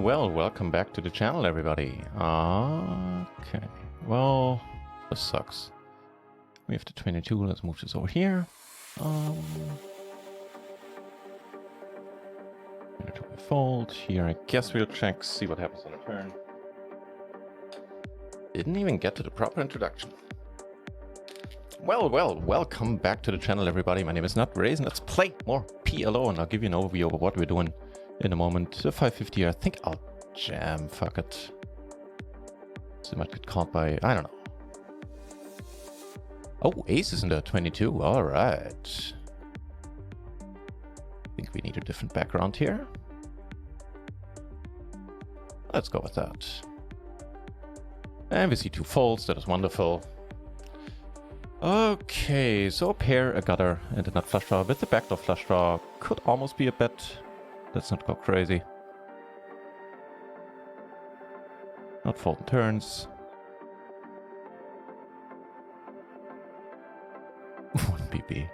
Well, welcome back to the channel, everybody. Okay, well, this sucks. We have the 22, let's move this over here. Fold, here I guess we'll check, see what happens on the turn. Didn't even get to the proper introduction. Well, welcome back to the channel, everybody. My name is NutRaisin. Let's play more PLO, and I'll give you an overview of what we're doing in a moment. The 550, I think I'll jam, fuck it. So it might get caught by, I don't know. Oh, aces in the 22, all right. I think we need a different background here. Let's go with that. And we see two folds, that is wonderful. Okay, so a pair, a gutter, and a nut flush draw with the backdoor flush draw. Could almost be a bet. Let's not go crazy. Not folding turns. 1 PP.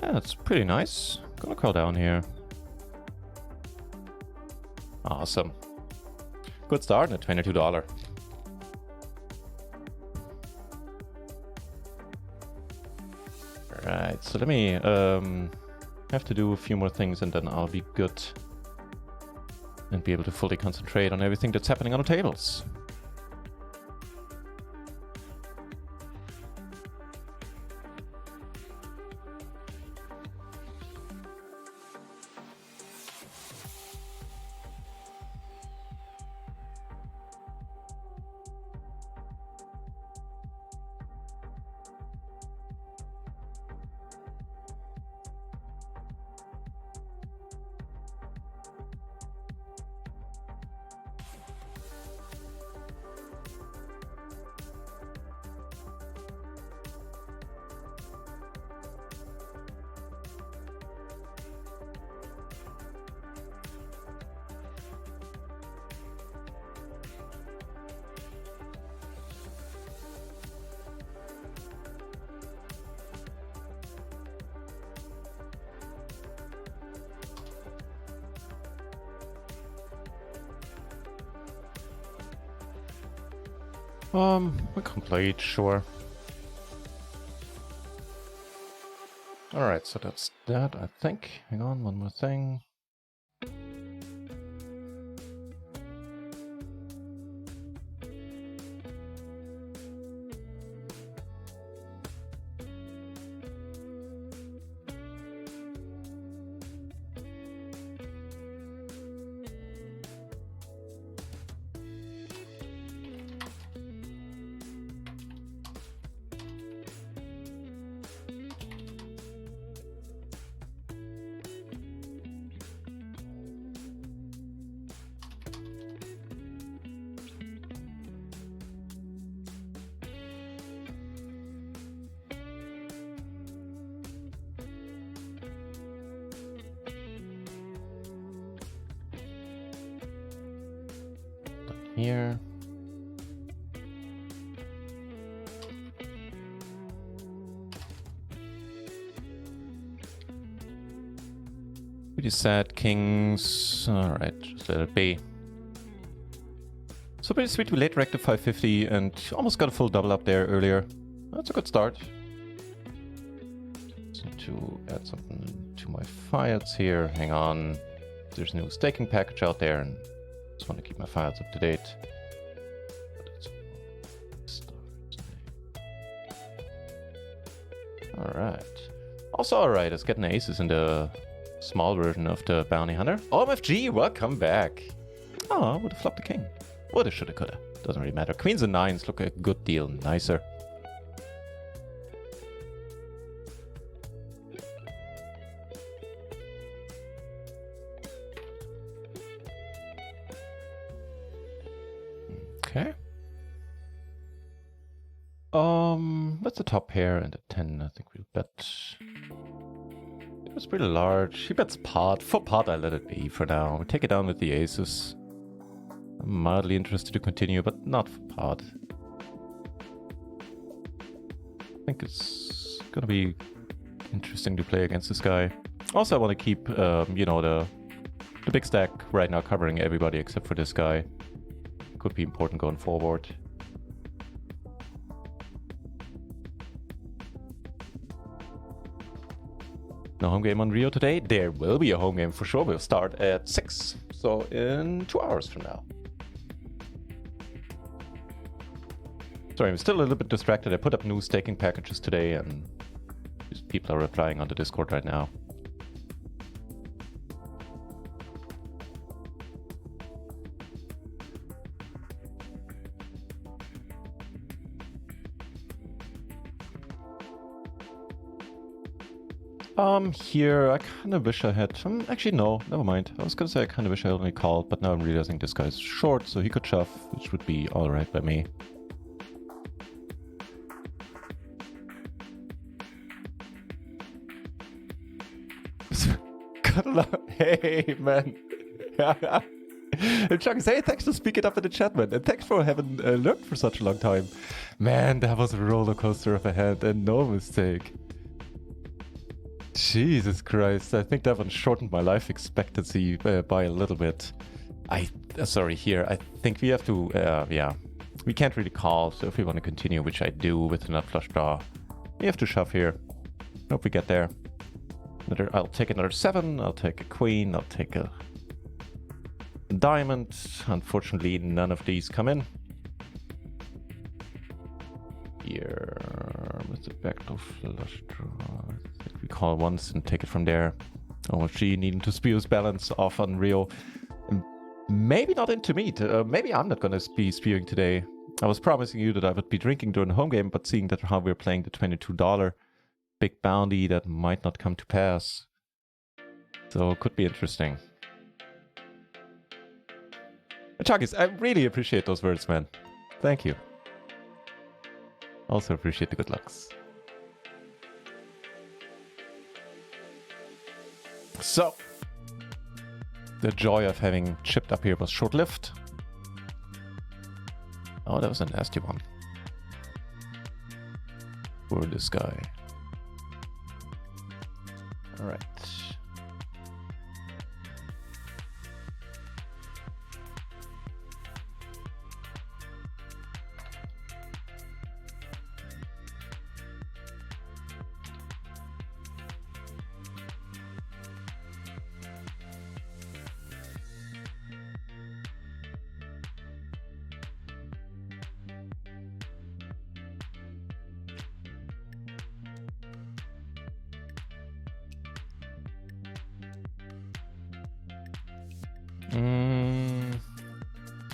That's pretty nice. Gonna call down here. Awesome. Good start at $22. Alright, so let me have to do a few more things and then I'll be good and be able to fully concentrate on everything that's happening on the tables. We complete, sure. Alright, so that's that, I think. Hang on, one more thing. Here. Pretty sad kings. Alright, just let it be. So pretty sweet, we late racked the 550 and almost got a full double up there earlier. That's a good start. Just need to add something to my fiats here. Hang on. There's a new staking package out there and just want to keep my files up to date. Alright. Also alright is getting aces in the small version of the bounty hunter. OMFG, welcome back. Oh, would have flopped the king. Woulda, shoulda, coulda. Doesn't really matter. Queens and nines look a good deal nicer. Okay. That's the top pair and a 10. I think we'll bet. It was pretty large. He bets pot. For pot, I let it be for now. We take it down with the aces. I'm mildly interested to continue, but not for pot. I think it's gonna be interesting to play against this guy. Also, I want to keep, you know, the big stack right now covering everybody except for this guy. Could be important going forward. No home game on Rio today. There will be a home game for sure. We'll start at 6, so in 2 hours from now. Sorry, I'm still a little bit distracted. I put up new staking packages today and people are replying on the Discord right now. Here, I kind of wish I had... actually, no, never mind. I was gonna say I kind of wish I had only called, but now I'm realizing this guy's short, so he could shove, which would be alright by me. Hey, man. Chuck, say thanks for speaking up in the chat, man. And thanks for having learned for such a long time. Man, that was a roller coaster of a hand and no mistake. Jesus Christ, I think that one shortened my life expectancy by a little bit. Sorry, here, I think we have to, yeah. We can't really call, so if we want to continue, which I do with the nut flush draw, we have to shove here. Hope we get there. I'll take another 7, I'll take a queen, I'll take a diamond. Unfortunately, none of these come in. Here, with the backdoor flush draw, I think we call once and take it from there. Oh, she needing to spew his balance off on Rio. Maybe not into meat. Maybe I'm not going to be spewing today. I was promising you that I would be drinking during the home game, but seeing that how we're playing the $22 big bounty, that might not come to pass. So it could be interesting. Chagis, I really appreciate those words, man. Thank you. Also appreciate the good lucks. So, the joy of having chipped up here was short-lived. Oh, that was a nasty one. For this guy. All right.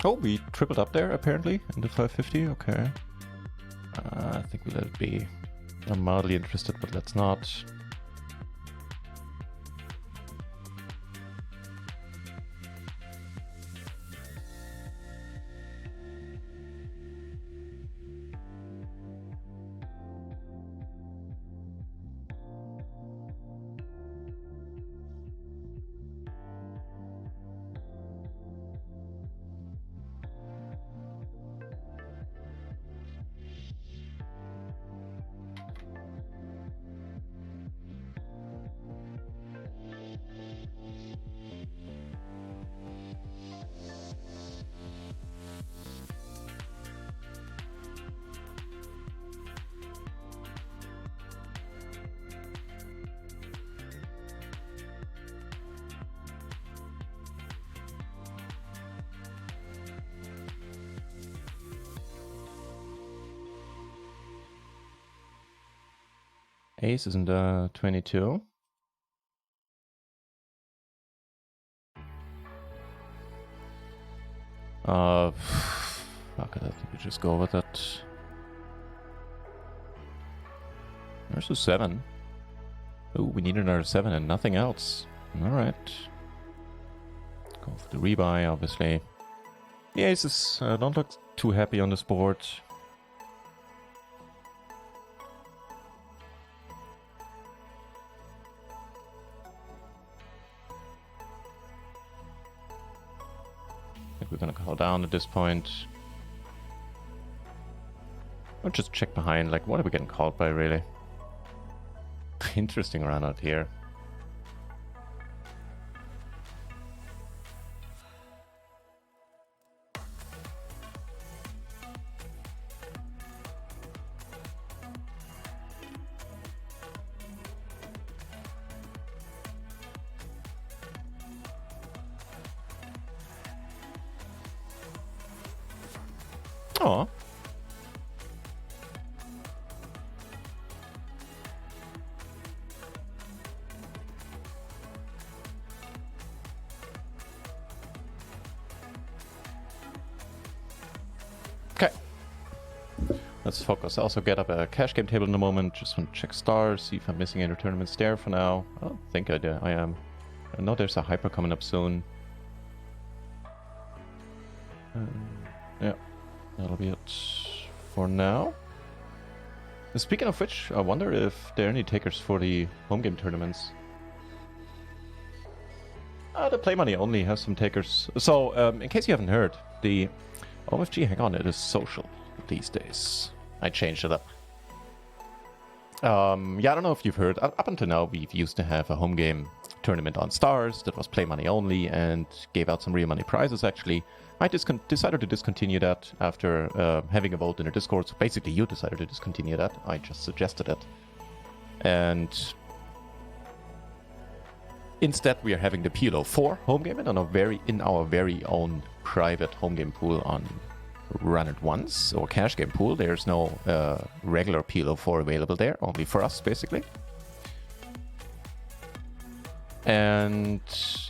Oh, we tripled up there, apparently, in the 550, okay. I think we let it be. I'm mildly interested, but let's not. Ace is in the 22. Fuck it, I think we just go with it. There's a 7. Oh, we need another 7 and nothing else. Alright. Go for the rebuy, obviously. The aces don't look too happy on this board. I think we're gonna call down at this point. Or just check behind, like, what are we getting called by, really? Interesting run out here. Oh. Okay. Let's focus. I also get up a cash game table in a moment. Just want to check stars, see if I'm missing any tournaments there for now. I don't think I am. I know there's a hyper coming up soon. Yeah. That'll be it for now. Speaking of which, I wonder if there are any takers for the home game tournaments. The play money only has some takers. So, in case you haven't heard, the OMFG Hang On, it is social these days. I changed it up. Yeah, I don't know if you've heard. Up until now, we've used to have a home game tournament on Stars that was play money only and gave out some real money prizes, actually. I decided to discontinue that after having a vote in the Discord. So basically, you decided to discontinue that. I just suggested it. And instead, we are having the PLO 4 home game in our very own private home game pool on Run It Once, or cash game pool. There's no regular PLO 4 available there, only for us, basically. And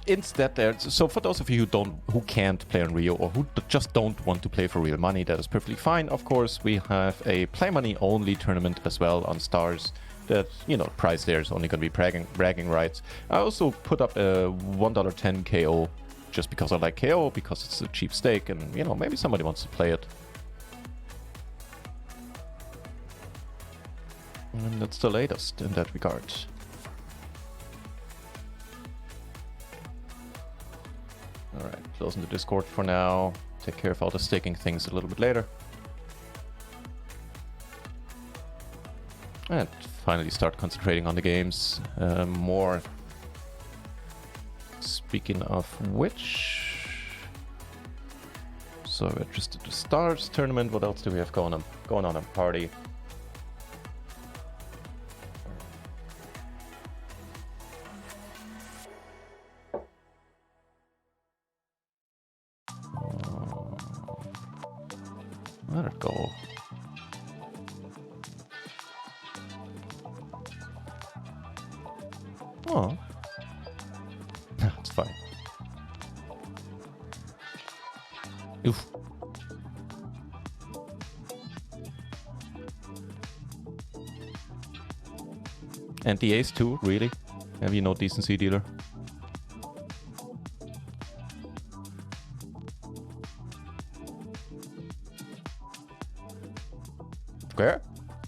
instead, so for those of you who can't play on Rio, or who just don't want to play for real money, that is perfectly fine. Of course, we have a play money only tournament as well on Stars. That, you know, price there is only going to be bragging rights. I also put up a $1.10 KO just because I like KO, because it's a cheap stake, and, you know, maybe somebody wants to play it. And that's the latest in that regard. Alright, closing the Discord for now. Take care of all the staking things a little bit later. And finally start concentrating on the games more. Speaking of which... So I registered the Stars tournament. What else do we have going on at party? Let it go. Oh. That's fine. Oof. And the ace too, really? Have you no decency, dealer? Okay,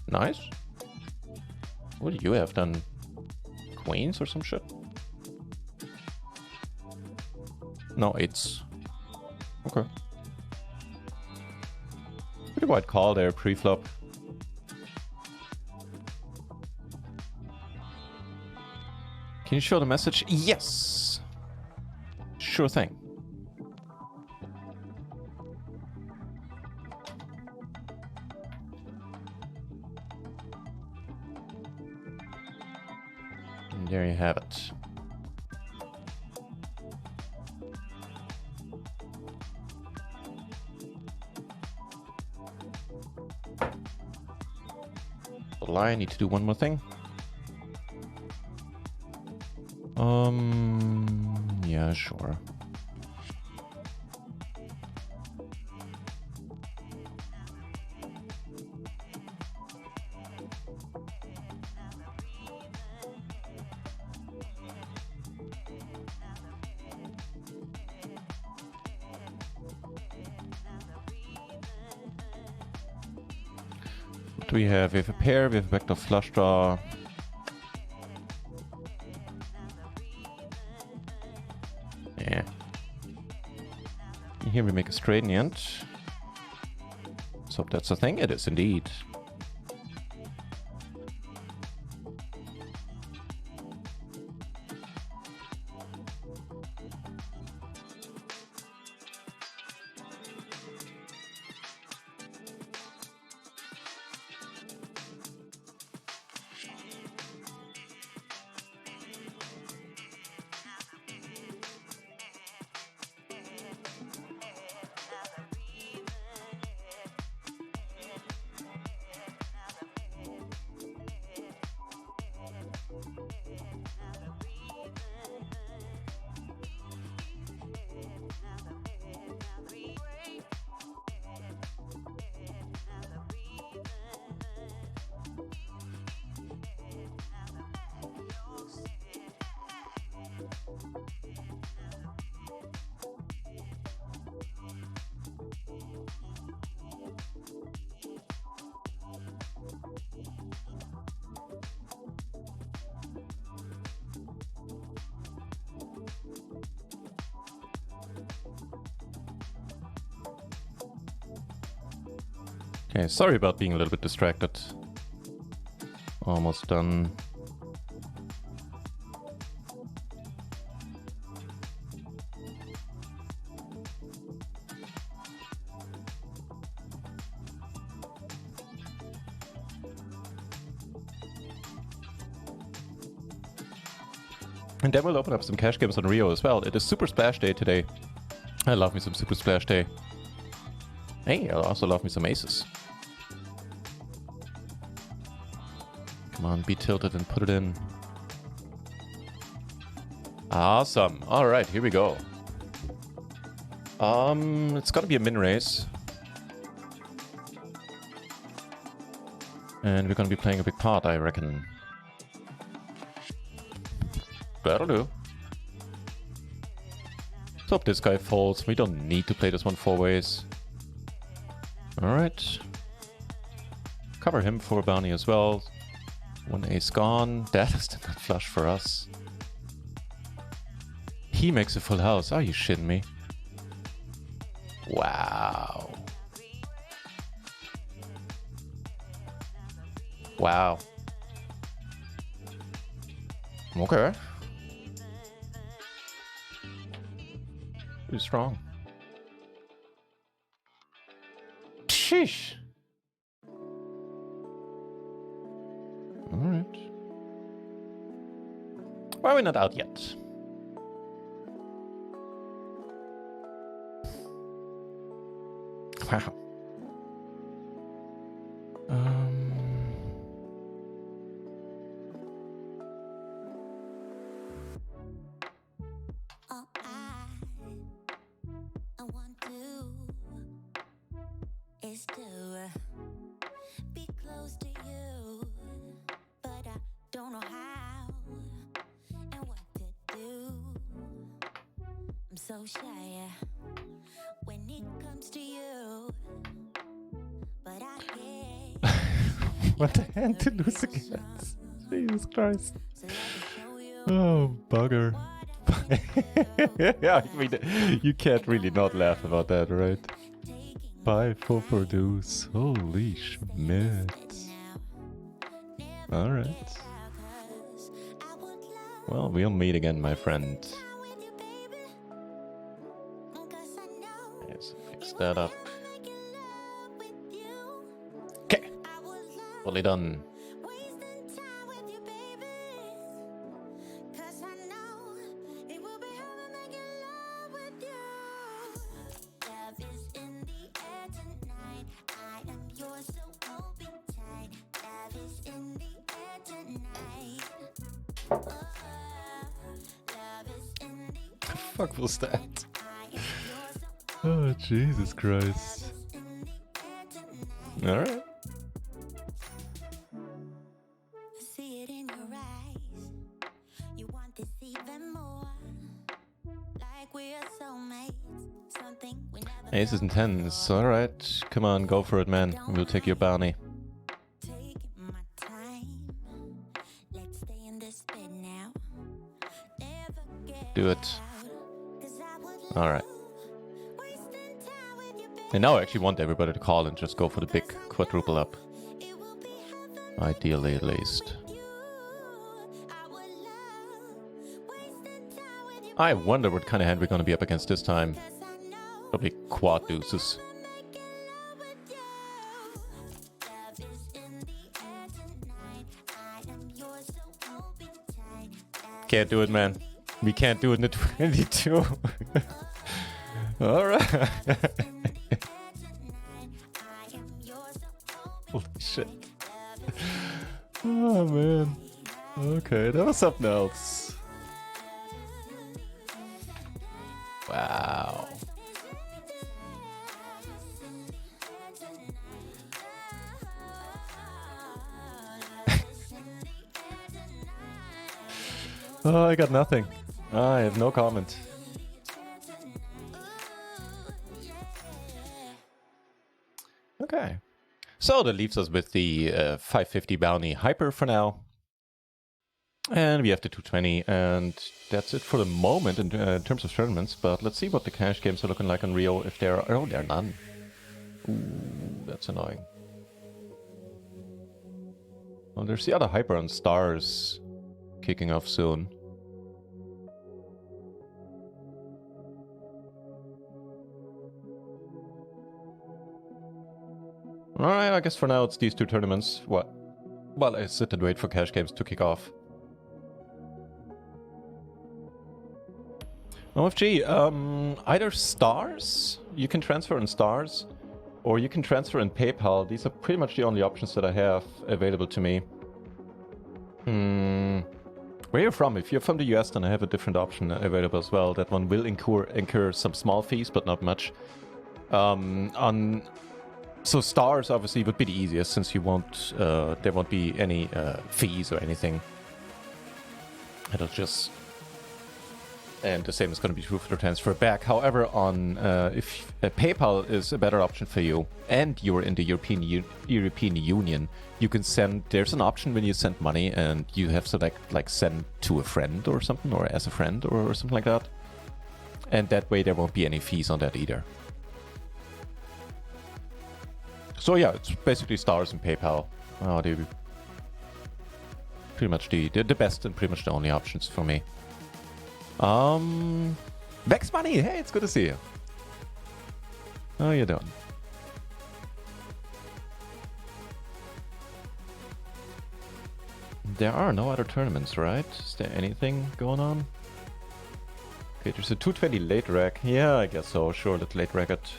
nice. What do you have done? Queens or some shit? No, eights. Okay. Pretty wide call there, pre-flop. Can you show the message? Yes! Sure thing. And there you have it. I need to do one more thing. Yeah, sure. do we have? We have a pair, we have a backdoor flush draw. Yeah. Here we make a straight in the end. So that's the thing. It is indeed. Okay, sorry about being a little bit distracted. Almost done. And then we'll open up some cash games on Rio as well. It is Super Splash Day today. I love me some Super Splash Day. Hey, I also love me some aces. Come on, be tilted and put it in. Awesome. All right, here we go. It's gonna be a min race. And we're gonna be playing a big part, I reckon. That'll do. So if this guy folds, we don't need to play this one 4 ways. Alright. Cover him for a bounty as well. 1 ace gone. That is the nut flush for us. He makes a full house. Are you shitting me? Wow. Wow. Okay. Pretty strong. Sheesh. Alright. Well, we're not out yet. Wow. All I want to is to be close to you, but I don't know how and what to do. I'm so shy when it comes to you, but I can't. What the hand to lose against? Jesus Christ. Oh, bugger. Yeah, I mean, you can't really not laugh about that, right? 5-4 for deuce. Holy schmidt. Alright. Well, we'll meet again, my friend. Yes, fix that up. Okay. Fully done. Fuck was that? Oh, Jesus Christ. Alright. See it in your eyes. You want this even more. Like we're soulmates. Something we never Aces and tens. Alright. Come on, go for it, man. We'll take your bounty. in this bed now. Never get Do it. out, 'cause I would Alright. love wasting time with you, baby. And now I actually want everybody to call and just go for the big quadruple up. It will be heaven Ideally, at least. you. I would love wasting time with you, I wonder what kind of hand we're going to be up against this time. 'cause I know Probably quad deuces. making love with you. Love is in the air tonight. I am yours, so hold me tight. Can't do it, man. We can't do it in the 22. Alright. I am yours, so hold me Holy shit. Oh, man. Okay, that was something else. Wow. Oh, I got nothing. I have no comment. Okay. So that leaves us with the 550 bounty hyper for now. And we have the 220, and that's it for the moment in terms of tournaments. But let's see what the cash games are looking like on Rio. If there are... Oh, there are none. Ooh, that's annoying. Well, there's the other hyper on Stars kicking off soon. Alright, I guess for now it's these two tournaments. What? Well, I sit and wait for cash games to kick off. OFG, either Stars, you can transfer in Stars, or you can transfer in PayPal. These are pretty much the only options that I have available to me. Where are you from? If you're from the US, then I have a different option available as well. That one will incur some small fees, but not much. So Stars obviously would be the easiest, since you won't, there won't be any fees or anything. It'll just... And the same is going to be true for the transfer back. However, on if PayPal is a better option for you, and you're in the European Union, you can send. There's an option when you send money, and you have to like send to a friend or something, or as a friend or something like that. And that way, there won't be any fees on that either. So yeah, it's basically Stars and PayPal. They pretty much the best and pretty much the only options for me. Vex Money, hey, it's good to see you. How you doing? There are no other tournaments, right? Is there anything going on? Okay, there's a 220 late rack. Yeah, I guess so. Sure, let's late rack it.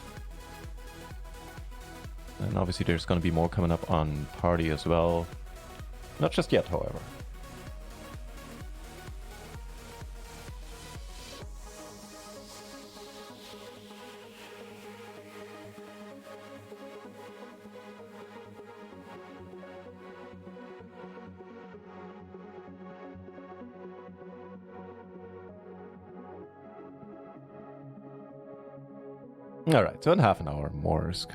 And obviously there's gonna be more coming up on Party as well. Not just yet, however. Alright, so in half an hour, Morsk.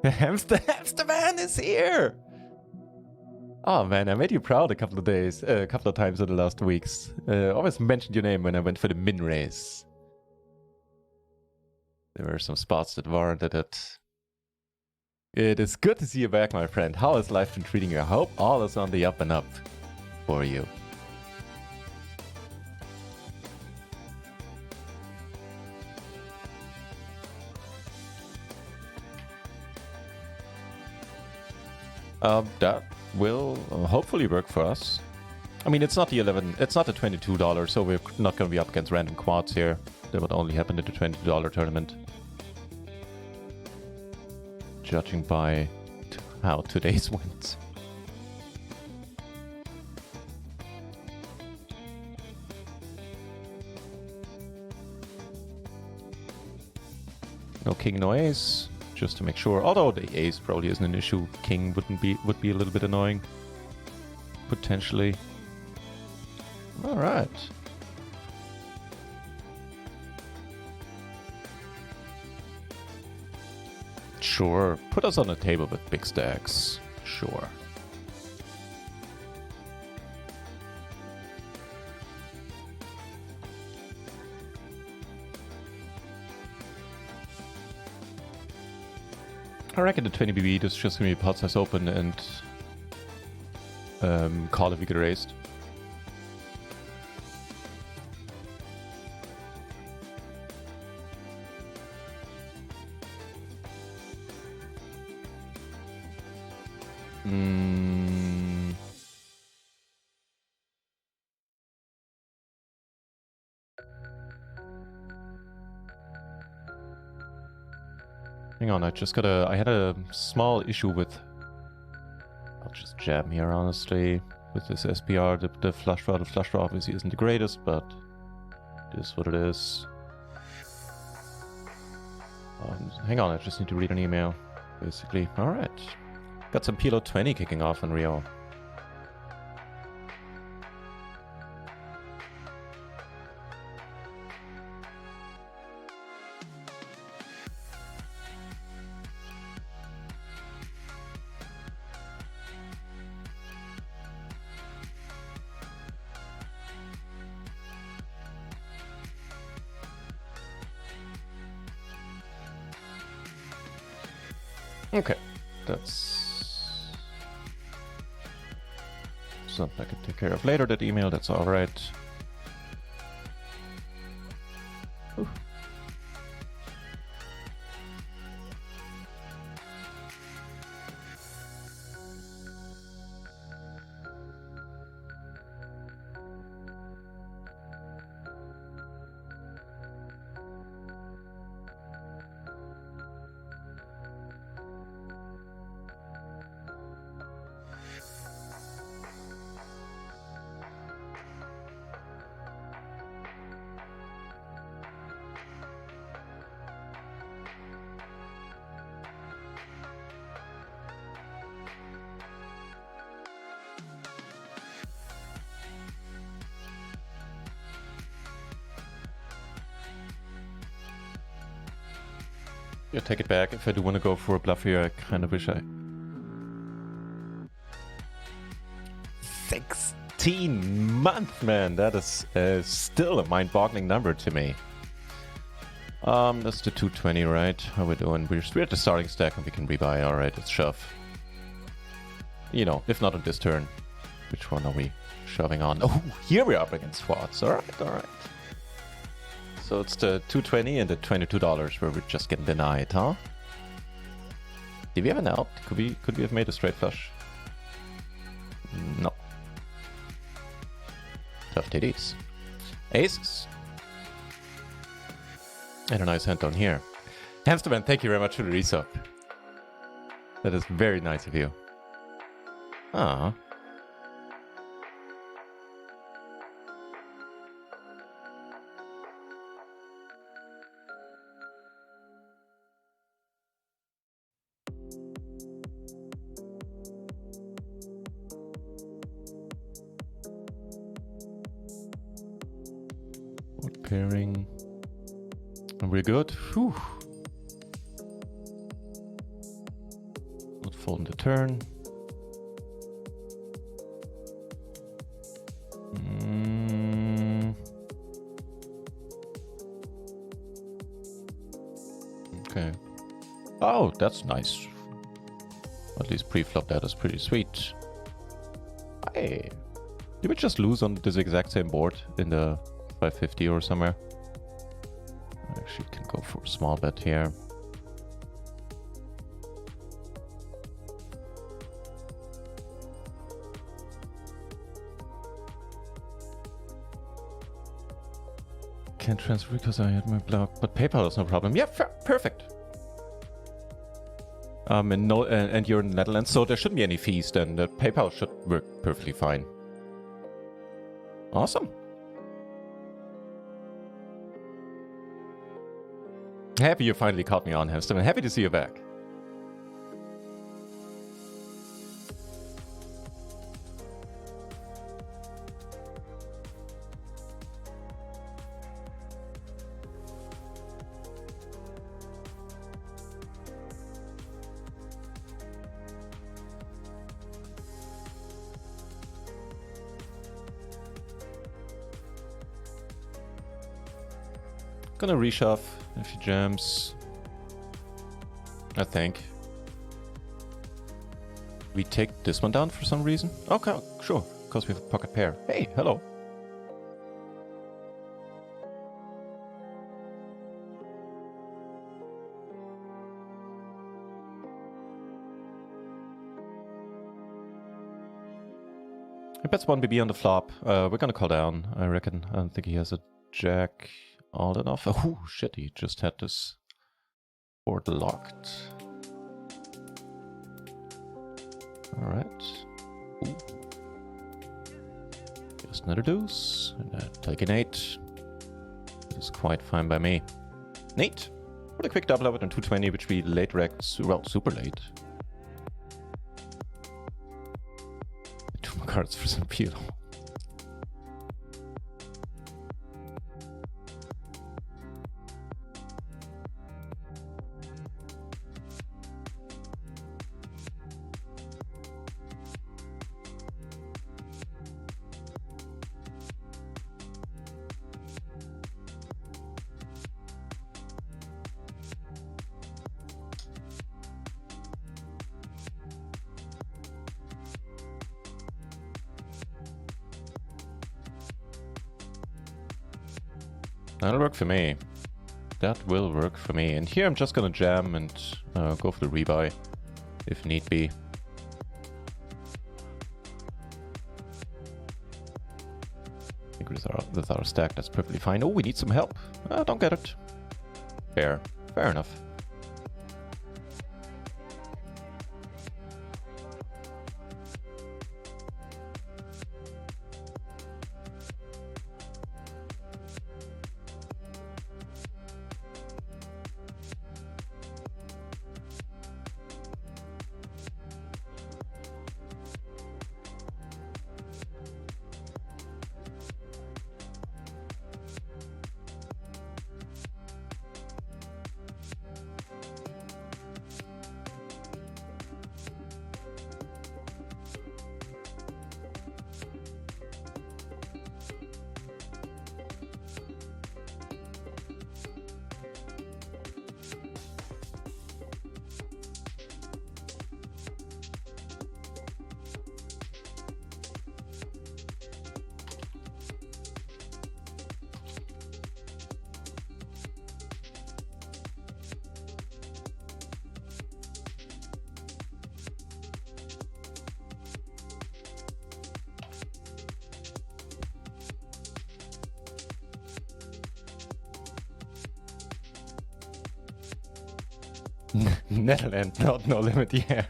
Hamster man is here! Oh man, I made you proud a couple of times in the last weeks. Always mentioned your name when I went for the min race. There were some spots that warranted it. It is good to see you back, my friend. How has life been treating you? I hope all is on the up and up for you. That will hopefully work for us. I mean, it's not the $22, so we're not going to be up against random quads here. That would only happen in the $20 tournament. Judging by how today's went. No king, no ace. Just to make sure, although the ace probably isn't an issue, king would be a little bit annoying, potentially. All right. Sure, put us on a table with big stacks. Sure. I reckon the 20 BB is just gonna be pot size open and call if we get raised. Hang on, I had a small issue with, I'll just jam here honestly, with this SPR, the flush draw. The flush draw obviously isn't the greatest, but it is what it is. Hang on, I just need to read an email, basically. Alright. Got some PLO 20 kicking off on Rio. Okay, that's something I can take care of later, that email, that's alright. Yeah, take it back. If I do want to go for a bluff here, I kind of wish I... 16 months, man! That is still a mind-boggling number to me. That's the 220, right? How we doing? We're at the starting stack and we can rebuy. Alright, let's shove. You know, if not on this turn. Which one are we shoving on? Oh, here we're up against squats. Alright, alright. So it's the 220 and the $22 where we're just getting denied, huh? Did we have an out? Could we have made a straight flush? No. Tough TDs. Aces. And a nice hand down here. Hamsterman, thank you very much for the resub. That is very nice of you. Ah. Pairing. And we're good. Whew. Not folding the turn. Okay. Oh, that's nice. At least pre-flop that is pretty sweet. Hey. Did we just lose on this exact same board in the 550 or somewhere? I actually can go for a small bet here. Can't transfer because I had my block, but PayPal is no problem. Yeah, perfect. And you're in the Netherlands, so there shouldn't be any fees. Then the PayPal should work perfectly fine. Awesome. Happy you finally caught me on, Hamster. I'm happy to see you back. Gonna reshove if he jams. I think. we take this one down for some reason? Okay, sure, because we have a pocket pair. Hey, hello. He bets 1 BB on the flop. We're gonna call down, I reckon. I don't think he has a jack all enough. Oh, shit, he just had this board locked. Alright. Ooh. Just another deuce. And take an 8. This is quite fine by me. Nate! What a quick double over on 220, which we late wrecked. Well, super late. 2 more cards for some PLO. That'll work for me. That will work for me. And here I'm just gonna jam and go for the rebuy, if need be. I think with our stack, that's perfectly fine. Oh, we need some help. Don't get it. Fair. Fair enough. Netherlands, not no limit, yeah.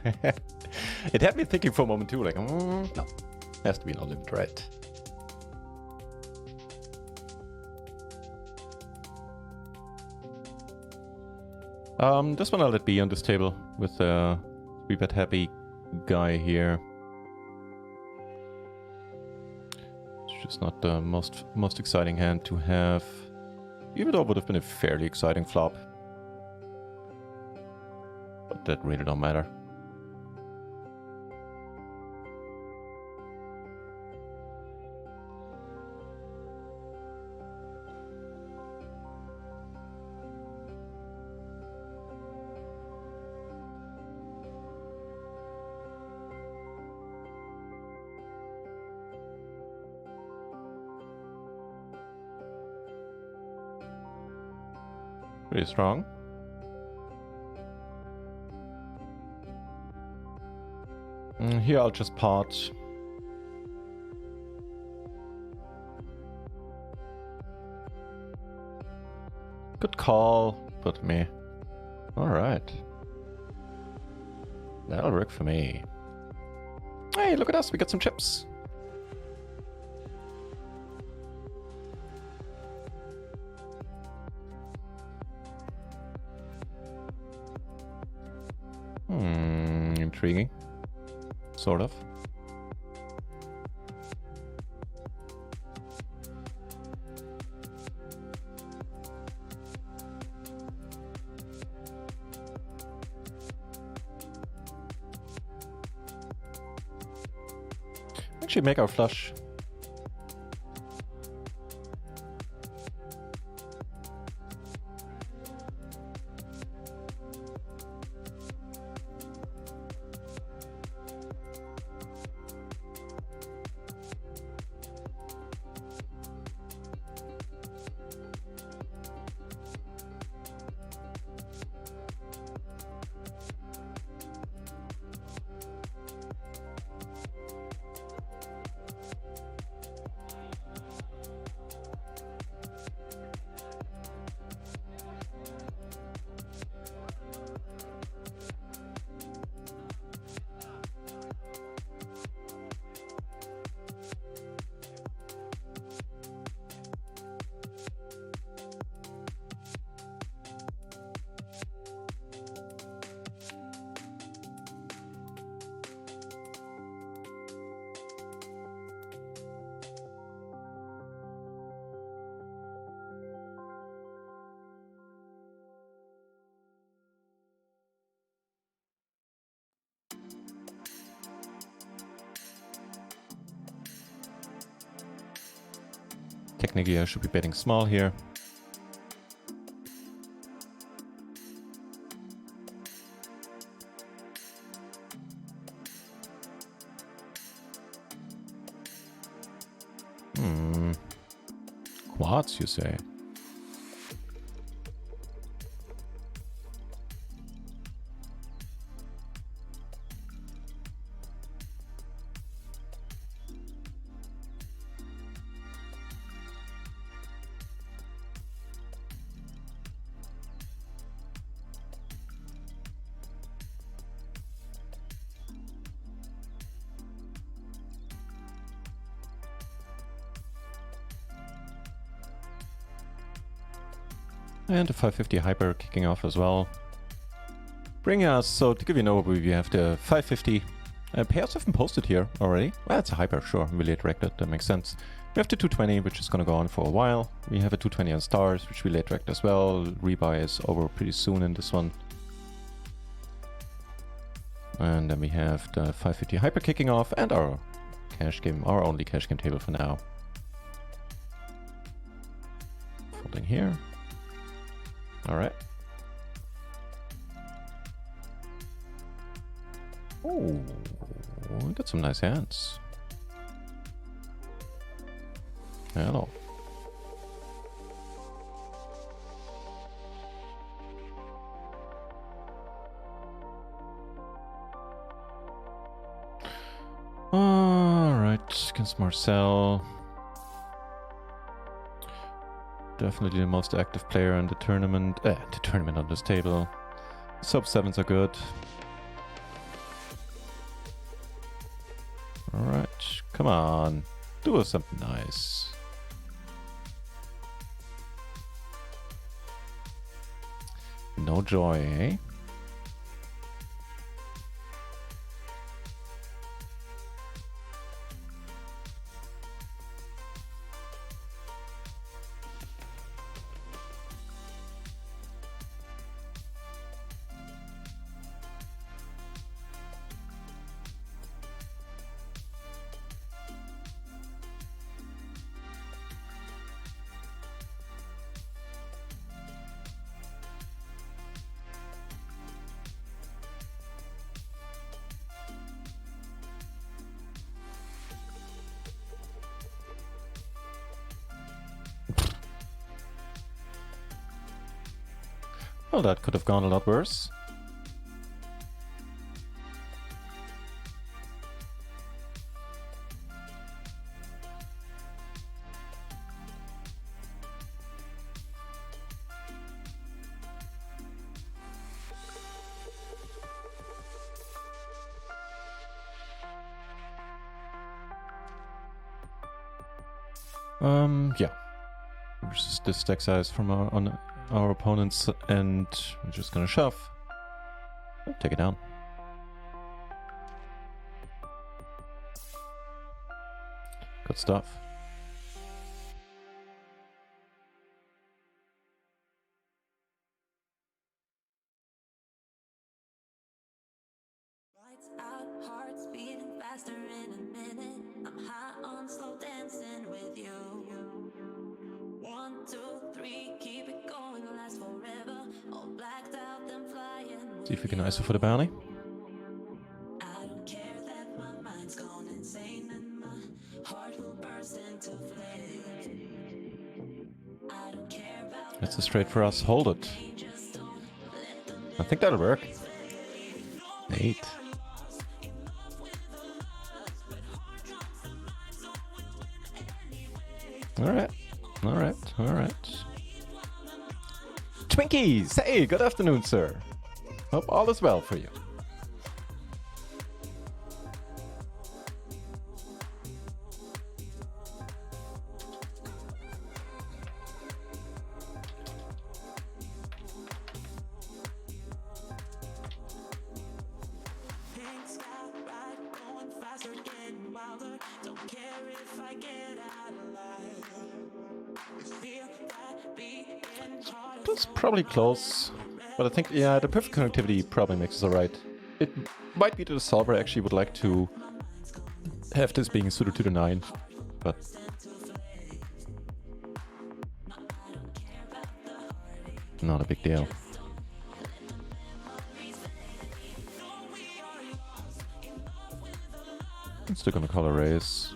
It had me thinking for a moment too, like, no, has to be no limit, right? This one I'll let be on this table with a 3-bet happy guy here. It's just not the most exciting hand to have, even though it would have been a fairly exciting flop. But that really don't matter. Pretty strong. Here I'll just pot. Good call, but me. Alright. That'll work for me. Hey, look at us, we got some chips. Intriguing. Sort of. Actually make our flush. Technically, I should be betting small here. Quads, you say? And the 550 hyper kicking off as well. Bringing us, so to give you an overview, we have the 550. Pairs have been posted here already. Well, it's a hyper, sure, really directed, that makes sense. We have the 220, which is going to go on for a while. We have a 220 on stars, which we late direct as well. Rebuy is over pretty soon in this one. And then we have the 550 hyper kicking off and our cash game, our only cash game table for now. Folding here. All right. Oh, we got some nice hands. Hello. All right, against Marcel. Definitely the most active player in the tournament on this table. Sub 7s are good. Alright, come on. Do us something nice. No joy, eh? Well, that could have gone a lot worse. Yeah. Versus this stack size from our opponents, and we're just gonna shove. Take it down. Good stuff. Lights out, hearts beating faster in a minute. I'm high on slow dancing with you. 1, 2, 3, keep it going, last forever. All blacked out, then flying. See if we can ISO for the bounty. I don't care that my mind's gone insane and my heart will burst into flames. I don't care about That's a straight for us. Hold it. I think that'll work. 8. Alright. Alright. Alright. Twinkies! Hey, good afternoon, sir. Hope all is well for you. It's probably close, but I think, yeah, the perfect connectivity probably makes us alright. It might be that the solver actually would like to have this being suited to the 9, but not a big deal. I'm still gonna call a raise.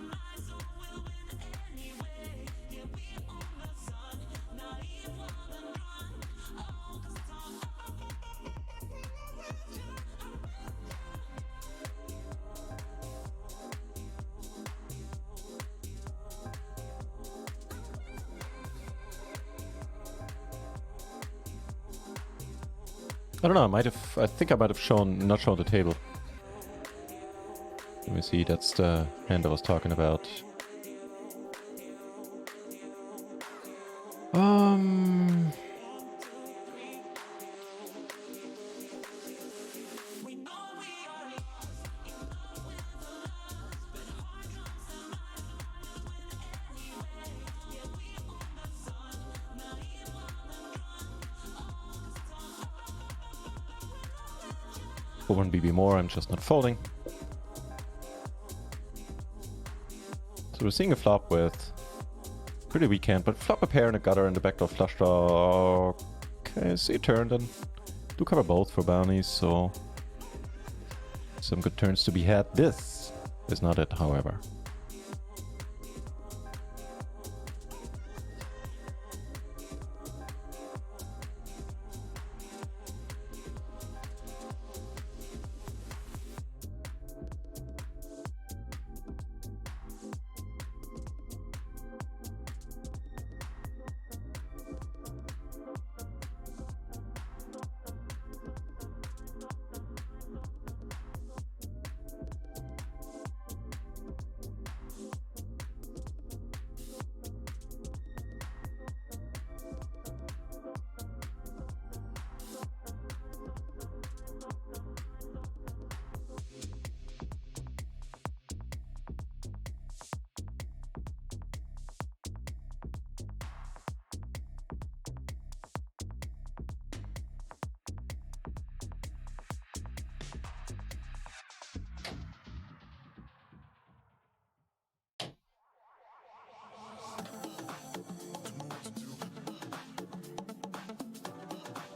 I don't know, I think I might have not shown the table. Let me see, that's the hand I was talking about. For 1 BB more, I'm just not folding. So we're seeing a flop with pretty weak hand, but flop a pair and a gutter and the backdoor flush draw. Okay, see a turn then. Do cover both for bounties, so some good turns to be had. This is not it, however.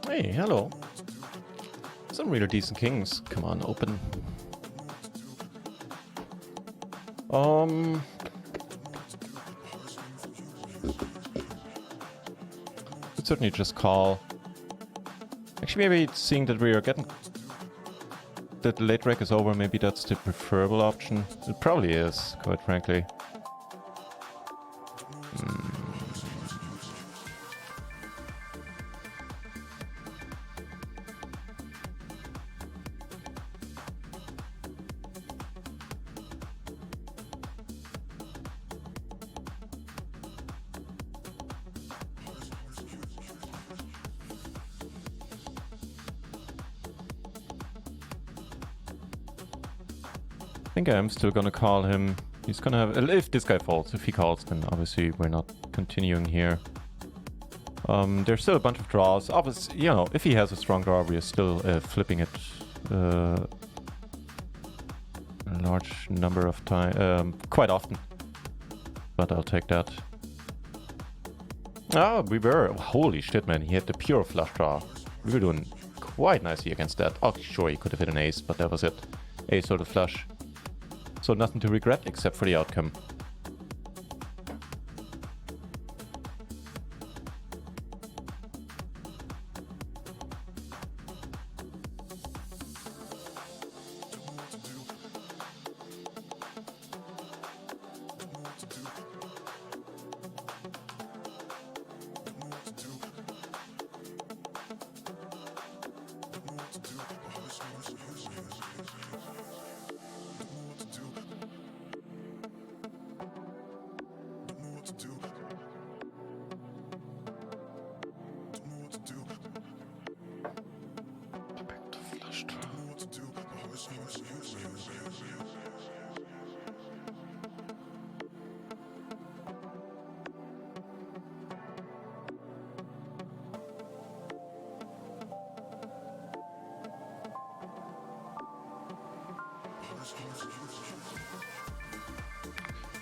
Hey, hello. Some really decent kings. Come on, open. Could certainly just call. Actually, maybe seeing that we are getting that the late rec is over, maybe that's the preferable option. It probably is, quite frankly. I think I'm still gonna call him. He's gonna have, if this guy folds, if he calls, then obviously we're not continuing here. There's still a bunch of draws. Obviously, you know, if he has a strong draw, we are still flipping it a large number of times, quite often. But I'll take that. Oh, we were, holy shit, man, he had the pure flush draw. We were doing quite nicely against that. Oh, sure, he could have hit an ace, but that was it. Ace or the flush. So nothing to regret except for the outcome.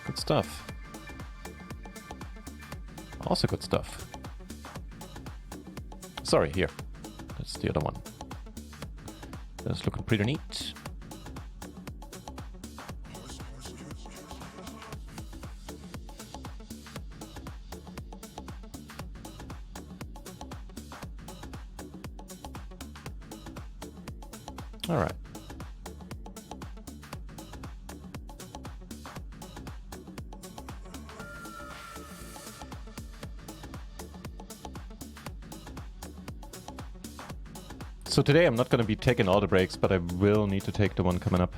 Good stuff. Also good stuff. Sorry, here. That's the other one. That's looking pretty neat. All right. So today I'm not going to be taking all the breaks, but I will need to take the one coming up.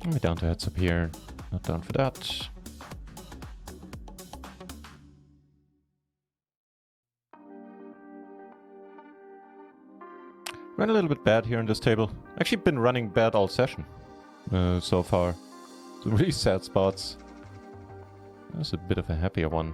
I'll be down to heads up here. Not down for that. Ran a little bit bad here on this table. Actually been running bad all session so far. Some really sad spots. That's a bit of a happier one.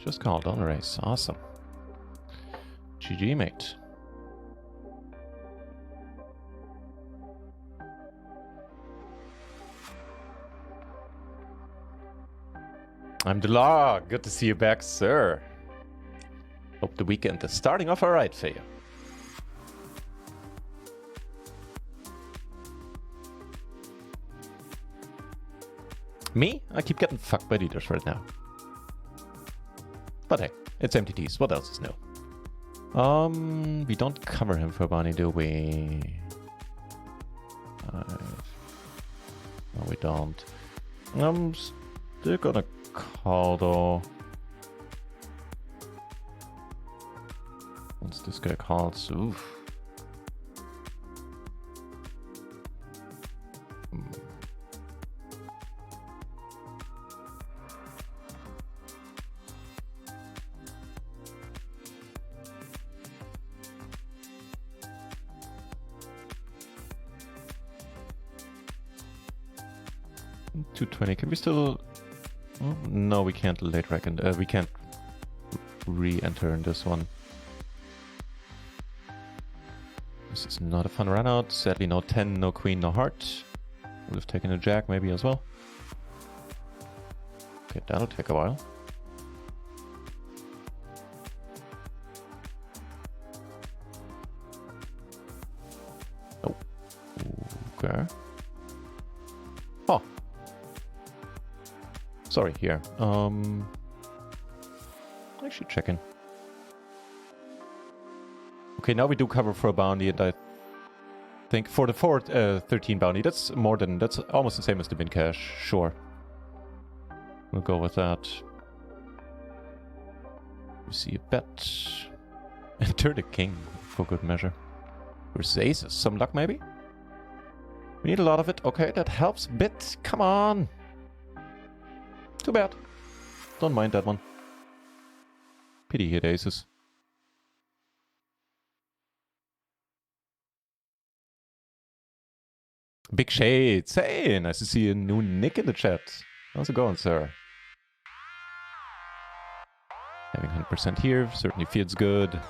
Just called on a race. Awesome. GG, mate. I'm the law. Good to see you back, sir. Hope the weekend is starting off alright for you. Me? I keep getting fucked by leaders right now. But hey, it's MTTs. What else is new? We don't cover him for bounty, do we? No, we don't. I'm still gonna call though. Once this guy calls, oof. $220. Can we still? Oh, no, we can't late reckon. We can't re-enter in this one. This is not a fun run out. Sadly, no 10, no queen, no heart. Would have taken a jack maybe as well. Okay, that'll take a while. Oh, okay. Oh. Sorry, here. Actually checking. Okay, now we do cover for a bounty, and I think for the 13 bounty, that's almost the same as the bin cash. Sure. We'll go with that. We see a bet. Enter the king for good measure. Versus aces. Some luck maybe? We need a lot of it. Okay, that helps a bit. Come on. Too bad. Don't mind that one. Pity hit aces. Big Shades. Hey, nice to see a new Nick in the chat. How's it going, sir? Having 100% here certainly feels good.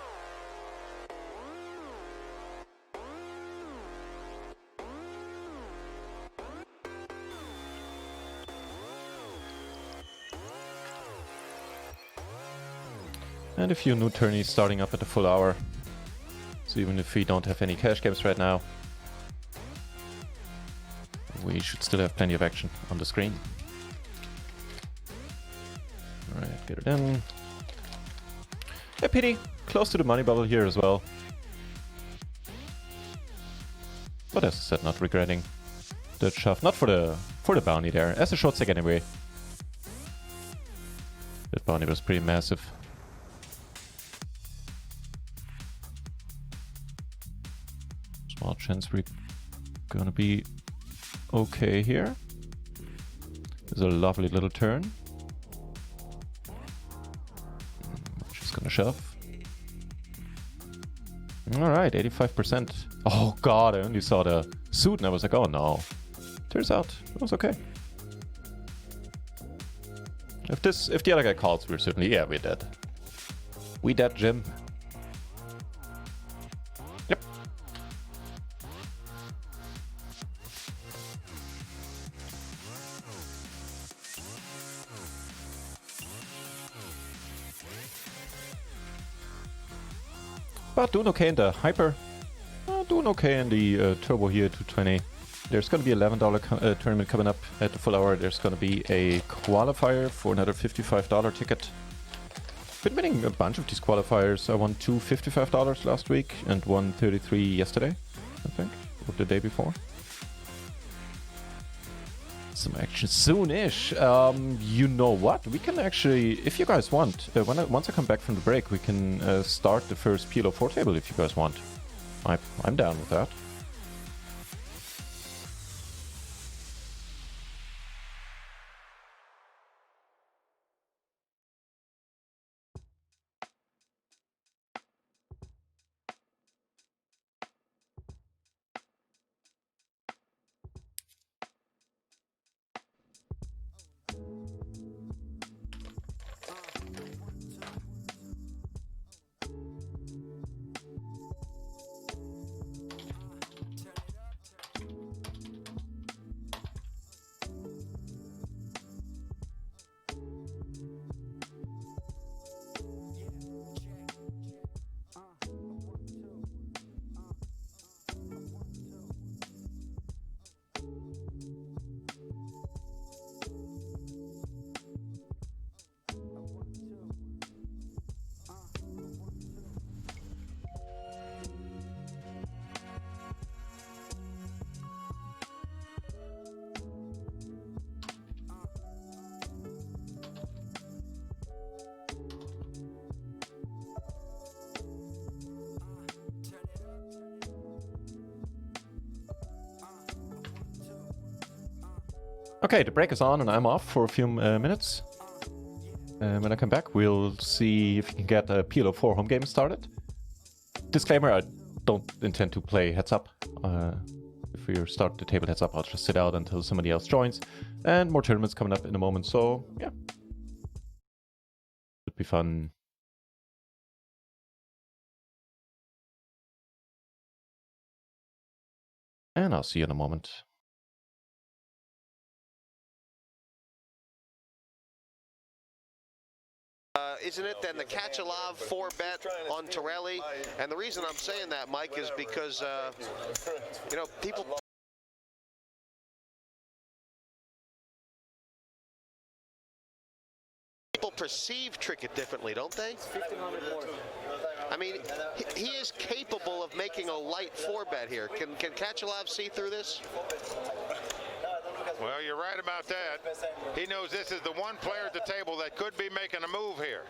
And a few new tourneys starting up at the full hour. So even if we don't have any cash games right now, we should still have plenty of action on the screen. Alright, get it in. A pity. Close to the money bubble here as well. But as I said, not regretting the shove. Not for the bounty there. As a short stack anyway. That bounty was pretty massive. Small chance we're gonna be okay here. There's a lovely little turn. Just gonna shove. Alright, 85%. Oh god, I only saw the suit and I was like, oh no. Turns out it was okay. If the other guy calls, we're certainly, yeah, we're dead. We dead, Jim. Yep. But doing okay in the hyper. Doing okay in the turbo here, 220. There's going to be $11 tournament coming up at the full hour. There's going to be a qualifier for another $55 ticket. Been winning a bunch of these qualifiers. I won two $55 last week and one $33 yesterday, I think, or the day before. Some action soon-ish. You know what? We can actually, if you guys want, once I come back from the break, we can start the first PLO 4 table if you guys want. I'm down with that. Okay, the break is on and I'm off for a few minutes. When I come back, we'll see if we can get a PLO 4 home game started. Disclaimer, I don't intend to play heads up. If we start the table heads up, I'll just sit out until somebody else joins. And more tournaments coming up in a moment, so yeah. Should be fun. And I'll see you in a moment. Isn't it, than the Kachalov 4-bet on Torelli? And the reason I'm saying that, Mike, is because, you know, people perceive Trickett differently, don't they? I mean, he is capable of making a light 4-bet here. Can Kachalov see through this? Well, you're right about that. He knows this is the one player at the table that could be making a move here.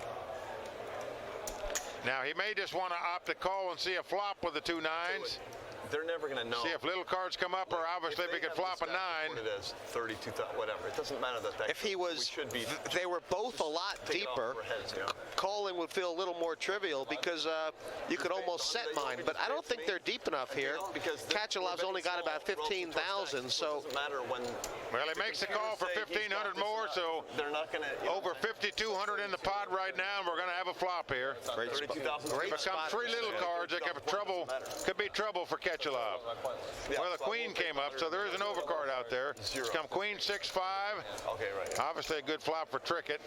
Now, he may just want to opt to call and see a flop with the 2 nines. They're never going to know. See if little cards come up, or obviously if he could flop a 9. What it is, 32, whatever. It doesn't matter that. If he was, they were both a lot deeper. Calling would feel a little more trivial because you could almost set mine. But I don't think they're deep enough here. Because Kachalov's only got about 15,000, so. Well, he makes the call for 1,500 more, so they're not going to. Over 5,200 in the pot right now, and we're going to have a flop here. Great spot. Great spot. 3 little cards that could be trouble for Ketchalov. Well, the queen came up, so there is an overcard out there. It's come queen 6-5. Okay, right. Obviously a good flop for Trickett.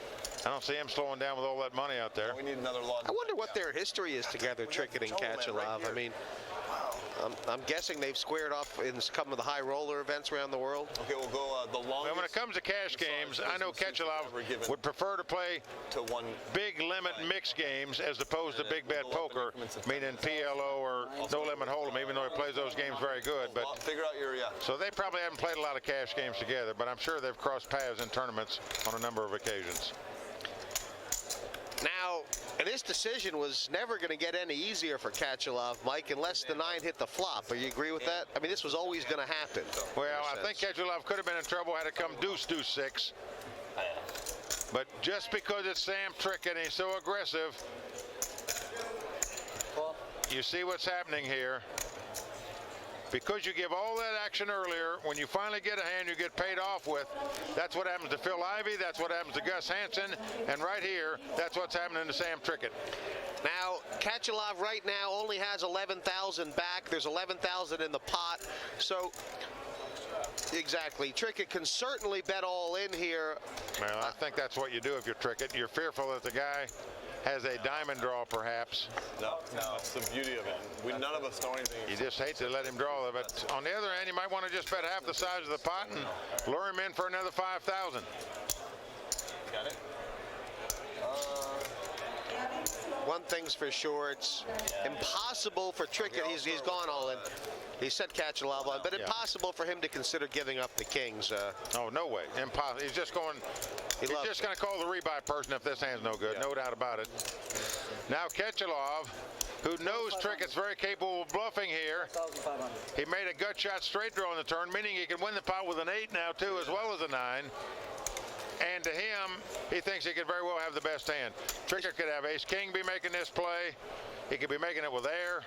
I don't see him slowing down with all that money out there. We need another log. I wonder what their history is together, Trickett and Kachalov. I mean, I'm guessing they've squared off in some of the high roller events around the world. Okay, we'll go the longest. Well, when it comes to cash games, I know Ketchalov would prefer to play to one big limit mixed games as opposed to big bet poker, meaning PLO or no limit hold'em, even though he plays those games very good. But figure out your so they probably haven't played a lot of cash games together, but I'm sure they've crossed paths in tournaments on a number of occasions. Now, and this decision was never going to get any easier for Ketchalov, Mike, unless the 9 hit the flop. Do you agree with that? I mean, this was always going to happen. Well, I think Ketchalov could have been in trouble had it come deuce, deuce, 6. But just because it's Sam Trickett and he's so aggressive, you see what's happening here. Because you give all that action earlier, when you finally get a hand you get paid off with, that's what happens to Phil Ivey, that's what happens to Gus Hansen, and right here, that's what's happening to Sam Trickett. Now, Ketchalov right now only has 11,000 back. There's 11,000 in the pot. So, exactly. Trickett can certainly bet all in here. Well, I think that's what you do if you're Trickett. You're fearful that the guy has a diamond draw, perhaps. No, that's the beauty of it. None of us know anything. You just hate to let him draw it, but on the other hand, you might want to just bet half the size of the pot and lure him in for another 5,000. Got it? One thing's for sure, it's impossible for Trickett. He's gone all in. He set Ketchalov on, but impossible for him to consider giving up the kings. Oh, no way. Impossible. He's just going. He's just going to call the rebuy person if this hand's no good. No doubt about it. Now Ketchalov, who knows Trickett's very capable of bluffing here. He made a gut shot straight draw in the turn, meaning he can win the pot with an 8 now too, as well as a 9. And to him, he thinks he could very well have the best hand. Trickett could have ace-king be making this play. He could be making it with air.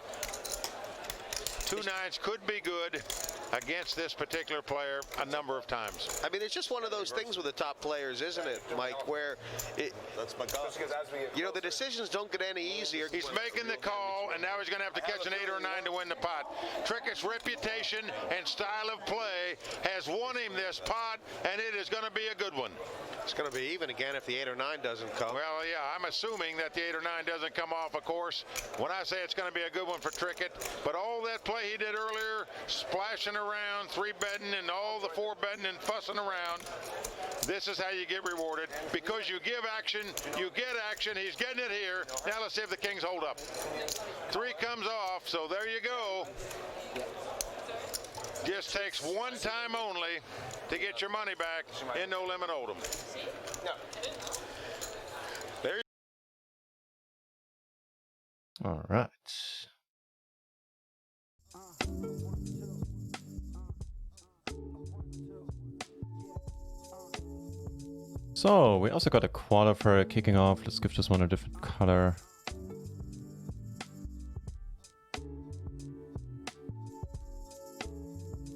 2 9s could be good against this particular player a number of times. I mean, it's just one of those things with the top players, isn't it, Mike, where that's my God. You know, the decisions don't get any easier. He's making the call, and now he's going to have to catch an 8 or a 9 to win the pot. Trickett's reputation and style of play has won him this pot, and it is going to be a good one. It's going to be even again if the 8 or 9 doesn't come. Well, yeah, I'm assuming that the 8 or 9 doesn't come off, of course. When I say it's going to be a good one for Trickett, but all that play he did earlier, splashing around, 3-betting, and all the 4-betting and fussing around, this is how you get rewarded. Because you give action, you get action. He's getting it here. Now let's see if the kings hold up. 3 comes off, so there you go. Just takes one time only to get your money back in No Limit Hold'em. There. All right. So we also got a qualifier kicking off. Let's give this one a different color.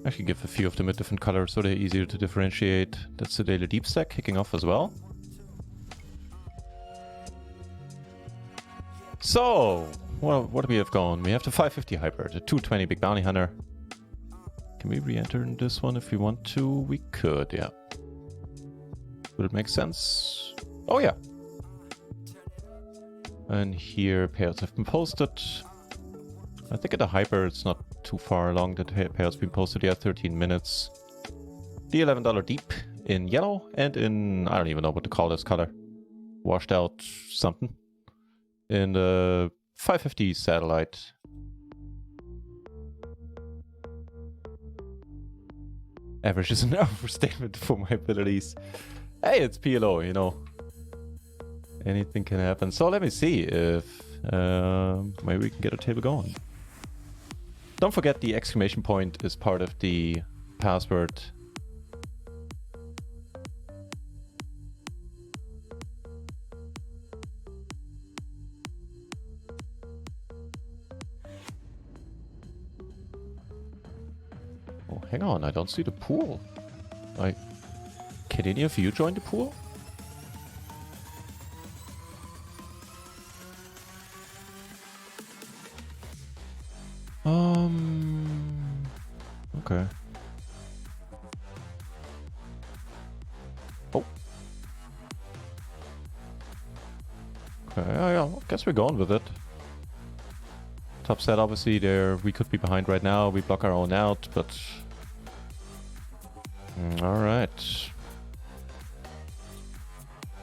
Actually give a few of them a different color so they're easier to differentiate. That's the daily deep stack kicking off as well. So, well, what do we have going? We have the 550 hybrid, the 220 big bounty hunter. Can we re-enter in this one if we want to? We could, yeah. Would it make sense? Oh yeah. And here payouts have been posted. I think at the hyper it's not too far along that payouts been posted. Yeah, 13 minutes. The $11 deep in yellow and in, I don't even know what to call this color. Washed out something. In the 550 satellite. Average is an overstatement for my abilities. Hey, it's PLO, you know. Anything can happen. So let me see if maybe we can get a table going. Don't forget the exclamation point is part of the password. Oh, hang on, I don't see the pool. Can any of you join the pool? Okay. Oh. Okay, yeah, I guess we're going with it. Top set, obviously, there we could be behind right now. We block our own out, but... Alright.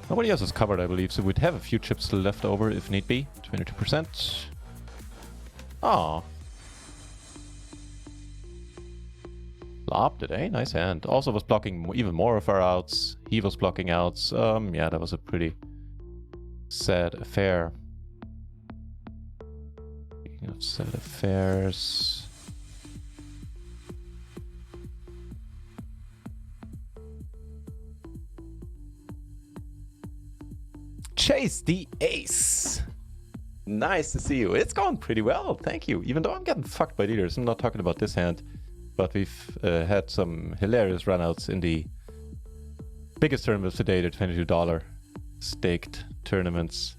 Nobody else is covered, I believe, so we'd have a few chips still left over if need be. 22%. Aw. Lobbed it, eh? Nice hand. Also was blocking even more of our outs. He was blocking outs. Yeah, that was a pretty sad affair. Speaking of sad affairs... Chase the ace! Nice to see you. It's going pretty well, thank you. Even though I'm getting fucked by dealers. I'm not talking about this hand. But we've had some hilarious runouts in the biggest tournament of today, the $22 staked tournaments.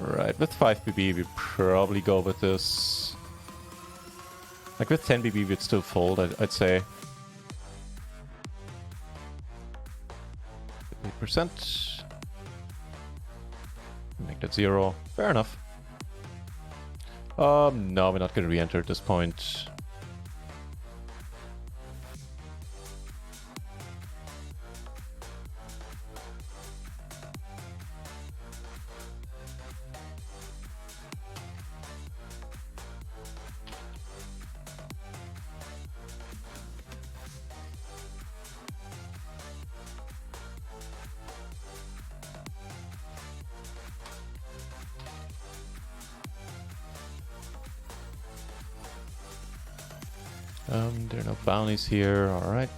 Right, with 5 BB we probably go with this. Like with 10 BB we'd still fold, I'd say. 8%. Make that 0. Fair enough. No, we're not gonna re-enter at this point. There are no bounties here, alright.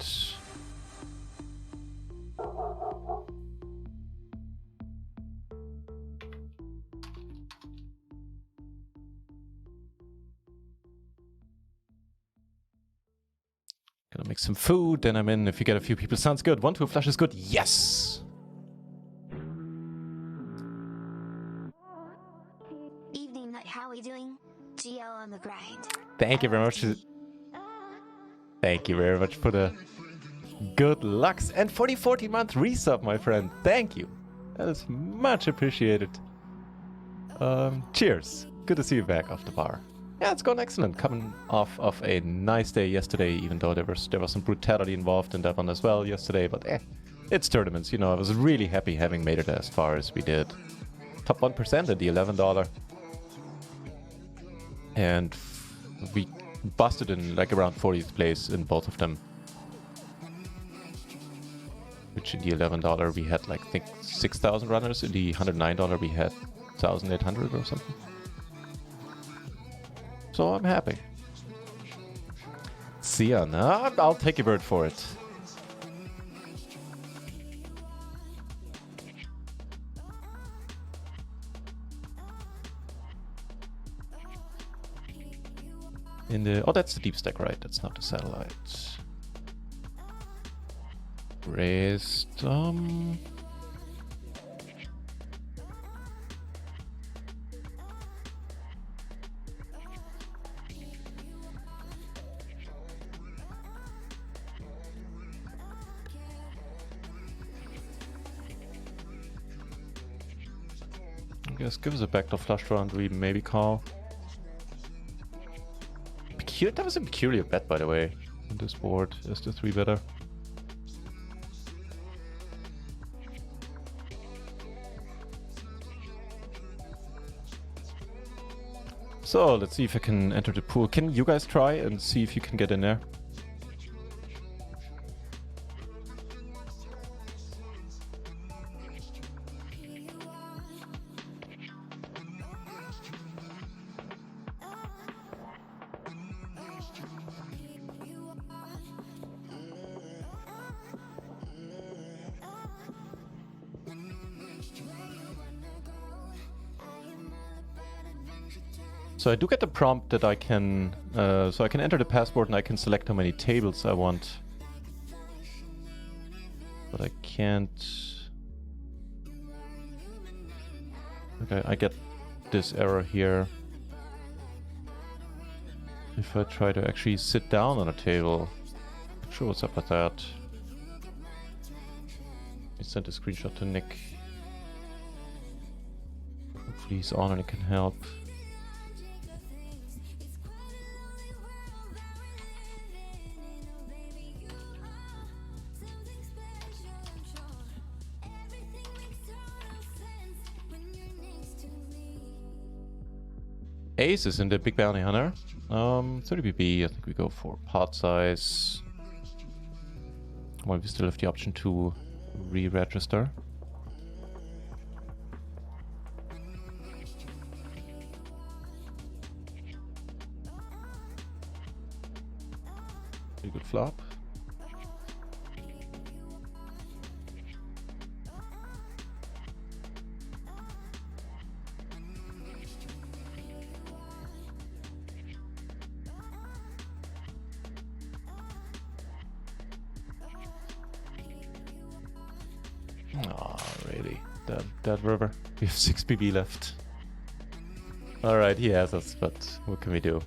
Gonna make some food, then I'm in if you get a few people. Sounds good. 1-2 flush is good. Yes! Evening, how are we doing? GL on the grind. Thank you very much. Thank you very much for the good lucks and for the 40-month resub, my friend. Thank you. That is much appreciated. Cheers. Good to see you back off the bar. Yeah, it's gone excellent. Coming off of a nice day yesterday, even though there was some brutality involved in that one as well yesterday. But it's tournaments, you know. I was really happy having made it as far as we did. Top 1% at the $11. And we busted in like around 40th place in both of them. Which in the $11 we had like I think 6,000 runners. In the $109 we had 1,800 or something. So I'm happy. See ya. No, I'll take your word for it. In the... Oh, that's the deep stack, right? That's not the satellite. Raised... I guess give us a backdoor flush round, we maybe call. That was a peculiar bet, by the way, on this board as the 3-better. So, let's see if I can enter the pool. Can you guys try and see if you can get in there? So I do get the prompt that I can, so I can enter the passport and I can select how many tables I want. But I can't... Okay, I get this error here. if I try to actually sit down on a table. Not sure what's up with that. I sent a screenshot to Nick. Hopefully he's on and he can help. Ace is in the Big Bounty Hunter. 30 BB, I think we go for part size. While we still have the option to re-register. Pretty good flop. Oh, really? That river. We have 6 BB left. Alright, he has us, but what can we do?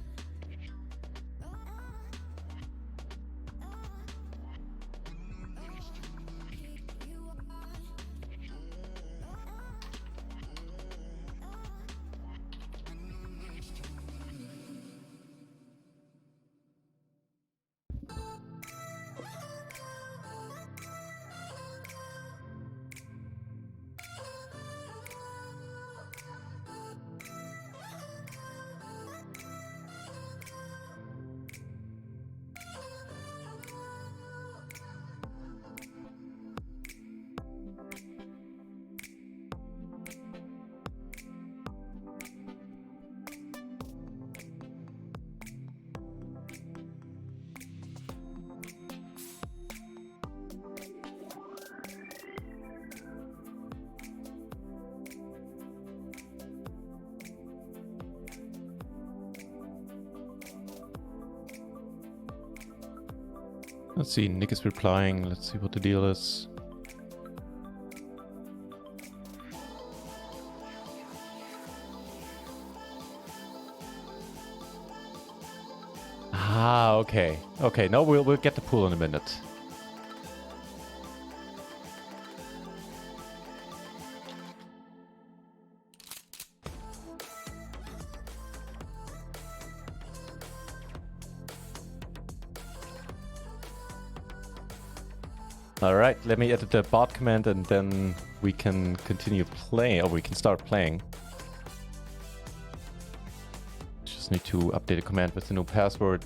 Let's see, Nick is replying. Let's see what the deal is. Ah, okay. Okay, no, we'll get the pool in a minute. Alright, let me edit the bot command and then we can continue playing, or we can start playing. Just need to update the command with the new password.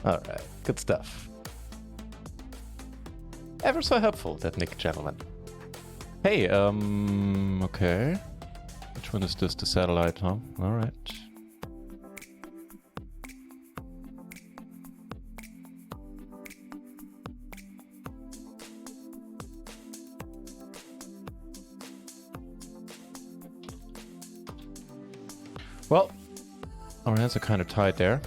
Alright, good stuff. Ever so helpful, that Nick gentleman. Hey, okay. Which one is this? The satellite, huh? Alright. Well, our hands are kind of tied there.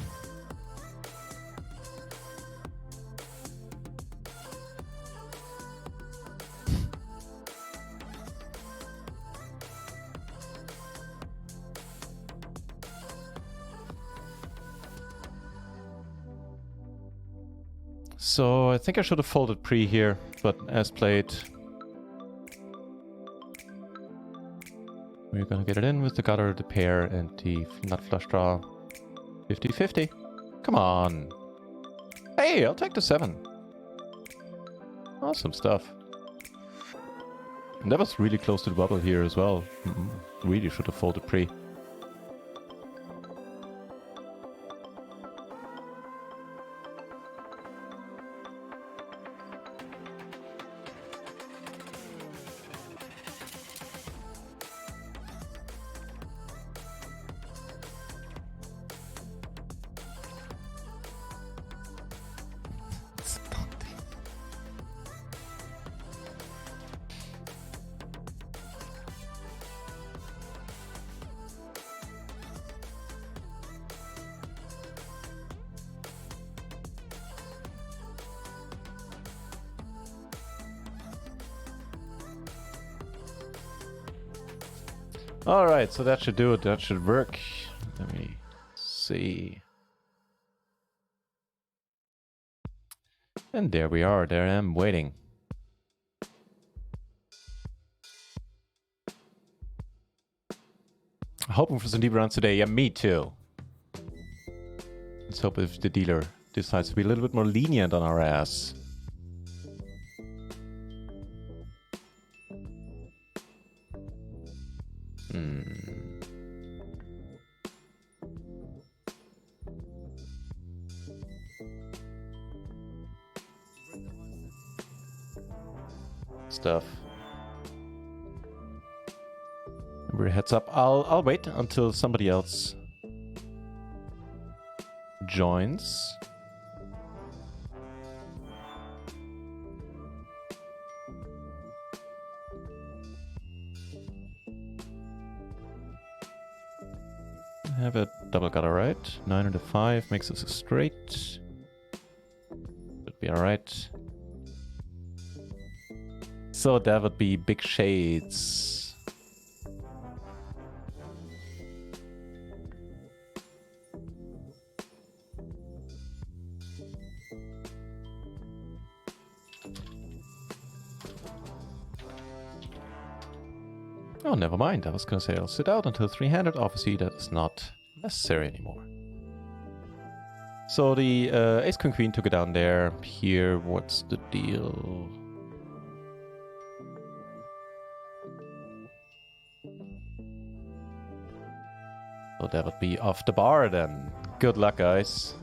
So I think I should have folded pre here, but as played, we're gonna get it in with the gutter, the pair, and the nut flush draw. 50-50. Come on. Hey, I'll take the 7. Awesome stuff. And that was really close to the bubble here as well. Really should have folded pre. Alright, so that should do it. That should work. Let me see. And there we are. There I am waiting. Hoping for some deep runs today. Yeah, me too. Let's hope if the dealer decides to be a little bit more lenient on our ass. Stuff. Every heads up. I'll wait until somebody else joins. Have a double gutter, right? 9 and a 5 makes us a straight. Should be alright. So that would be big shades. Oh, never mind. I was gonna say I'll sit out until 300. Obviously, that is not necessary anymore. So the Ace Queen Queen took it down there. Here, what's the deal? So that would be off the bar then. Good luck, guys.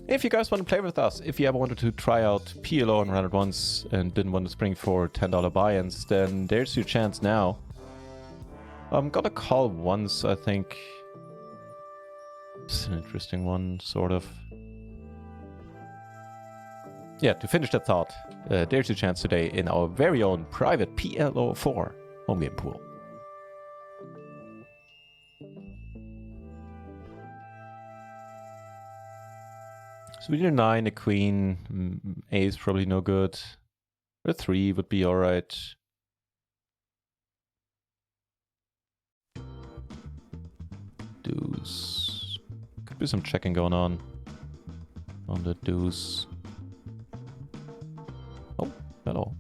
If you guys want to play with us, if you ever wanted to try out PLO and run it once and didn't want to spring for $10 buy-ins, then there's your chance now. I'm gonna call once, I think. It's an interesting one, sort of. Yeah, to finish that thought, there's your chance today in our very own private PLO 4 home game pool. So we need a 9, a queen, ace probably no good. A 3 would be alright. Deuce. Could be some checking going on the deuce. Oh, hello.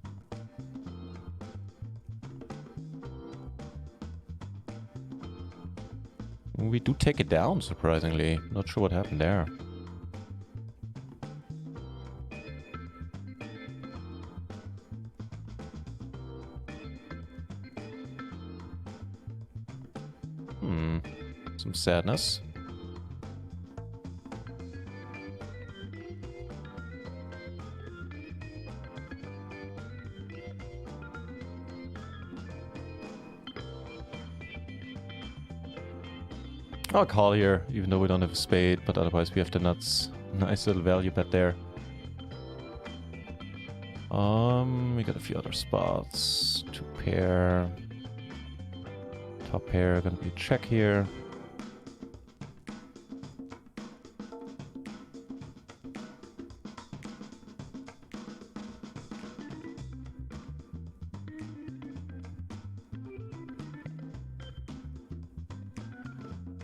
We do take it down, surprisingly. Not sure what happened there. Some sadness. I'll call here, even though we don't have a spade, but otherwise we have the nuts. Nice little value bet there. We got a few other spots. 2 pair. Top pair, gonna be a check here.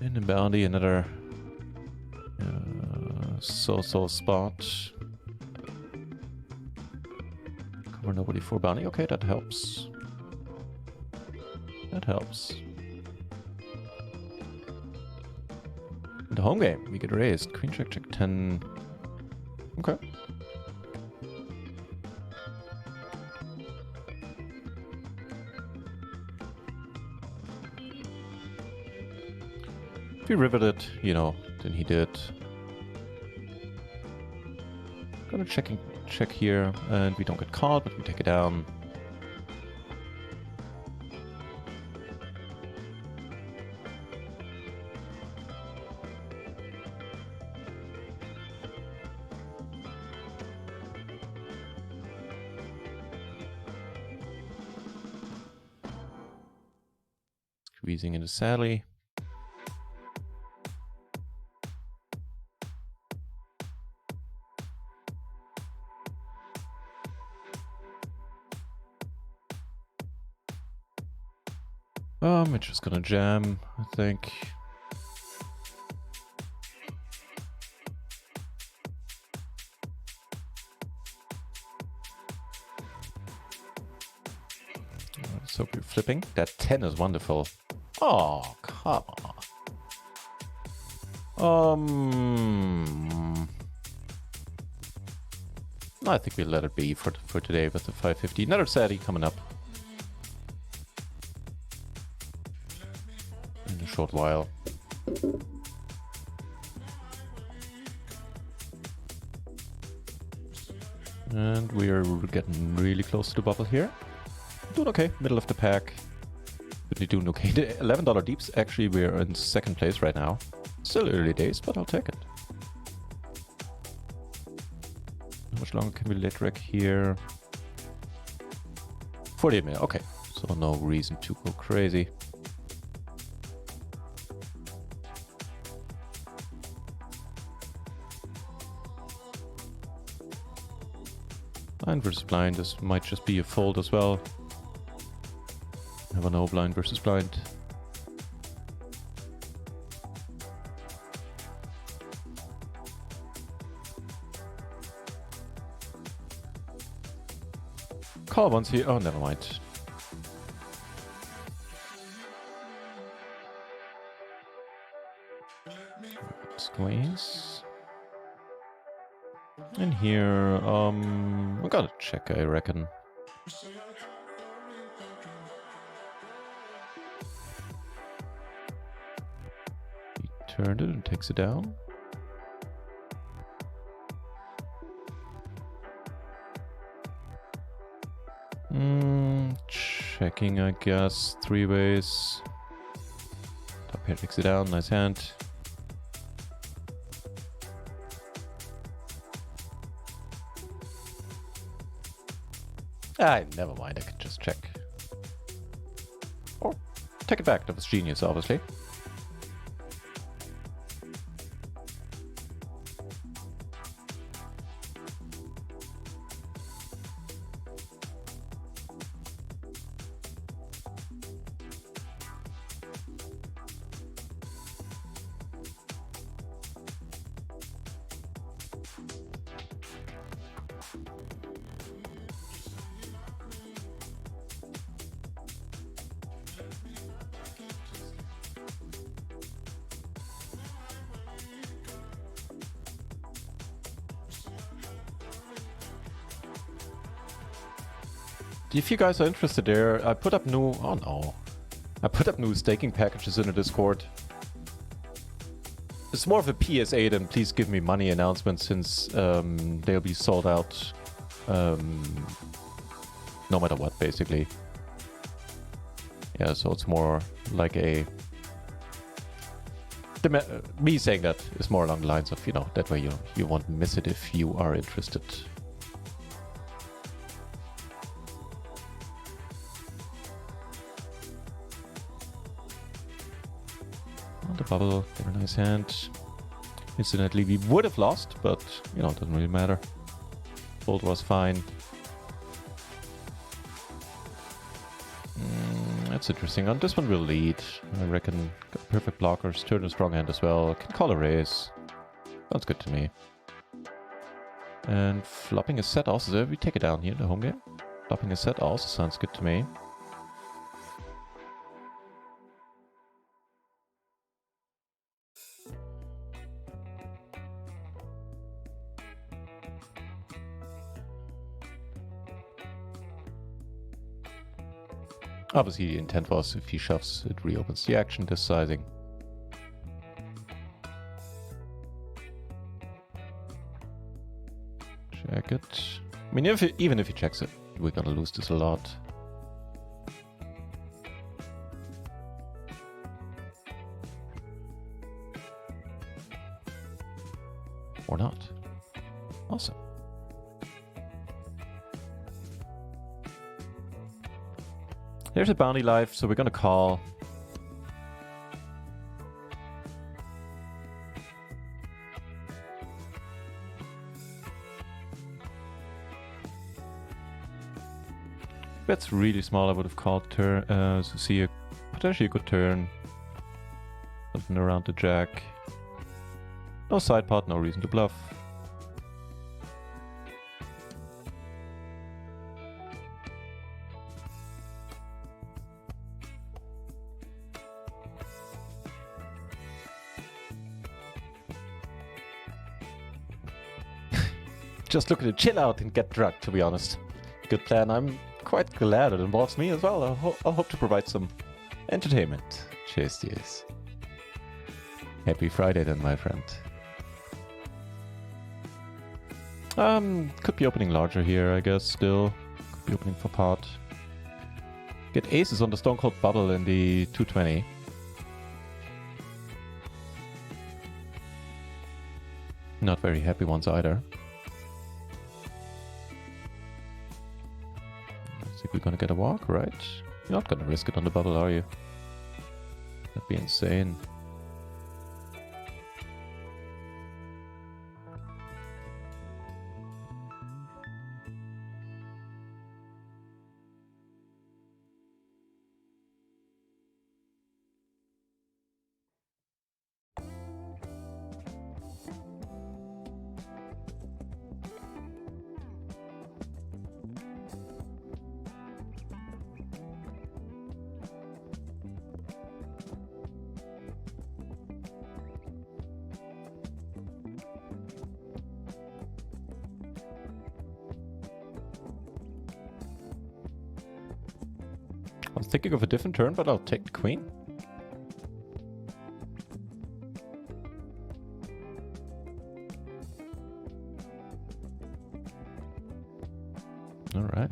In the bounty, another so-so spot. Cover nobody for bounty. Okay, that helps. That helps. In the home game, we get raised. Queen check, check 10. Okay. If he riveted, you know, then he did. Gonna check here, and we don't get caught, but we take it down. Squeezing into Sally. Just gonna jam, I think. Let's hope you're flipping. That 10 is wonderful. Oh, come on. I think we'll let it be for today with the 550. Another Sadie coming up in a short while. And we are getting really close to the bubble here. Doing okay, middle of the pack. Really doing okay. The $11 deeps, actually we're in second place right now. Still early days, but I'll take it. How much longer can we let rec here? 48 minutes, okay. So no reason to go crazy. Blind versus blind, this might just be a fold as well. Never know, blind versus blind. Call once here. Oh, never mind. Squeeze. And here, we gotta check, I reckon. He turned it and takes it down. Checking, I guess. 3 ways. Top pair takes it down. Nice hand. Never mind. I can just check. Or take it back. That was genius, obviously. If you guys are interested there, I put up new... Oh no. I put up new staking packages in the Discord. It's more of a PSA than please give me money announcement, since they'll be sold out no matter what, basically. Yeah, so it's more like a... me saying that is more along the lines of, you know, that way you won't miss it if you are interested. The bubble, very nice hand. Incidentally, we would have lost, but you know, it doesn't really matter. Fold was fine. That's interesting. On this one, we'll lead. I reckon got perfect blockers, turn a strong hand as well. Can call a raise. Sounds good to me. And flopping a set also. So we take it down here in the home game. Flopping a set also sounds good to me. Obviously, the intent was if he shoves, it reopens the action, this sizing. Check it. I mean, even if he checks it, we're gonna lose this a lot. Or not. Awesome. There's a bounty life, so we're gonna call. That's really small. I would have called her. So see a potentially a good turn. Something around the jack. No side pot, no reason to bluff. Just looking to chill out and get drugged, to be honest. Good plan. I'm quite glad it involves me as well. I'll hope to provide some entertainment. Cheers, dears. Happy Friday then, my friend. Could be opening larger here, I guess, still. Could be opening for pot. Get aces on the Stone Cold Bubble in the 220. Not very happy ones either. I think we're gonna get a walk, right? You're not gonna risk it on the bubble, are you? That'd be insane. I was thinking of a different turn, but I'll take the queen. All right.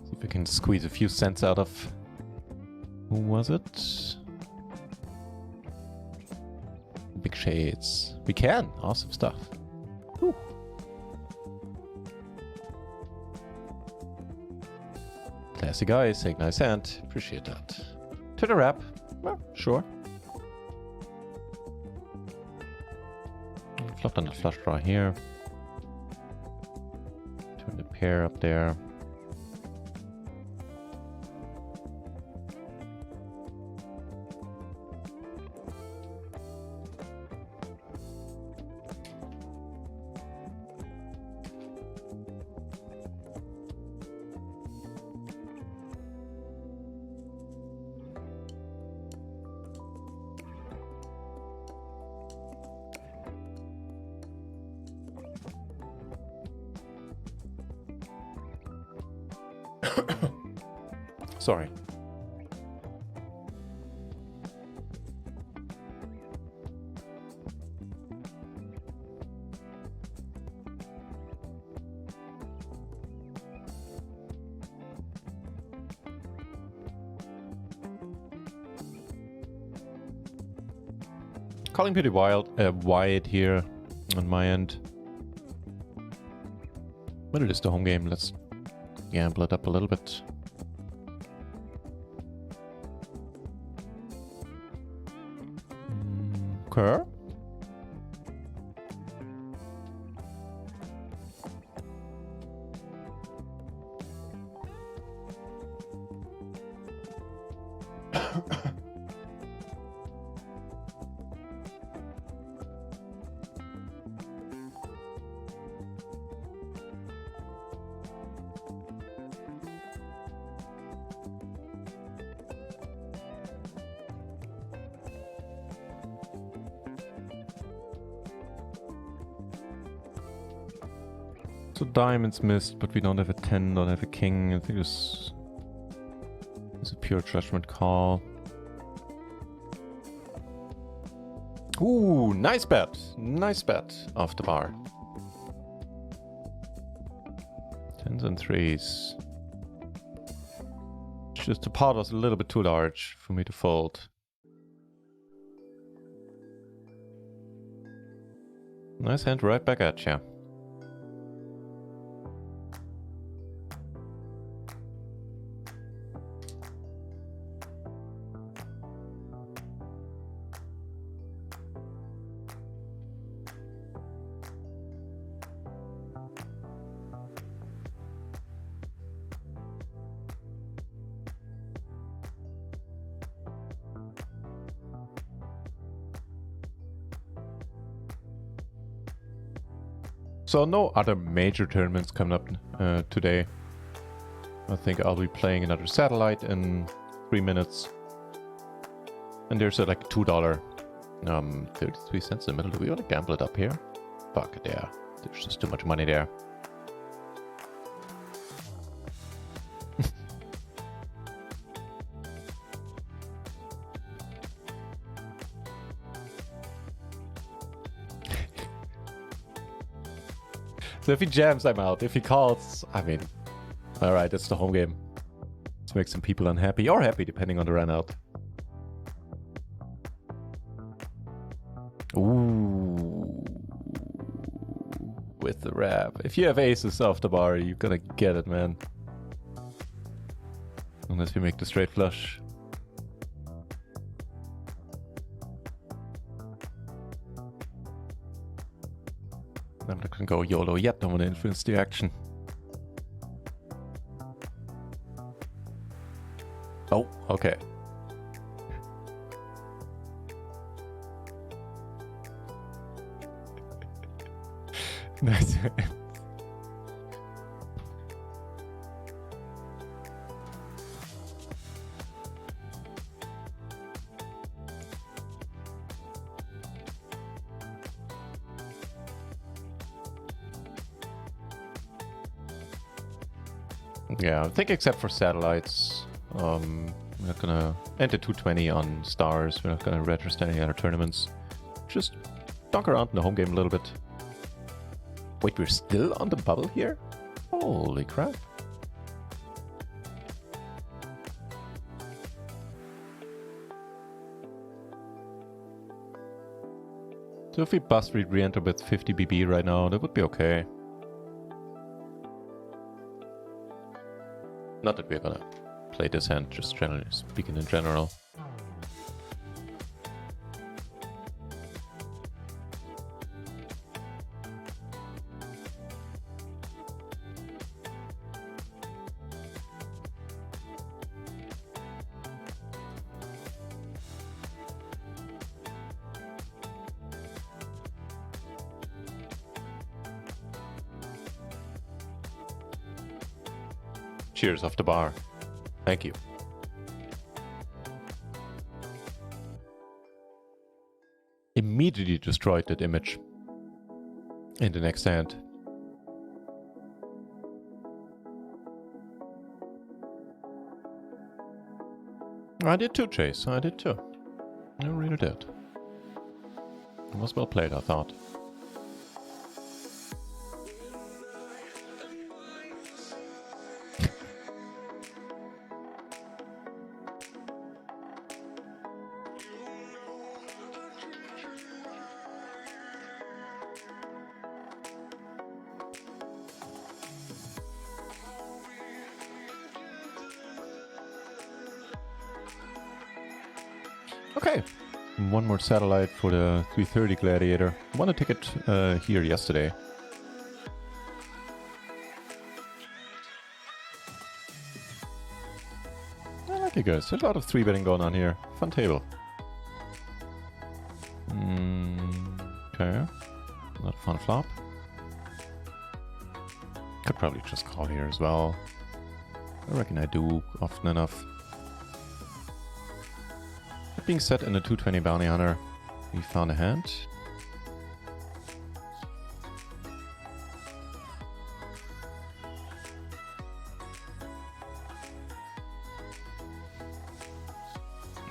See if we can squeeze a few cents out of... Who was it? Big Shades. We can! Awesome stuff. Whew. Classy guy, saying nice hand. Appreciate that. To the wrap. Well, sure. Flopped on the flush draw here. Turn the pair up there. Sorry. Calling pretty wide here on my end. But it is the home game. Let's gamble it up a little bit. Okay. So diamonds missed, but we don't have a 10, don't have a king. I think it's a pure judgment call. Ooh, nice bet. Nice bet off the bar. 10s and 3s. Just the pot was a little bit too large for me to fold. Nice hand right back at you. So no other major tournaments coming up today. I think I'll be playing another satellite in 3 minutes. And there's like $2, 33 cents in the middle. Do we want to gamble it up here? Fuck it, yeah. There's just too much money there. So if he jams, I'm out. If he calls, I mean, alright, it's the home game. Let's make some people unhappy or happy, depending on the run out. Ooh. With the wrap. If you have aces off the bar, you're gonna get it, man. Unless we make the straight flush. I'm not gonna go YOLO yet, I want to influence the action. Oh, okay. Nice. Yeah, I think except for satellites, we're not gonna enter 220 on stars. We're not gonna register any other tournaments. Just dunk around in the home game a little bit. Wait, we're still on the bubble here? Holy crap. So if we bust, we re-enter with 50 BB right now, that would be okay. Not that we're gonna play this hand, just generally speaking in general. Cheers off the bar. Thank you. Immediately destroyed that image in the next hand. I did too, Chase. I did too. I really did. It was well played, I thought. Okay, one more satellite for the 330 Gladiator. Won a ticket here yesterday. I like you guys. There's a lot of 3-betting going on here. Fun table. Okay, not a fun flop. Could probably just call here as well. I reckon I do often enough. That being said, in the 220 Bounty Hunter, we found a hand.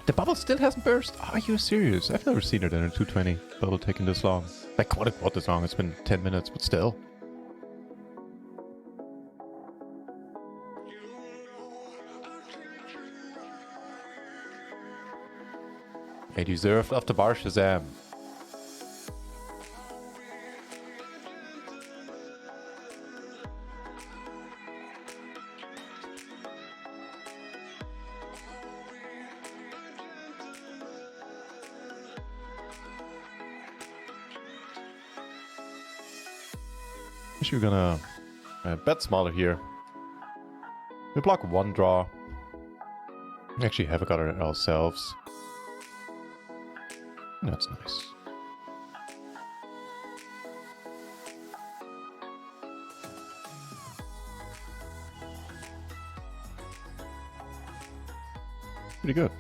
The bubble still hasn't burst? Are you serious? I've never seen it in a 220 bubble taking this long. Like, what this long? It's been 10 minutes, but still. It deserved off the bar, Shazam. We're gonna bet smaller here. We block one draw. We actually have got it ourselves. That's nice. Pretty good.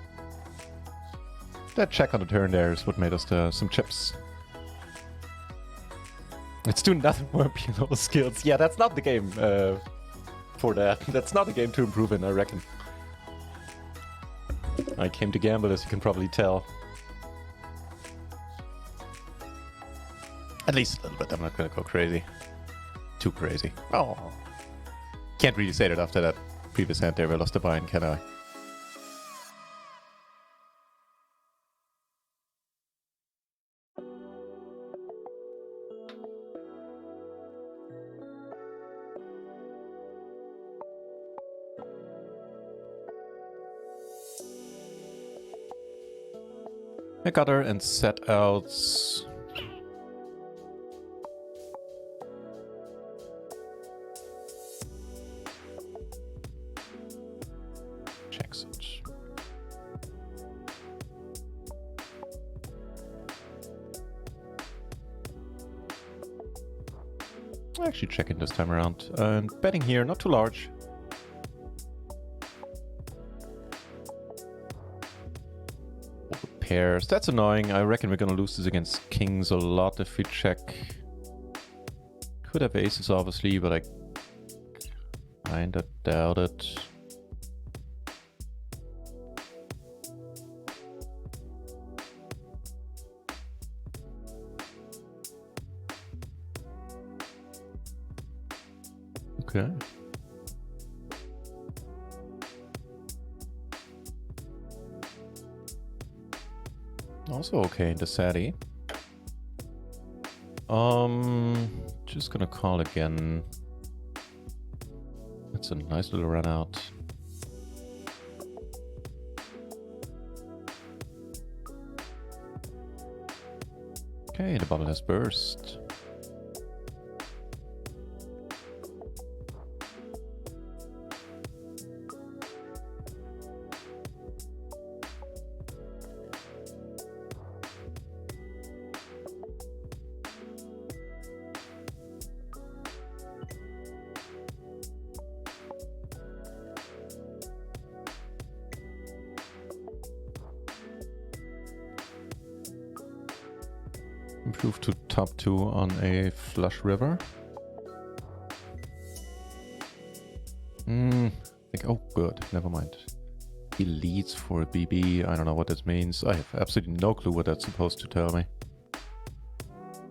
That check on the turn there is what made us some chips. It's doing nothing more PLO skills. Yeah, that's not the game for that. That's not the game to improve in, I reckon. I came to gamble, as you can probably tell. At least a little bit. I'm not gonna go crazy. Too crazy. Oh. Can't really say that after that previous hand there. I lost the bind, can I? I got her and set out. Checks it. Actually checking this time around and betting here, not too large. Pairs. That's annoying. I reckon we're gonna lose this against kings a lot if we check. Could have aces, obviously, but I kinda doubt it. Okay. Also okay in the Sadi. Just gonna call again. That's a nice little run out. Okay, the bottle has burst. Improve to top 2 on a flush river. Oh good, never mind. He leads for a BB, I don't know what this means. I have absolutely no clue what that's supposed to tell me.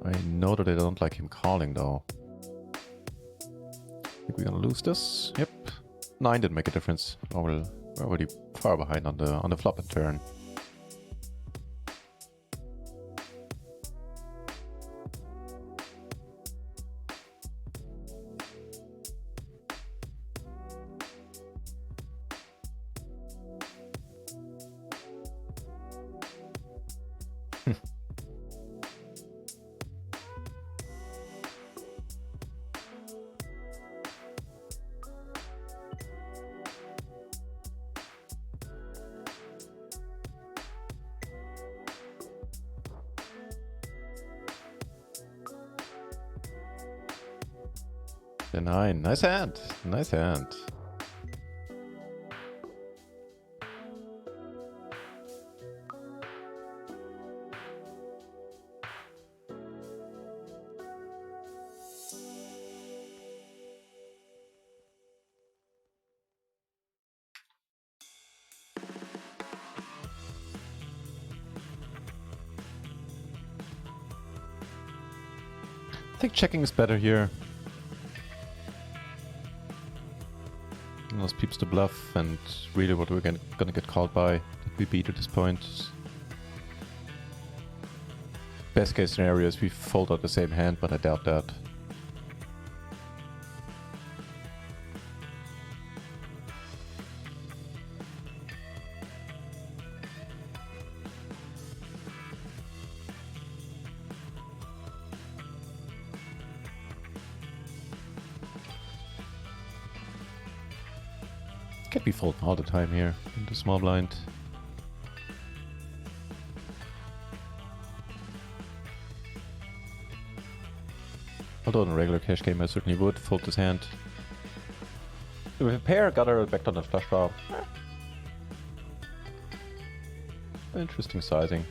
I know that I don't like him calling though. I think we're gonna lose this. Yep. 9 didn't make a difference. Oh, we're already far behind on the flop and turn. The 9. Nice hand. Nice hand. I think checking is better here. Those peeps to bluff, and really what we're gonna get called by that we beat at this point. Best case scenario is we fold out the same hand, but I doubt that. Can't be folding all the time here in the small blind. Although in a regular cash game I certainly would fold this hand. With a pair, got her back on the flush draw. Interesting sizing.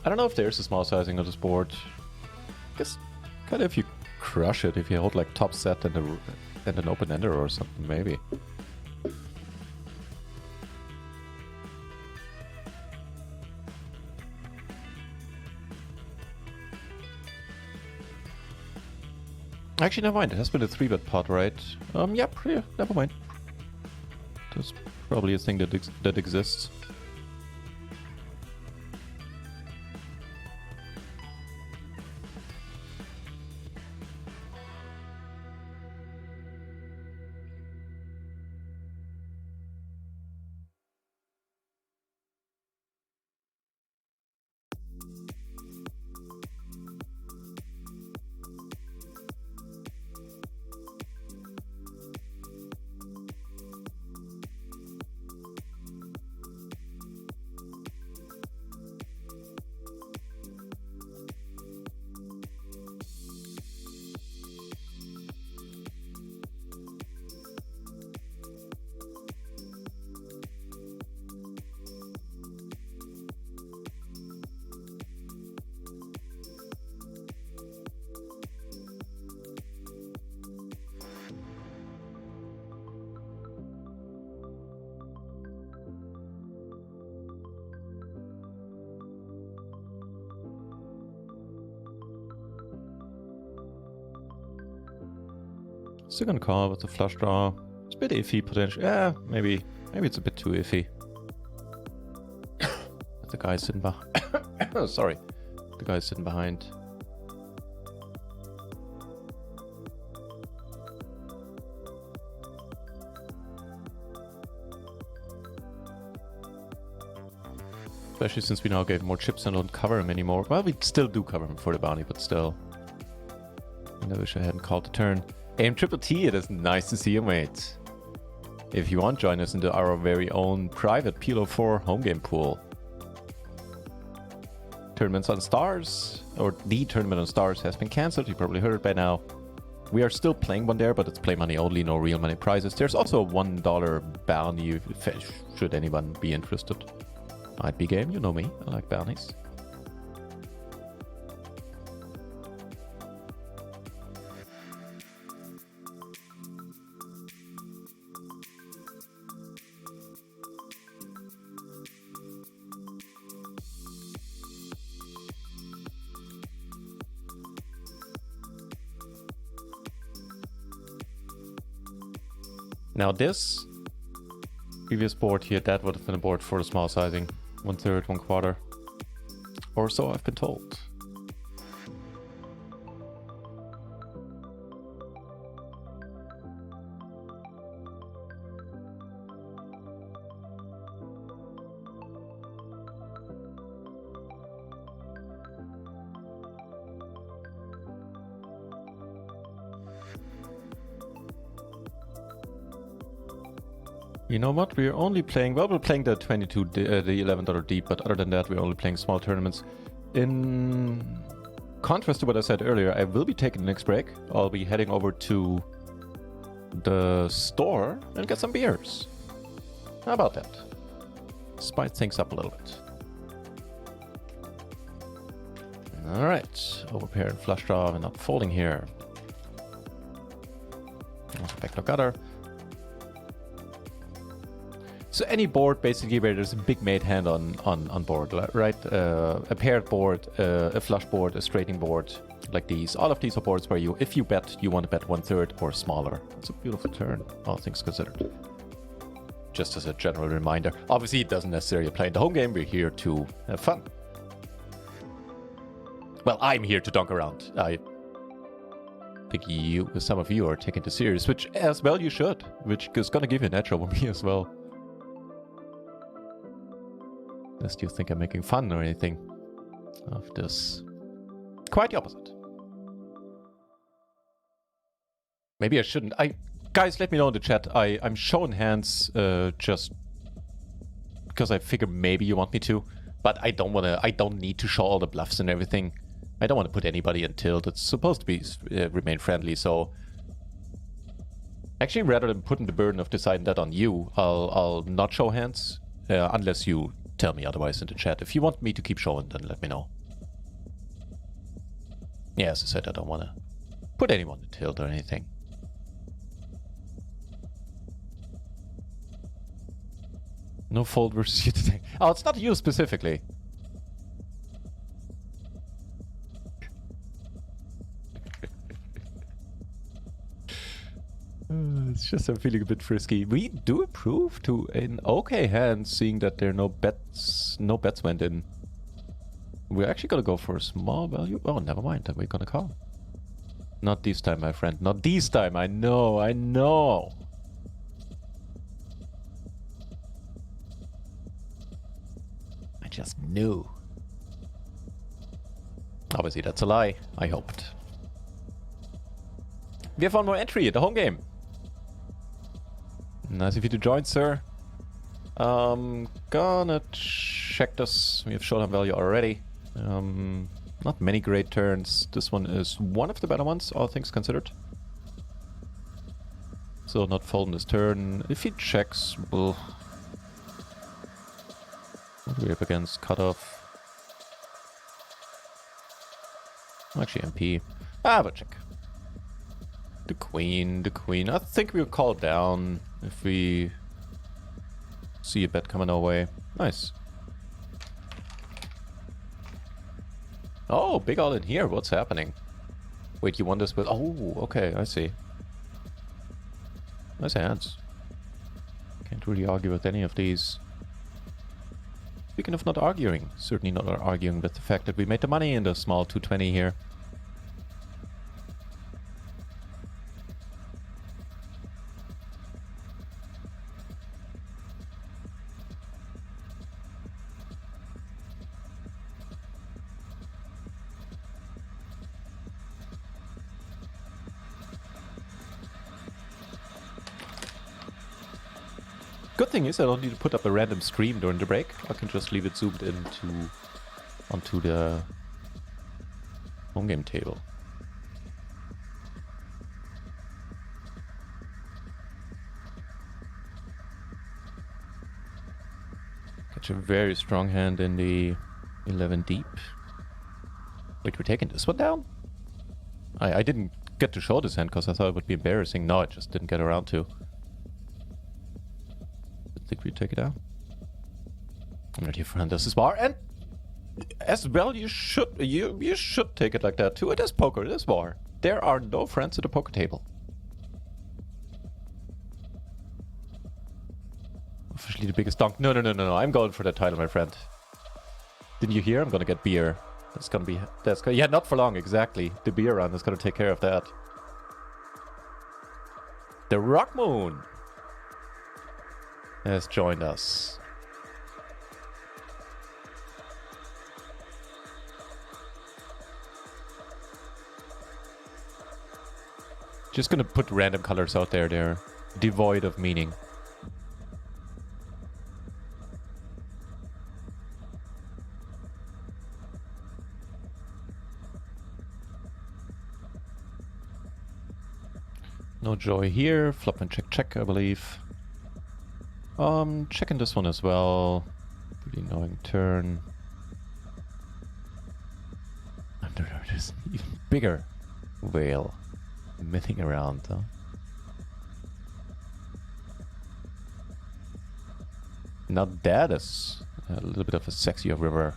I don't know if there's a small sizing of this board. I guess kind of if you crush it, if you hold like top set and an open ender or something, maybe. Actually, never mind. It has been a 3-bet pot, right? Yep. Yeah, never mind. That's probably a thing that exists. Still gonna call with the flush draw. It's a bit iffy potentially. Yeah, maybe it's a bit too iffy. The guy sitting behind. Sorry, the guy sitting behind. Especially since we now gave more chips and don't cover him anymore. Well, we still do cover him for the bounty, but still. I wish I hadn't called the turn. Aim Triple T, it is nice to see you, mate. If you want, join us into our very own private PLO 4 home game pool. Tournaments on Stars, or the Tournament on Stars, has been cancelled. You probably heard it by now. We are still playing one there, but it's play money only, no real money prizes. There's also a $1 bounty, should anyone be interested. Might be game, you know me, I like bounties. Now this previous board here, that would have been a board for the small sizing. 1/3, 1/4. Or so I've been told. You know what? We're only playing, well, we're playing the 22, the $11 deep, but other than that, we're only playing small tournaments. In contrast to what I said earlier, I will be taking the next break. I'll be heading over to the store and get some beers. How about that? Spice things up a little bit. All right, over pair and flush draw and not folding here. Backdoor gutter. So any board basically where there's a big made hand on board, right? A paired board, a flush board, a straighting board, like these. All of these are boards where you, if you bet, you want to bet 1/3 or smaller. It's a beautiful turn, all things considered. Just as a general reminder. Obviously, it doesn't necessarily apply in the home game. We're here to have fun. Well, I'm here to dunk around. I think some of you are taking this serious, which as well you should, which is going to give you an edge over me as well. Lest you think I'm making fun or anything of this. Quite the opposite. Maybe I shouldn't. Guys, let me know in the chat. I'm showing hands just because I figure maybe you want me to, but I don't need to show all the bluffs and everything. I don't want to put anybody in tilt. It's supposed to be remain friendly, so actually rather than putting the burden of deciding that on you, I'll not show hands unless you tell me otherwise in the chat. If you want me to keep showing, then let me know. Yeah, as I said, I don't want to put anyone in tilt or anything. No fold versus you today. Oh, it's not you specifically. It's just I'm feeling a bit frisky. We do approve to an okay hand, seeing that there are no bets went in. We're actually gonna go for a small value. Oh, never mind. Then we're gonna call. Not this time, my friend. Not this time. I know. I know. I just knew. Obviously, that's a lie. I hoped. We have one more entry at the home game. Nice of you to join, sir. Gonna check this. We have showdown value already. Not many great turns. This one is one of the better ones, all things considered. So not folding this turn. If he checks, we'll... What are we up against? Cutoff. Actually, MP. But check. The queen, the queen. I think we'll call down if we see a bet coming our way. Nice. Oh, big all in here. What's happening? Wait, you want this with... Oh, okay, I see. Nice hands. Can't really argue with any of these. Speaking of not arguing, certainly not arguing with the fact that we made the money in the small 220 here. Good thing is I don't need to put up a random stream during the break. I can just leave it zoomed onto the home game table. Catch a very strong hand in the 11 deep. Wait, we're taking this one down? I didn't get to show this hand because I thought it would be embarrassing. No, I just didn't get around to. Think we take it out. I'm not here for hand. This is bar, and as well you should take it like that too. It is poker, it is bar. There are no friends at the poker table. Officially the biggest dunk. No. I'm going for that title, my friend. Didn't you hear? I'm gonna get beer. Yeah, not for long, exactly. The beer run is gonna take care of that. The Rock Moon has joined us. Just gonna put random colors out there. They're devoid of meaning. No joy here. Flop and check, I believe. Checking this one as well. Pretty annoying turn. There's an even bigger whale milling around, huh? Now that is a little bit of a sexier river.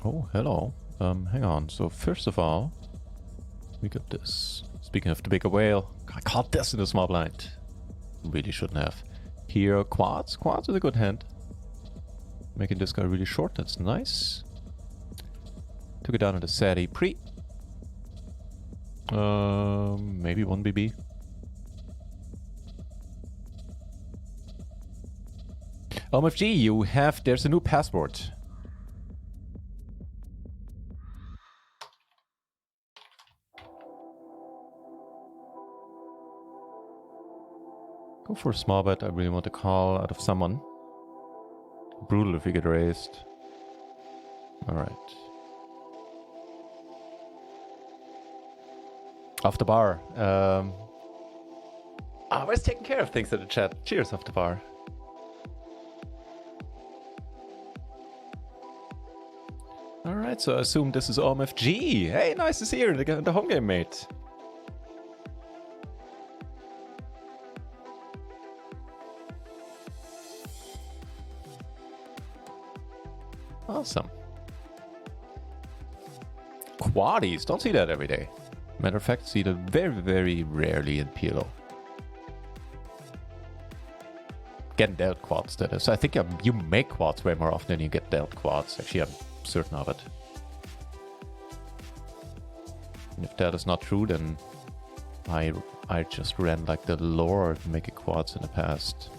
Oh, hello. Hang on. So first of all, we got this. Speaking of the bigger whale, I caught this in the small blind. Really shouldn't have. Here, quads. Quads is a good hand. Making this guy really short. That's nice. Took it down in the Sadie pre. Maybe 1 BB. OMFG, you have. There's a new password. Go for a small bet. I really want to call out of someone. Brutal if we get raised. Alright. Off the bar. Where's taking care of things in the chat? Cheers, off the bar. Alright, so I assume this is OMFG. Hey, nice to see you, the home game mate. Awesome. Quaddies, don't see that every day. Matter of fact, see that very, very rarely in PLO. Getting dealt quads, that is. I think you make quads way more often than you get dealt quads. Actually, I'm certain of it. And if that is not true, then I just ran like the Lord making quads in the past.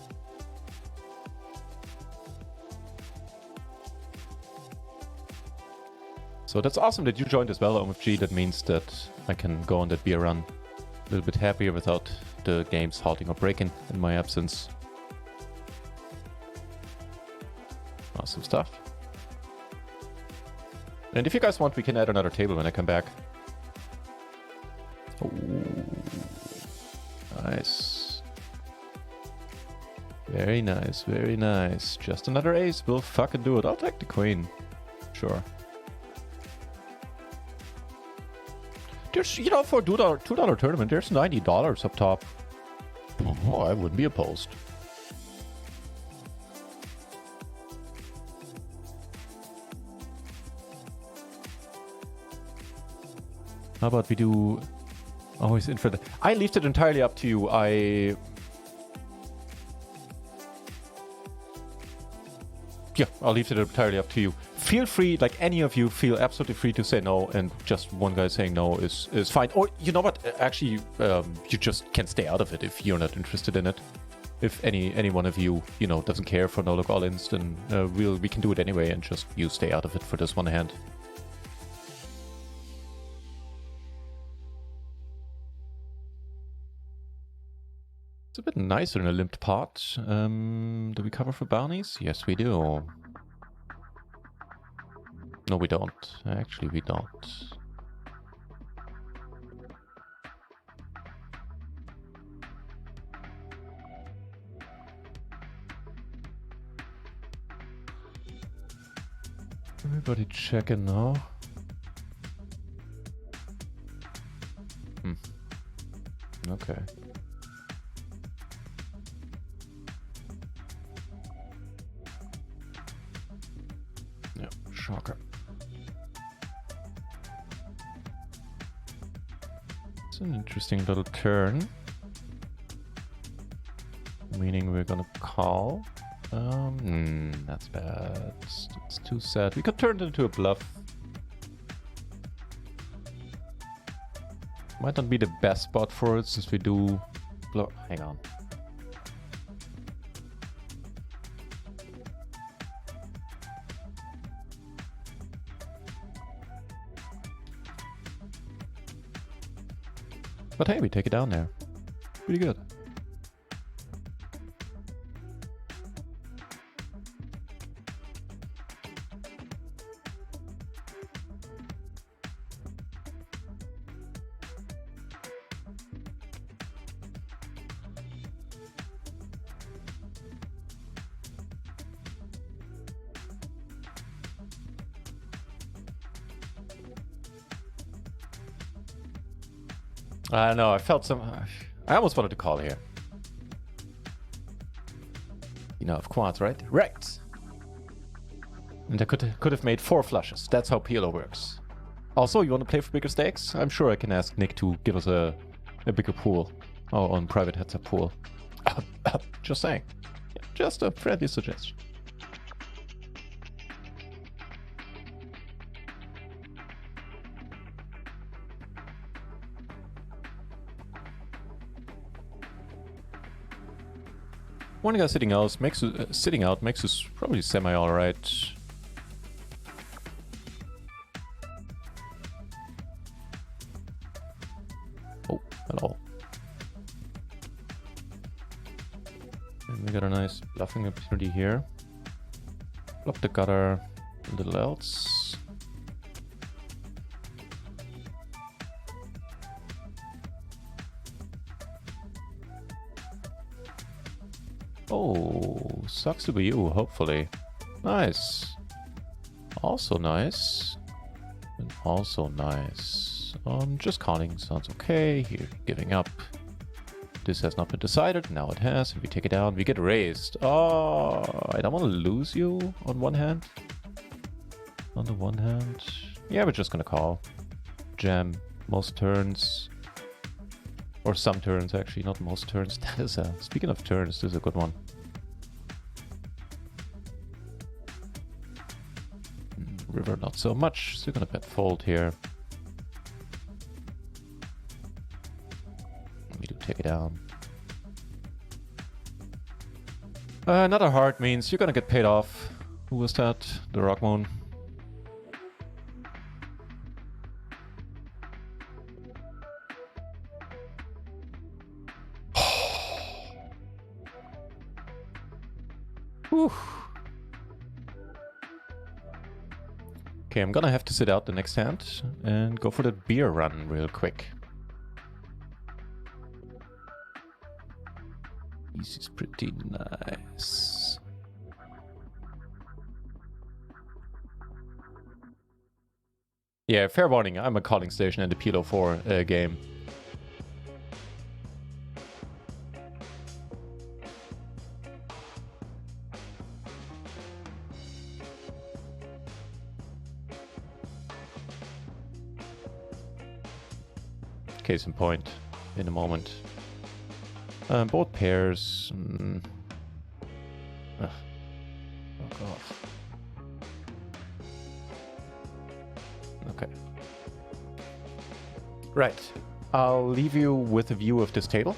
So that's awesome that you joined as well, OMFG. That means that I can go on that beer run a little bit happier without the games halting or breaking in my absence. Awesome stuff. And if you guys want, we can add another table when I come back. Oh, nice. Very nice, very nice. Just another ace. We'll fucking do it. I'll take the queen. Sure. There's, you know, for a $2 tournament, there's $90 up top. Oh, I wouldn't be opposed. How about we do always in for the... I leave it entirely up to you. Yeah, I'll leave it entirely up to you. Feel free, like any of you, feel absolutely free to say no, and just one guy saying no is fine. Or, you know what, actually, you just can stay out of it if you're not interested in it. If any one of you, you know, doesn't care for no-look all-ins, then we can do it anyway, and just you stay out of it for this one hand. It's a bit nicer in a limped pot. Do we cover for bounties? Yes, we do. No, we don't. Actually, we don't. Everybody checking now. Okay. Yeah, shocker. It's an interesting little turn. Meaning we're gonna call. That's bad. It's too sad. We could turn it into a bluff. Might not be the best spot for it since we do bluff. Hang on. But hey, we take it down there. Pretty good. I know, I felt some... I almost wanted to call here. You know, of quads, right? Right! And I could have made 4 flushes. That's how PLO works. Also, you want to play for bigger stakes? I'm sure I can ask Nick to give us a bigger pool. Our own private heads-up pool. Just saying. Yeah, just a friendly suggestion. One guy sitting out makes us probably semi alright. Oh, hello. And we got a nice bluffing opportunity here. Block the gutter a little else. Oh, sucks to be you, hopefully. Nice. Also nice. And also nice. Just calling sounds okay. Here, giving up. This has not been decided. Now it has. If we take it down, we get raised. Oh, I don't want to lose you on one hand. On the one hand. Yeah, we're just gonna call. Jam most turns. Or some turns, actually, not most turns. That is a... Speaking of turns, this is a good one. River, not so much. Still gonna bet fold here. We do take it down. Another heart means you're gonna get paid off. Who was that? The Rock Moon. Whew. Okay, I'm gonna have to sit out the next hand and go for the beer run real quick. This is pretty nice. Yeah, fair warning, I'm a calling station in the PLO 4 game. Case in point, in a moment. Both pairs. Fuck off. Okay. Right. I'll leave you with a view of this table.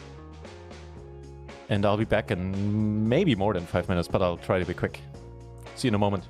And I'll be back in maybe more than 5 minutes, but I'll try to be quick. See you in a moment.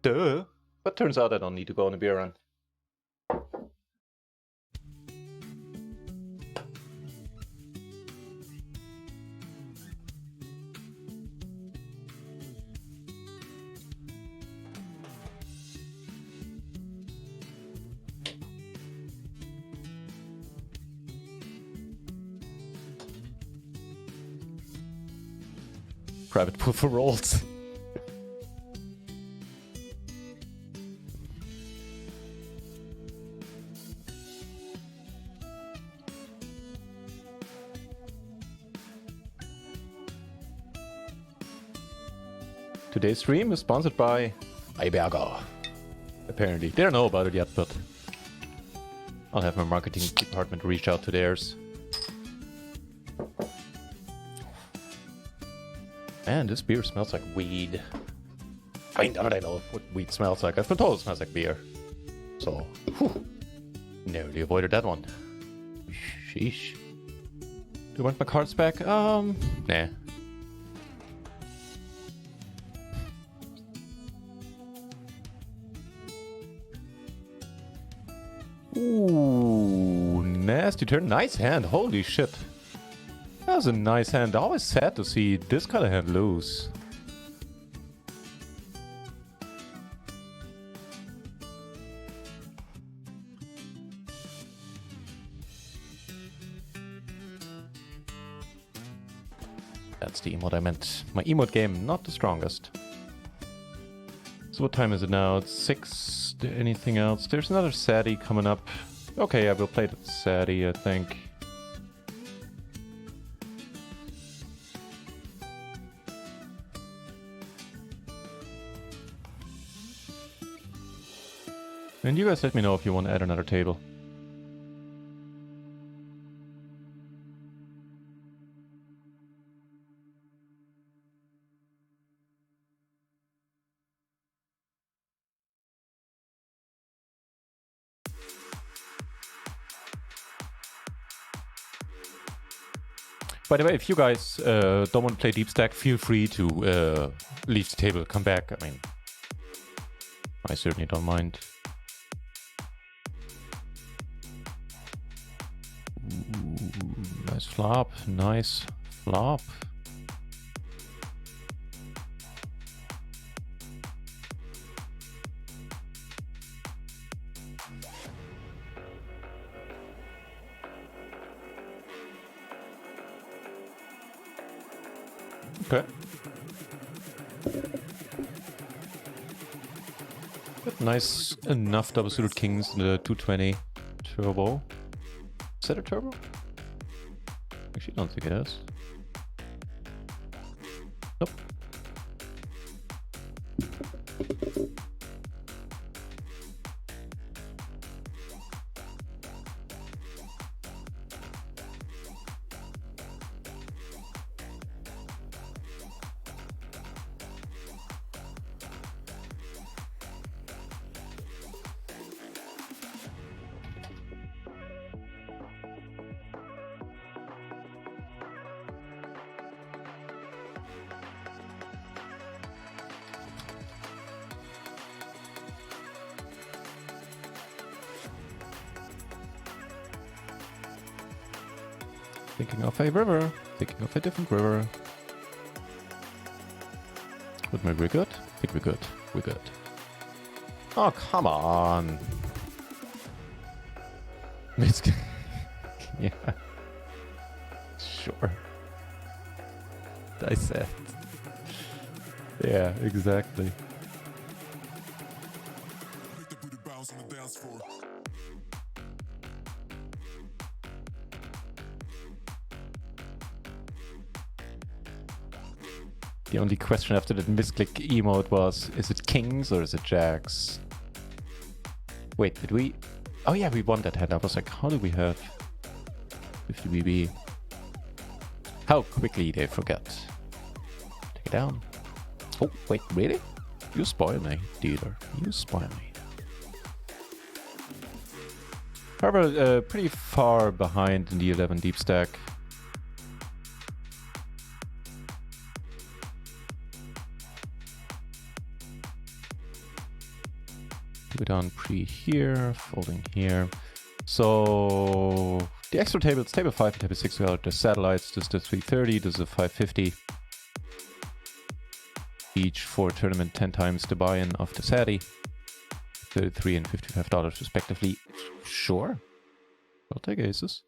Duh. But turns out I don't need to go on a beer run. Private pool for rolls. Today's stream is sponsored by Eiberger. Apparently. They don't know about it yet, but I'll have my marketing department reach out to theirs. Man, this beer smells like weed. I mean, now that I know what weed smells like, I've been told it smells like beer. So, whew, narrowly avoided that one. Sheesh. Do you want my cards back? Nah. Ooh, nasty turn. Nice hand. Holy shit. That was a nice hand. Always sad to see this kind of hand lose. That's the emote I meant. My emote game, not the strongest. So what time is it now? It's 6. Anything else? There's another Sadie coming up. Okay, I will play the Sadie, I think. And you guys let me know if you want to add another table. By the way, if you guys don't want to play deep stack, feel free to leave the table, come back. I mean, I certainly don't mind. Ooh, nice flop, nice flop. Okay. Nice enough double suited kings in the 220 turbo. Is that a turbo? Actually, I don't think it is. Nope. Thinking of a river. Thinking of a different river. But maybe we're good? I think we're good. We're good. Oh, come on. Misk. Yeah. Sure. Dissect. Yeah, exactly. The only question after that misclick emote was, is it kings or is it jacks? Wait, did we? Oh yeah, we won that hand. I was like, how do we have 50 BB? How quickly they forget. Take it down. Oh, wait, really? You spoil me, dealer. You spoil me. However, pretty far behind in the 11 deep stack. Go down pre here, folding here. So the extra tables, table 5 and table 6 are the satellites. This is the 330, this is a 550. Each for tournament 10 times the buy-in of the Sadie. $33 and $55 respectively. Sure. I'll take aces.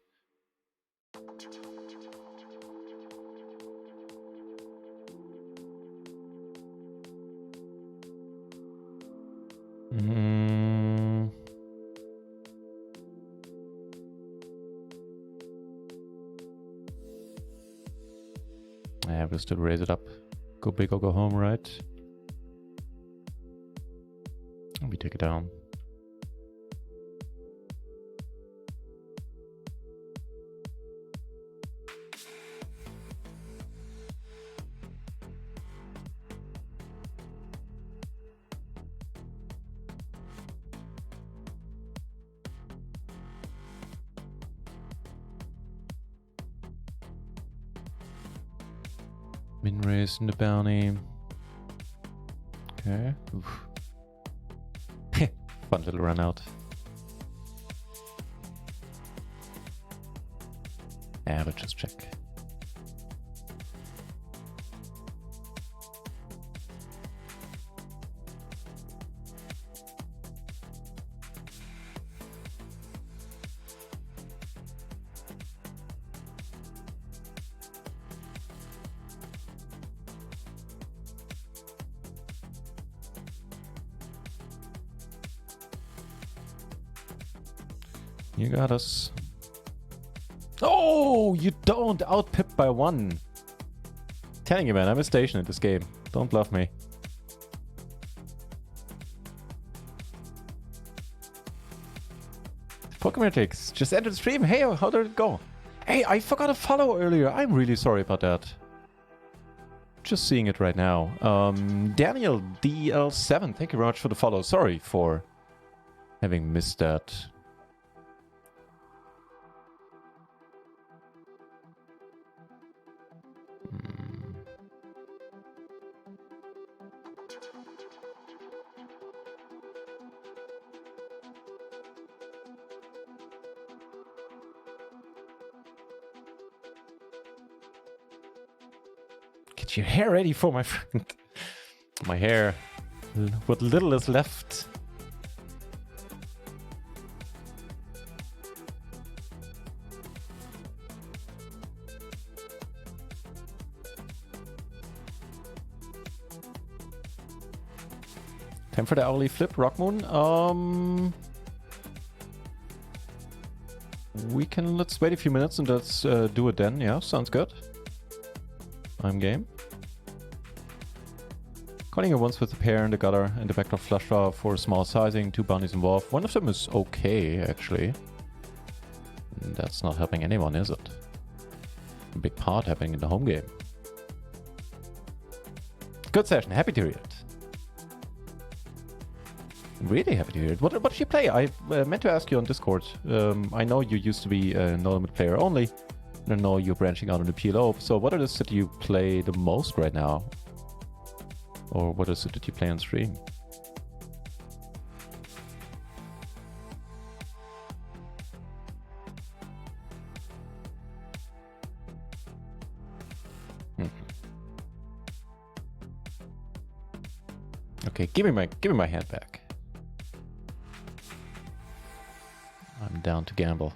Mm. Yeah, we'll still raise it up. Go big or go home, right? And we take it down. Min raise in the bounty. Okay. Oof. Fun little run out. Yeah, let's just check. You got us. Oh, you don't outpip by 1. Telling you, man, I'm a station in this game. Don't bluff me. Pokemetrics just entered the stream. Hey, how did it go? Hey, I forgot to follow earlier. I'm really sorry about that. Just seeing it right now. Daniel DL7, thank you very much for the follow. Sorry for having missed that. Get your hair ready for my friend. My hair. What little is left. Time for the hourly flip, Rockmoon. Let's wait a few minutes and let's do it then. Yeah, sounds good. I'm game. Calling it once with the pair in the gutter and the backdoor flush draw for small sizing, 2 bounties involved. One of them is okay, actually. And that's not helping anyone, is it? A big part happening in the home game. Good session, happy to hear it. Really happy to hear it. What did you play? I meant to ask you on Discord. I know you used to be a no limit player only. I know you're branching out on the PLO. So what it is that you play the most right now? Or what is it that you play on stream? Okay, give me my hand back. I'm down to gamble.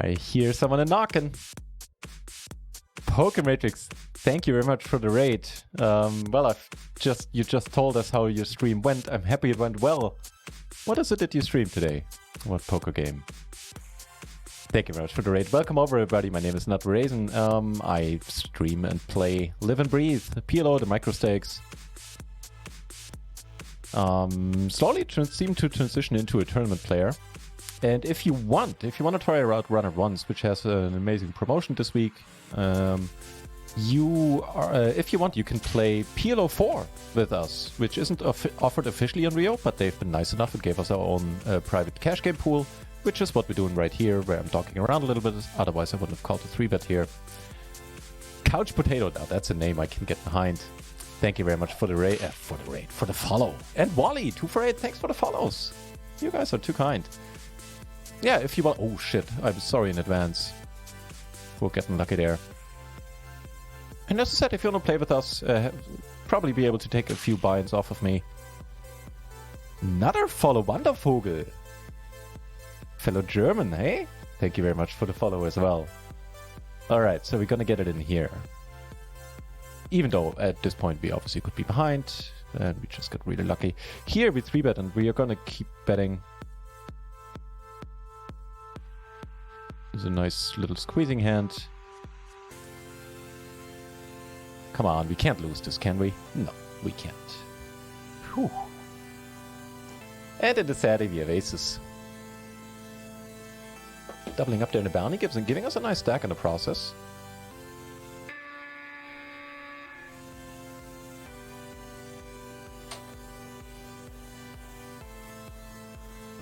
I hear someone knocking. Pokematrix, thank you very much for the raid. Well, you just told us how your stream went. I'm happy it went well. What is it that you streamed today? What poker game? Thank you very much for the raid. Welcome over, everybody. My name is NutRaisin. I stream and play, live and breathe the PLO, the micro stakes. Slowly seem to transition into a tournament player. And if you want to try out Runner Ones, which has an amazing promotion this week, if you want, you can play PLO 4 with us, which isn't offered officially on Rio, but they've been nice enough and gave us our own private cash game pool, which is what we're doing right here, where I'm talking around a little bit. Otherwise, I wouldn't have called a 3-bet here. Couch Potato, now that's a name I can get behind. Thank you very much for the for the follow. And Wally, 2 for 8, thanks for the follows. You guys are too kind. Yeah, if you want... Oh, shit. I'm sorry in advance for getting lucky there. And as I said, if you want to play with us, probably be able to take a few binds off of me. Another follow, Wandervogel. Fellow German, hey? Thank you very much for the follow as well. Alright, so we're gonna get it in here. Even though at this point we obviously could be behind, and we just got really lucky. Here we 3-bet, and we are gonna keep betting. There's a nice little squeezing hand. Come on, we can't lose this, can we? No, we can't. Whew. And in the Saturday we have aces. Doubling up there in the bounty giving us a nice stack in the process.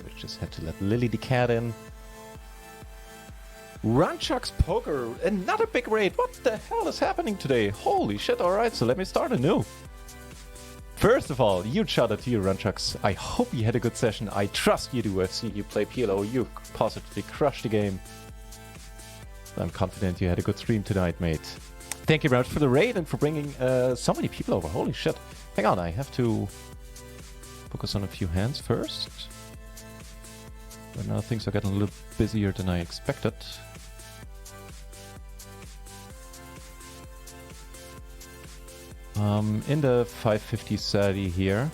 We just had to let Lily the cat in. Runchuck's Poker, another big raid. What the hell is happening today? Holy shit, alright, so let me start anew. First of all, huge shout out to you, Runchucks. I hope you had a good session. I trust you do. I've seen you play PLO. You positively crushed the game. I'm confident you had a good stream tonight, mate. Thank you very much for the raid and for bringing so many people over. Holy shit. Hang on, I have to focus on a few hands first. But now things are getting a little busier than I expected. In the 550 Saturday here,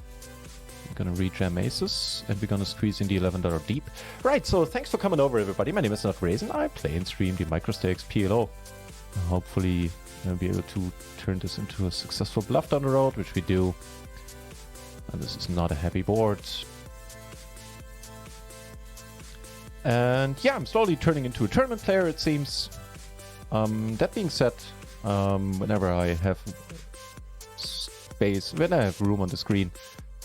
we're gonna rejam aces, and we're gonna squeeze in the $11 deep. Right, so thanks for coming over, everybody. My name is NutRaisin. I play and stream the microstakes PLO. Hopefully, I'll be able to turn this into a successful bluff down the road, which we do. And this is not a heavy board. And yeah, I'm slowly turning into a tournament player, it seems. That being said, whenever I have space, when I have room on the screen,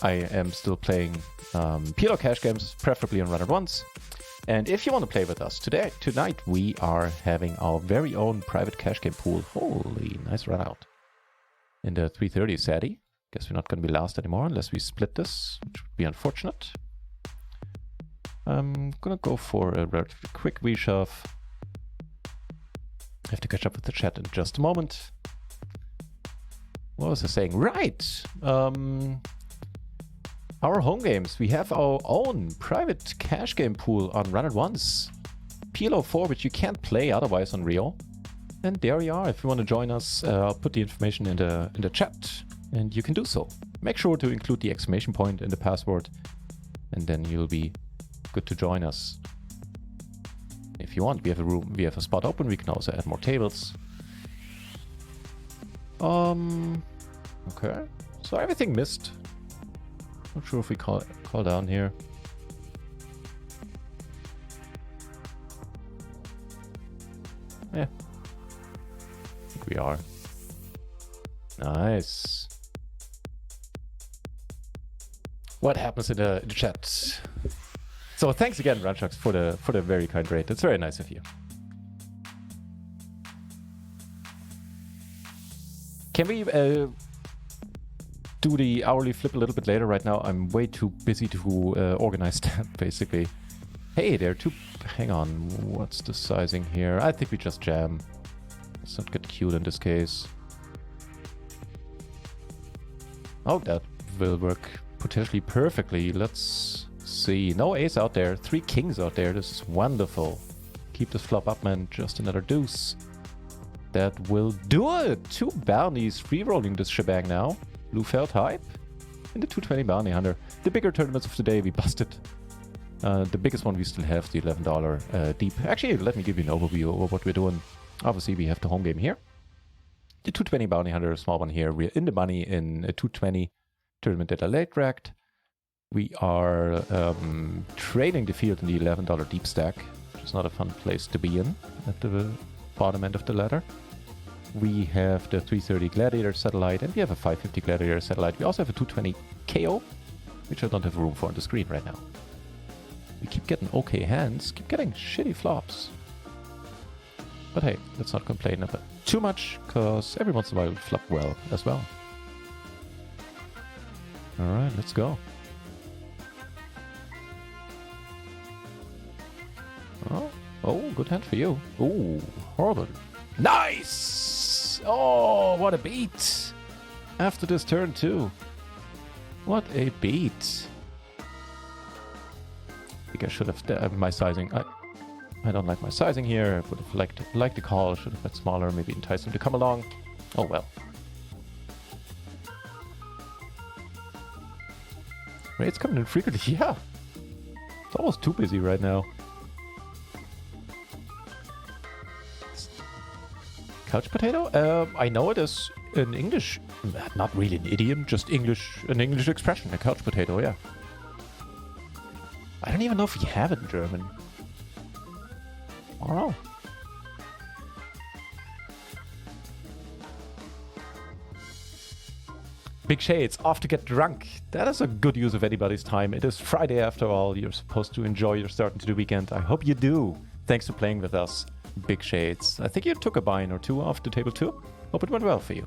I am still playing PLO cash games, preferably on Runner Ones. And if you want to play with us tonight, we are having our very own private cash game pool. Holy, nice run out. In the 330 Sadie. Guess we're not going to be last anymore unless we split this, which would be unfortunate. I'm gonna go for a relatively quick reshove. I have to catch up with the chat in just a moment. What was I saying? Right! Our home games. We have our own private cash game pool on Run It Once. PLO 4, which you can't play otherwise on Rio. And there you are. If you want to join us, I'll put the information in the chat, and you can do so. Make sure to include the exclamation point in the password, and then you'll be good to join us. If you want, we have a spot open. We can also add more tables. Okay. So everything missed. Not sure if we call down here. Yeah. I think we are. Nice. What happens in the chat? So thanks again, Runchucks, for the very kind rate. It's very nice of you. Can we do the hourly flip a little bit later? Right now, I'm way too busy to organize that, basically. Hey, there are two... Hang on, what's the sizing here? I think we just jam. Let's not get cute in this case. Oh, that will work potentially perfectly. Let's see. No ace out there. 3 kings out there. This is wonderful. Keep this flop up, man. Just another deuce. That will do it. 2 bounties free-rolling this shebang now. Blue felt hype. In the 220 bounty hunter. The bigger tournaments of the day, we busted. The biggest one we still have, the $11 deep. Actually, let me give you an overview of what we're doing. Obviously, we have the home game here. The 220 bounty hunter, small one here. We're in the money in a 220 tournament that I late racked. We are trading the field in the $11 deep stack, which is not a fun place to be in at the bottom end of the ladder. We have the 330 Gladiator satellite, and we have a 550 Gladiator satellite. We also have a 220 KO, which I don't have room for on the screen right now. We keep getting okay hands, keep getting shitty flops. But hey, let's not complain about too much, because every once in a while we flop well as well. Alright, let's go. Oh, good hand for you. Oh, horrible. Nice! Oh, what a beat! After this turn too. What a beat. I think I should have my sizing. I don't like my sizing here. I would have liked the call. Should have bet smaller. Maybe entice him to come along. Oh well. Raids coming in frequently. Yeah. It's almost too busy right now. Couch potato? I know it is an English, not really an idiom, just an English expression, a couch potato, yeah. I don't even know if we have it in German. I don't know. Big Shades, off to get drunk. That is a good use of anybody's time. It is Friday after all. You're supposed to enjoy your start into the weekend. I hope you do. Thanks for playing with us, Big Shades. I think you took a buy-in or two off the table too. Hope it went well for you.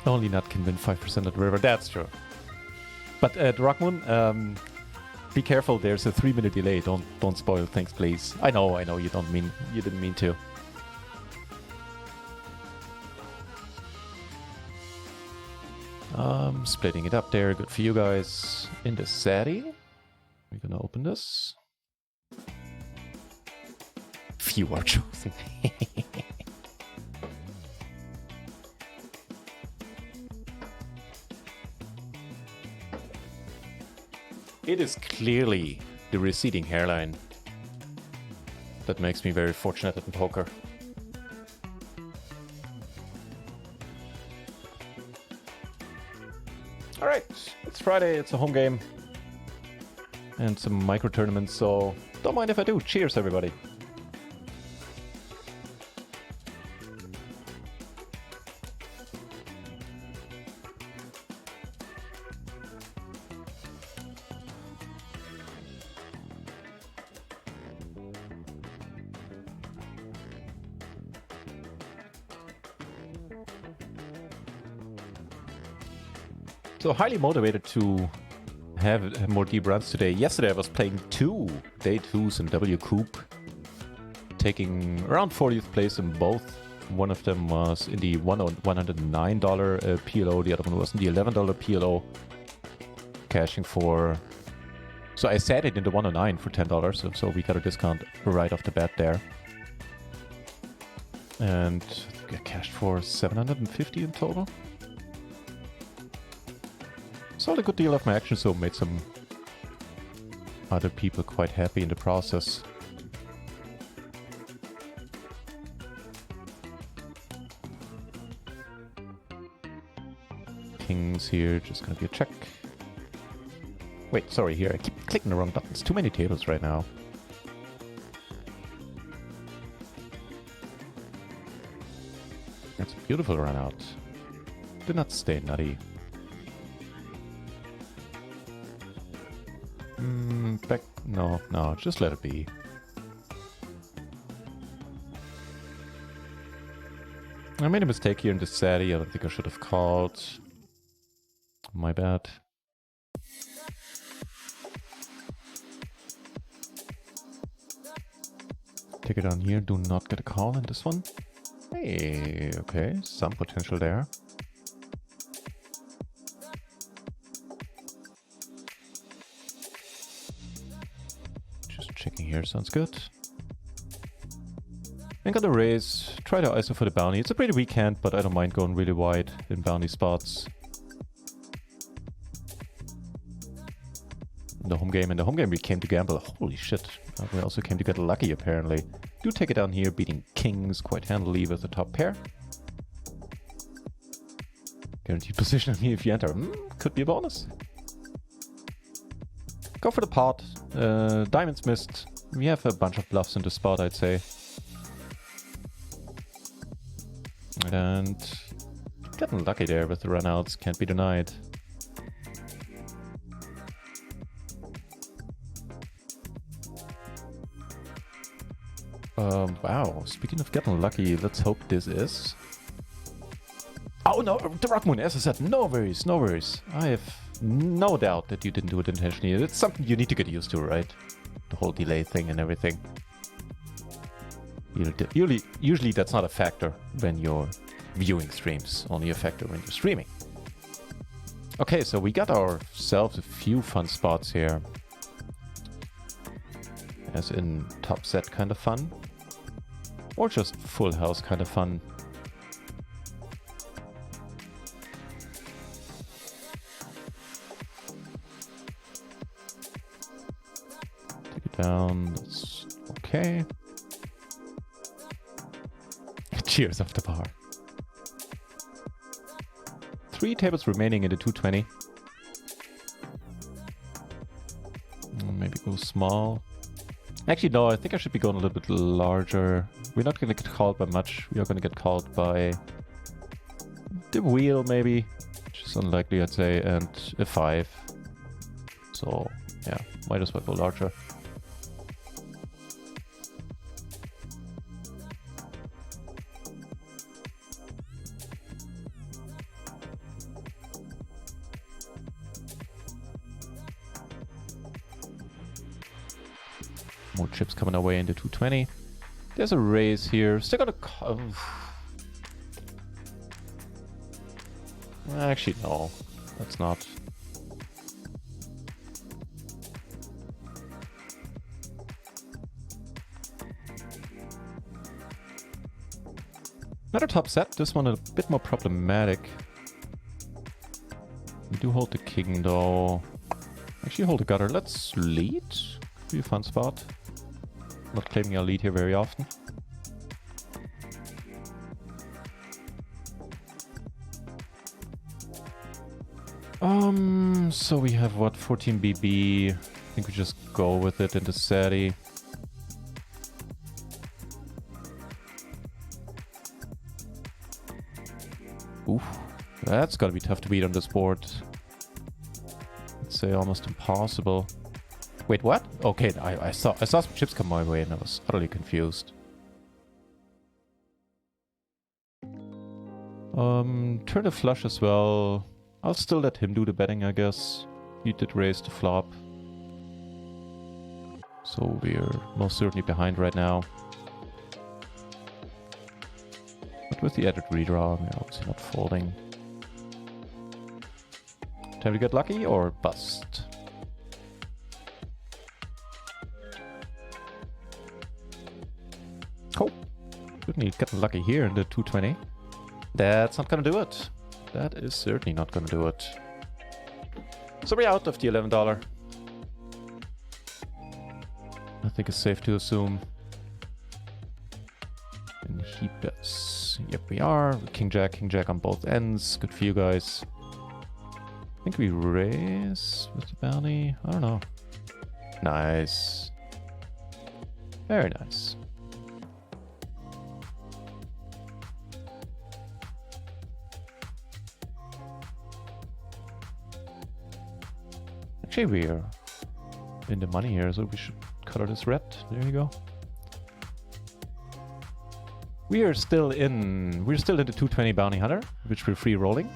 Only Nut can win 5% of the river. That's true. But Rockmoon, be careful. There's a 3-minute delay. Don't spoil things, please. I know. You didn't mean to. Splitting it up there. Good for you guys. In the Sadi, we're gonna open this. Few are chosen. It is clearly the receding hairline that makes me very fortunate in poker. Alright, it's Friday, it's a home game. And some micro tournaments, so don't mind if I do. Cheers, everybody. So highly motivated to have more deep runs today. Yesterday I was playing 2 day 2s in W Coupe, taking around 40th place in both. One of them was in the $109 PLO, the other one was in the $11 PLO, cashing for... So I set it in the 109 for $10, so we got a discount right off the bat there. And I think I cashed for 750 in total. Sold a good deal of my action, so made some other people quite happy in the process. Kings here, just gonna be a check. Wait, sorry, here, I keep clicking the wrong buttons. Too many tables right now. That's a beautiful run out. Did not stay nutty. Back... No, just let it be. I made a mistake here in the Sadi. I don't think I should have called. My bad. Take it on here. Do not get a call in this one. Hey, okay. Some potential there. Checking here, sounds good. And got a raise. Try to ISO for the bounty. It's a pretty weak hand, but I don't mind going really wide in bounty spots. In the home game we came to gamble. Holy shit. We also came to get lucky apparently. Do take it down here, beating kings quite handily with the top pair. Guaranteed position on me if you enter. Could be a bonus. Go for the pot. Diamonds missed. We have a bunch of bluffs in the spot, I'd say. And getting lucky there with the runouts, can't be denied. Wow, speaking of getting lucky, let's hope this is... Oh no, the Rockmoon, as I said, no worries. I have no doubt that you didn't do it intentionally. It's something you need to get used to, right? The whole delay thing and everything. Usually that's not a factor when you're viewing streams, only a factor when you're streaming. Okay, so we got ourselves a few fun spots here. As in top set kind of fun. Or just full house kind of fun. down. That's okay. Cheers off the bar. 3 tables remaining in the 220. Maybe go small. Actually, no, I think I should be going a little bit larger. We're not going to get called by much. We are going to get called by the wheel, maybe. Which is unlikely, I'd say, and a 5. So, yeah, might as well go larger. More chips coming our way into 220. There's a raise here. Still got a... Actually, no. That's not. Another top set. This one a bit more problematic. We do hold the king, though. Actually, hold the gutter. Let's lead. Could be a fun spot. Not claiming our lead here very often. So we have what, 14 BB. I think we just go with it into SETI. Oof, that's gotta be tough to beat on this board. I'd say almost impossible. Wait, what? Okay, I saw some chips come my way and I was utterly confused. Turn a flush as well. I'll still let him do the betting, I guess. He did raise the flop. So we're most certainly behind right now. But with the added redraw, we're obviously not folding. Time to get lucky or bust? Cool. Certainly getting lucky here in the 220. That's not gonna do it. That is certainly not gonna do it. So we're out of the $11. I think it's safe to assume. And he bets. Yep, we are. King Jack on both ends. Good for you guys. I think we raise with the bounty. I don't know. Nice. Very nice. Actually, we're in the money here, so we should color this red. There you go. We're still in the 220 bounty hunter, which we're free rolling.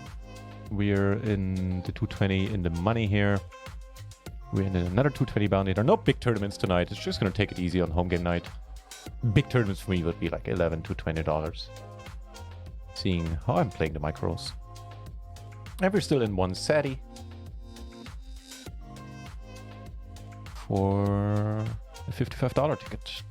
We're in the 220 in the money here. We're in another 220 bounty. There are no big tournaments tonight. It's just gonna take it easy on home game night. Big tournaments for me would be like $11 to $20. Seeing how I'm playing the micros. And we're still in one SETI. For a $55 ticket.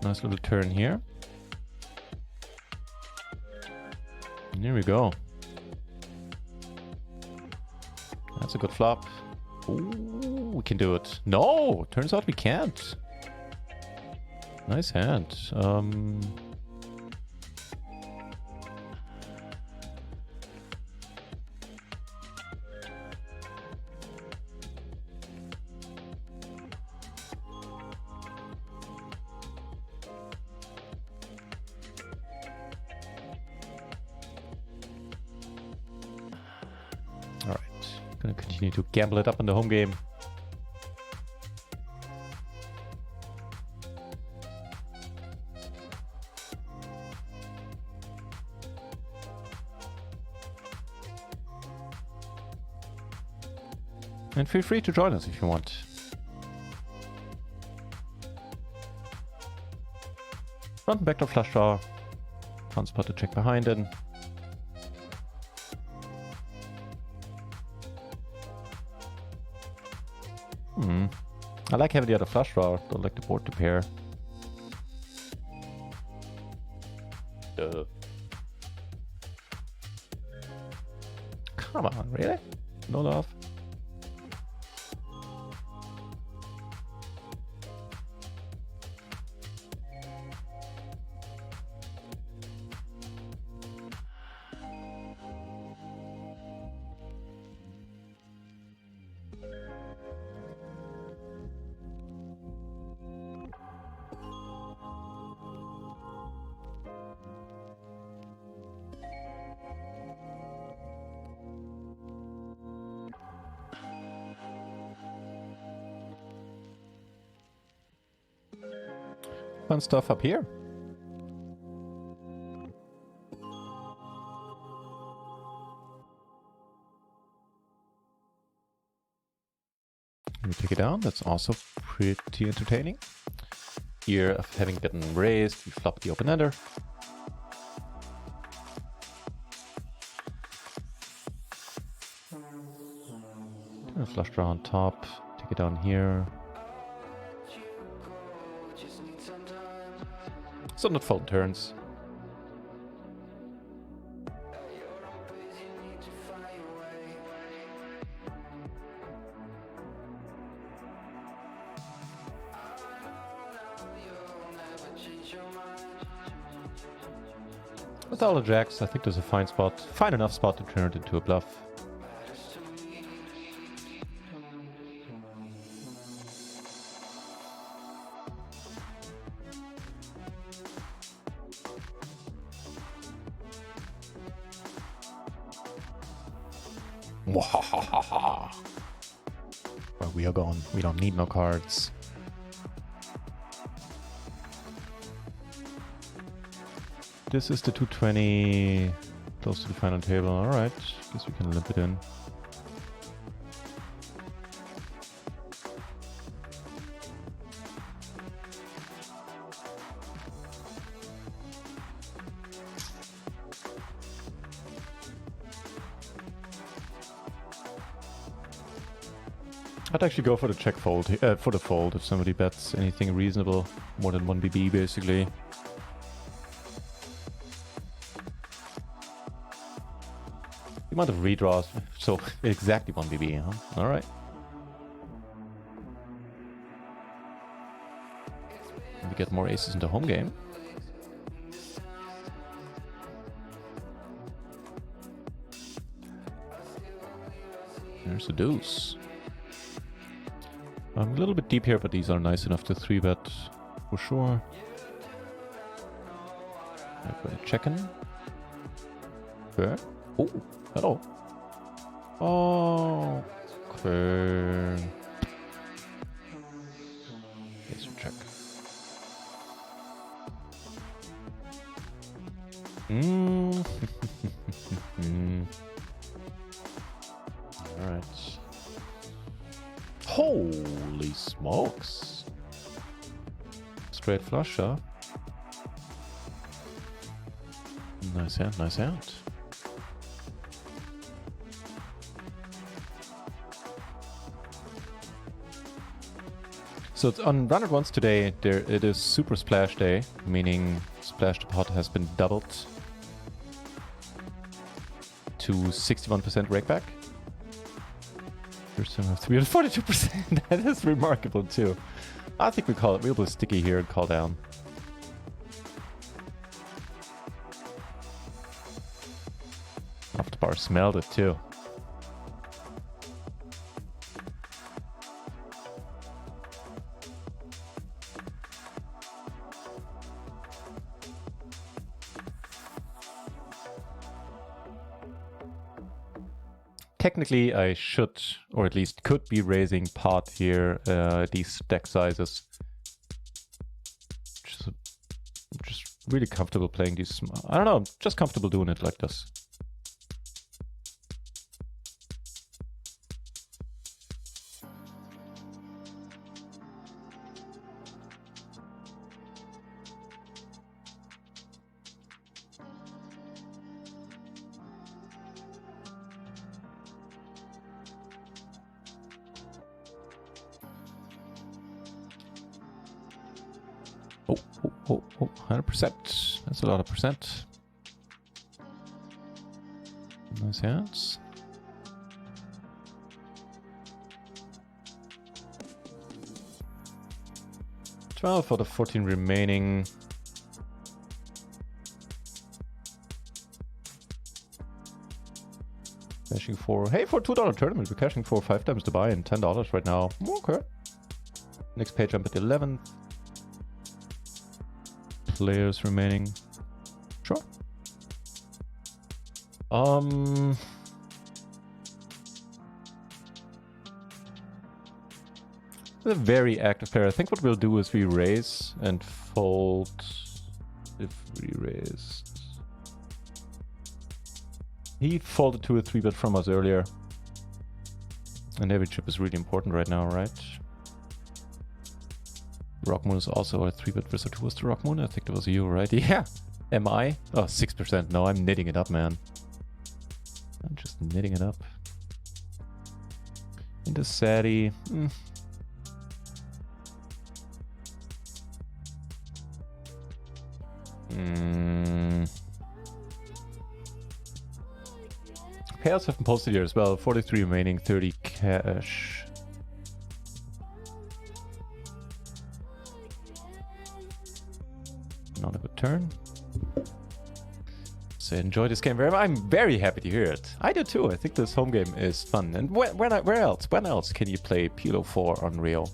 Nice little turn here. And here we go. That's a good flop. Ooh, we can do it. No! Turns out we can't. Nice hand. Gonna continue to gamble it up in the home game. And feel free to join us if you want. Front and backdoor flush draw. Fun spot to check behind it. I like having the other flush draw. Don't like the board to pair. Come on, really? No love? Fun stuff up here. We take it down. That's also pretty entertaining. Here, of having gotten raised, we flop the open ender. A flush draw on top. Take it down here. So not fold turns. With all the jacks, I think there's a fine spot, fine enough spot to turn it into a bluff. Where we are going, we don't need no cards. This is the 220, close to the final table. Alright, guess we can limp it in. I'd actually go for the check fold, for the fold if somebody bets anything reasonable, more than 1 BB basically. The amount of redraws, so exactly 1 BB, huh? Alright. We get more aces into home game. There's a deuce. I'm a little bit deep here, but these are nice enough to 3-bet for sure. Everybody checking. Okay. Oh, hello. Oh, okay. Ace or check. All right. Holy smokes. Straight flush, huh? Nice hand, nice hand. So it's on Run It Once today, it is Super Splash Day, meaning Splash the Pot has been doubled to 61% rakeback. First time I have 342%. That is remarkable too. I think we call it, we'll be sticky here and call down. Off the bar smelled it too. Technically, I should, or at least could be raising pot here, these stack sizes. Just really comfortable playing these. I don't know, I'm just comfortable doing it like this. Oh, 100%. That's a lot of percent. Nice hands. $12 for the 14 remaining. Cashing for, hey, for a $2 tournament, we're cashing for 5 times the buy and $10 right now. Okay. Next page jump at 11th. Players remaining. Sure. A very active player. I think what we'll do is we raise and fold if we raised. He folded to a 3-bet from us earlier. And every chip is really important right now, right? Rock Moon is also a 3-bet versus who was the Rock Moon? I think that was you, right? Yeah. Am I? Oh, 6%. No, I'm knitting it up, man. I'm just knitting it up. Into Sadie. Payouts have been posted here as well. 43 remaining, 30 cash. Not a good turn. So enjoy this game very much. I'm very happy to hear it. I do too. I think this home game is fun. And where else? When else can you play PLO 4 on Rio?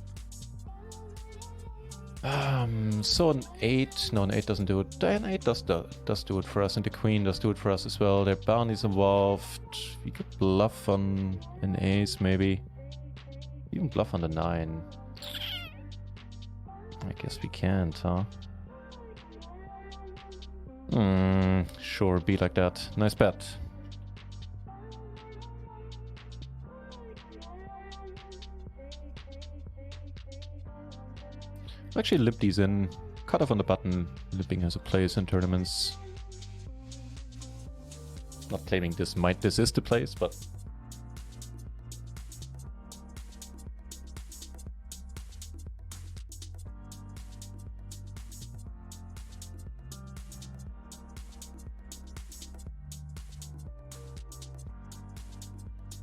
So an 8. No, an 8 doesn't do it. An 8 does do it for us, and the Queen does do it for us as well. There are bounties involved. We could bluff on an ace, maybe. Even bluff on the 9. I guess we can't, huh? Sure, be like that. Nice bet. Actually limp these in. Cut off on the button. Limping has a place in tournaments. Not claiming this is the place, but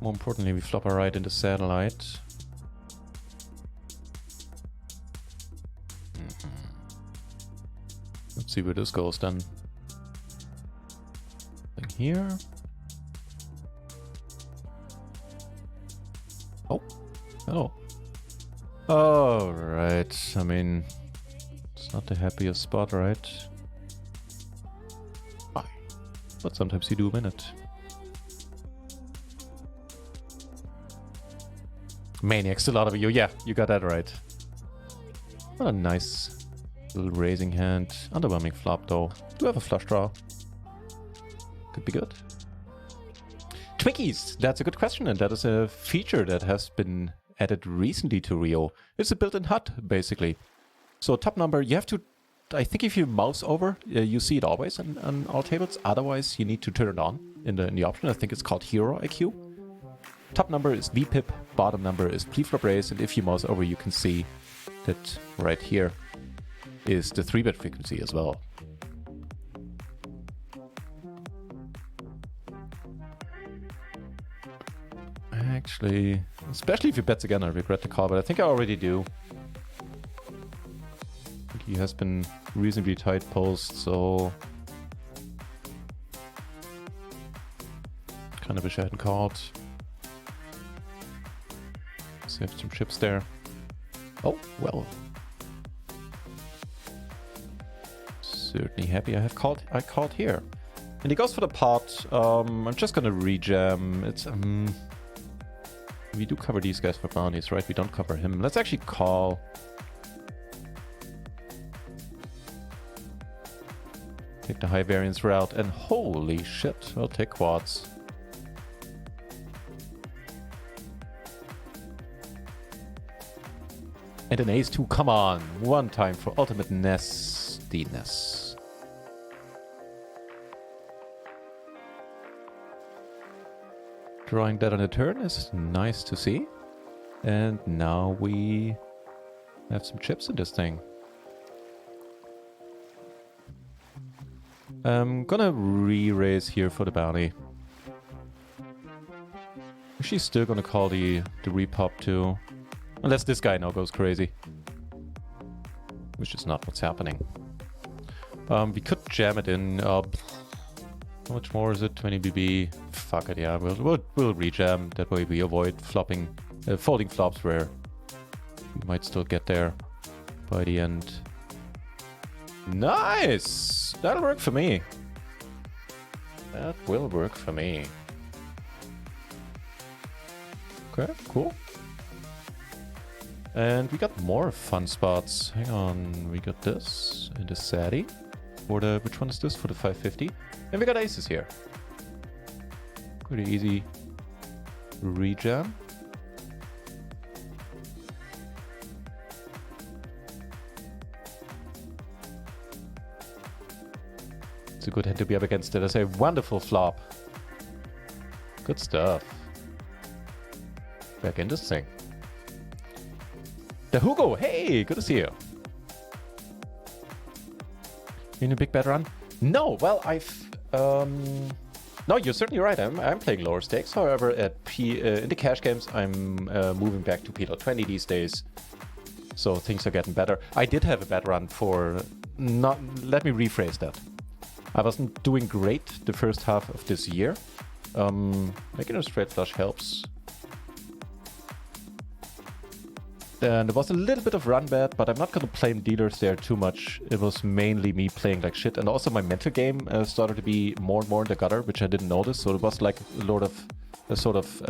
more importantly, we flop our right into satellite. Let's see where this goes then. Thing here. Oh, hello. Alright, I mean, it's not the happiest spot, right? But sometimes you do win it. Maniacs, a lot of you. Yeah, you got that right. What a nice little raising hand. Underwhelming flop though. Do have a flush draw. Could be good. Twickies! That's a good question, and that is a feature that has been added recently to Rio. It's a built-in HUD, basically. So top number, you have to... I think if you mouse over, you see it always on all tables. Otherwise, you need to turn it on in the option. I think it's called Hero IQ. Top number is VPIP, bottom number is pre-flop raise, and if you mouse over, you can see that right here is the 3-bet frequency as well. Actually, especially if he bets again, I regret the call, but I think I already do. I think he has been reasonably tight post, so kind of wish I hadn't called. Save some chips there. Oh, well. Certainly happy I called here. And he goes for the pot. I'm just gonna rejam. It's we do cover these guys for bounties, right? We don't cover him. Let's actually call. Take the high variance route, and holy shit, I'll take quads. And an ace 2, come on. One time for ultimate nastiness. Drawing that on a turn is nice to see. And now we have some chips in this thing. I'm gonna re-raise here for the bounty. She's still gonna call the repop too. Unless this guy now goes crazy. Which is not what's happening. We could jam it in. How much more is it? 20 BB. Fuck it, yeah. We'll rejam. That way we avoid flopping, folding flops where we might still get there by the end. Nice! That'll work for me. That will work for me. Okay, cool. And we got more fun spots. Hang on, we got this and the Sadie. For the, which one is this? For the 550. And we got aces here. Pretty easy rejam. It's a good hand to be up against. It is a wonderful flop. Good stuff. Back in this thing. The Hugo, hey, good to see you. In a big bet run? No, well, no, you're certainly right. I'm playing lower stakes. However, at in the cash games, I'm moving back to PLO 20 these days. So things are getting better. I did have a bet run for not. Let me rephrase that. I wasn't doing great the first half of this year. Making a straight flush helps. And there was a little bit of run bet, but I'm not going to blame dealers there too much. It was mainly me playing like shit. And also my mental game started to be more and more in the gutter, which I didn't notice. So it was like a sort of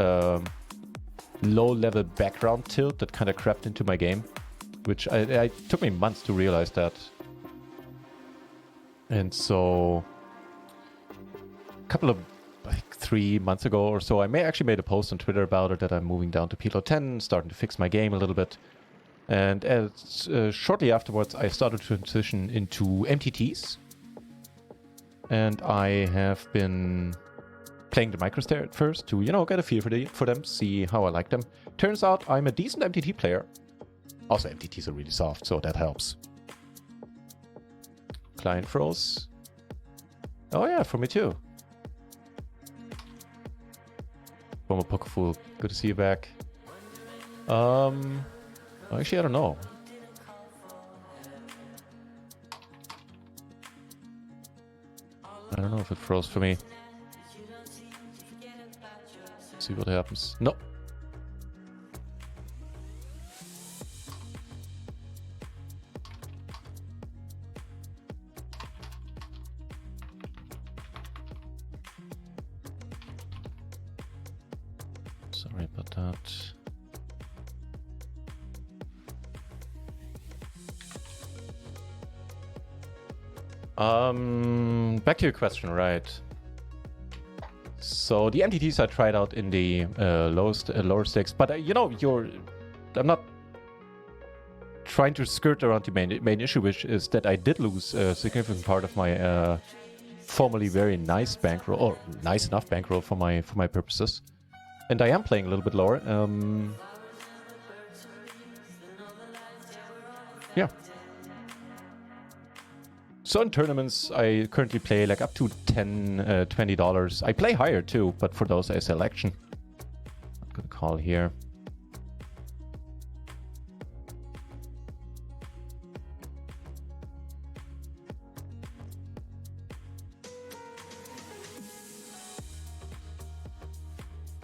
low-level background tilt that kind of crept into my game, which I took me months to realize that. And so a couple of, like 3 months ago or so, I actually made a post on Twitter about it, that I'm moving down to PLO 10, starting to fix my game a little bit. And shortly afterwards, I started to transition into MTTs. And I have been playing the microstair at first to, get a feel for them, see how I like them. Turns out I'm a decent MTT player. Also, MTTs are really soft, so that helps. Client froze. Oh yeah, for me too. Former Poker Fool, good to see you back. Actually, I don't know. I don't know if it froze for me. Let's see what happens. No. Sorry about that. Back to your question, right? So the MTTs I tried out in the lower stakes, but I'm not trying to skirt around the main issue, which is that I did lose a significant part of my formerly very nice bankroll, or nice enough bankroll for my purposes. And I am playing a little bit lower. Yeah. So in tournaments, I currently play like up to $10, $20. I play higher too, but for those I selection. I'm gonna call here.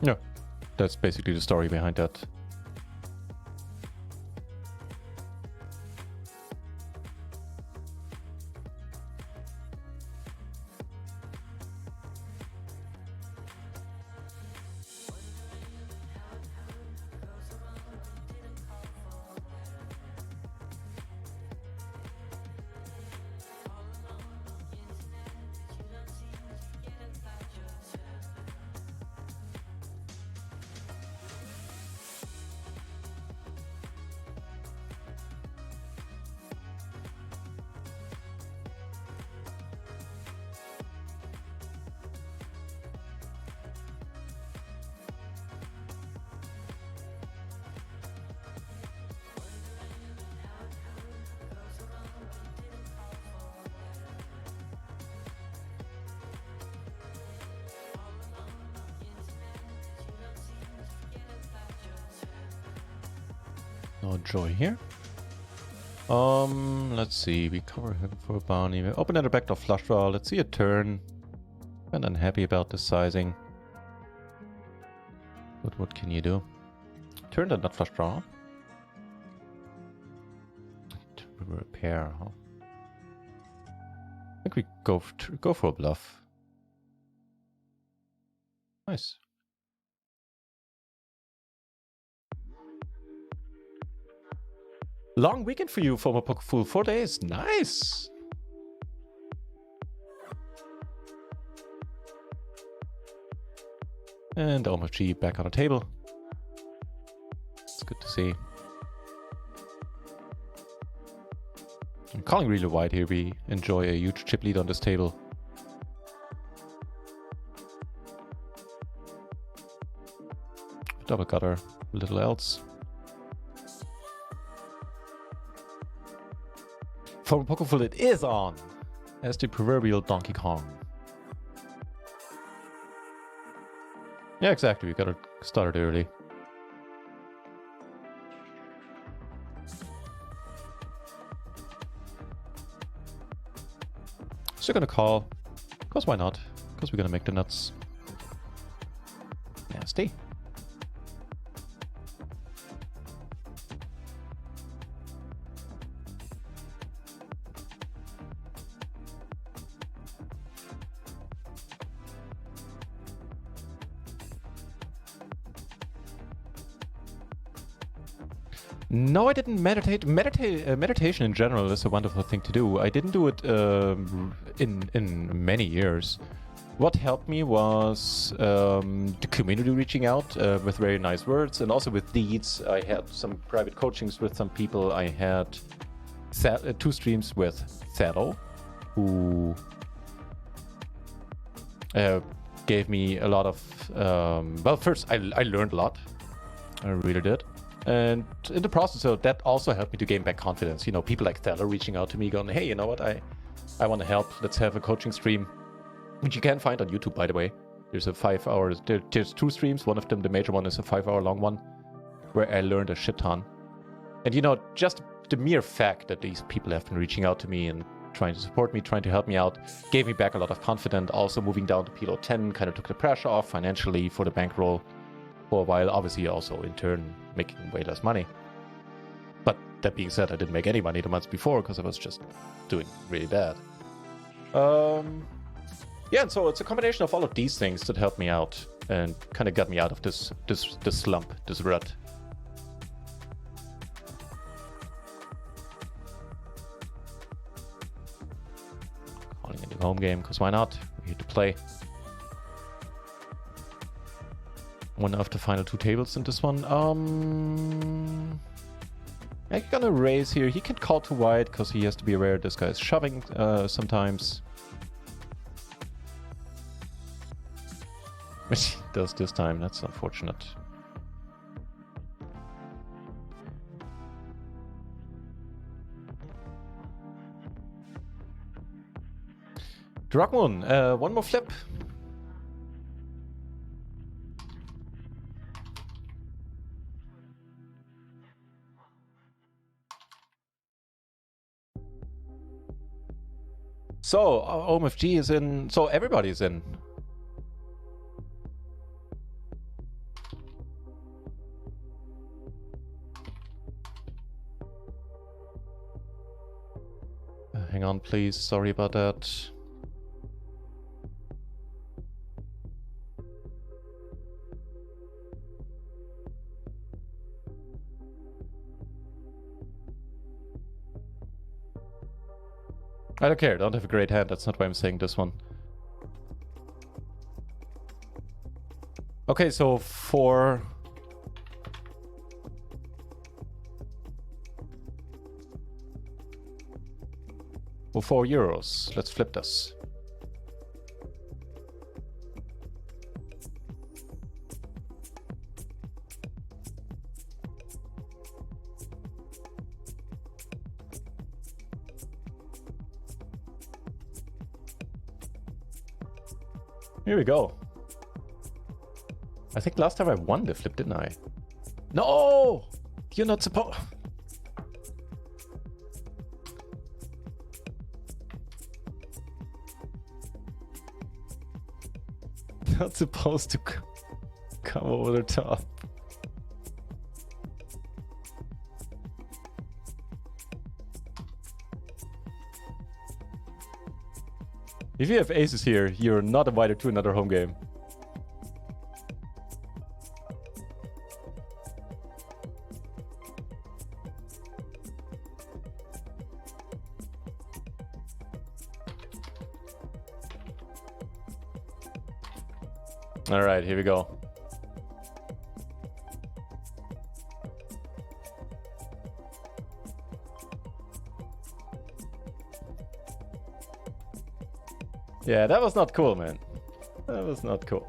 Yeah, that's basically the story behind that. No joy here. Let's see. We cover him for a bounty. We open at a backdoor flush draw. Let's see a turn. I'm unhappy about the sizing. But what can you do? Turn the nut flush draw. Repair, huh? I think we go for a bluff. Nice. Long weekend for you, former Poker Fool. 4 days. Nice. And OMFG back on the table. It's good to see. I'm calling really wide here. We enjoy a huge chip lead on this table. Double gutter, little else. For Pokerful, it is on as the proverbial Donkey Kong. Yeah, exactly. We gotta start it early. Still gonna call. Because why not? Because we're gonna make the nuts. Nasty. No, I didn't meditate. Meditation in general is a wonderful thing to do. I didn't do it in many years. What helped me was the community reaching out with very nice words, and also with deeds. I had some private coachings with some people. I had 2 streams with Thado, who gave me a lot of... well, first, I learned a lot. I really did. And in the process, so that also helped me to gain back confidence. You know, people like Thado reaching out to me going, hey, you know what, I want to help. Let's have a coaching stream, which you can find on YouTube, by the way. There's a 5 hours, there's 2 streams. One of them, the major one, is a 5-hour long one, where I learned a shit ton. And you know, just the mere fact that these people have been reaching out to me and trying to support me, trying to help me out, gave me back a lot of confidence. Also moving down to PLO 10 kind of took the pressure off financially for the bankroll for a while. Obviously also in turn making way less money. But that being said, I didn't make any money the months before because I was just doing really bad. Yeah, and so it's a combination of all of these things that helped me out and kind of got me out of this slump, this rut. Calling it a home game, because why not? We're here to play. One of the final 2 tables in this one. I'm gonna raise here. He can call too wide because he has to be aware this guy is shoving sometimes. Which he does this time. That's unfortunate. Dragmoon, one more flip. So, OMFG is in, so everybody's in. Hang on, please. Sorry about that. I don't care, I don't have a great hand, that's not why I'm saying this one. Okay, so for €4, let's flip this. Here we go. I think last time I won the flip, didn't I? No! You're not supposed... not supposed to come over the top. If you have aces here, you're not invited to another home game. All right, here we go. Yeah, that was not cool, man. That was not cool.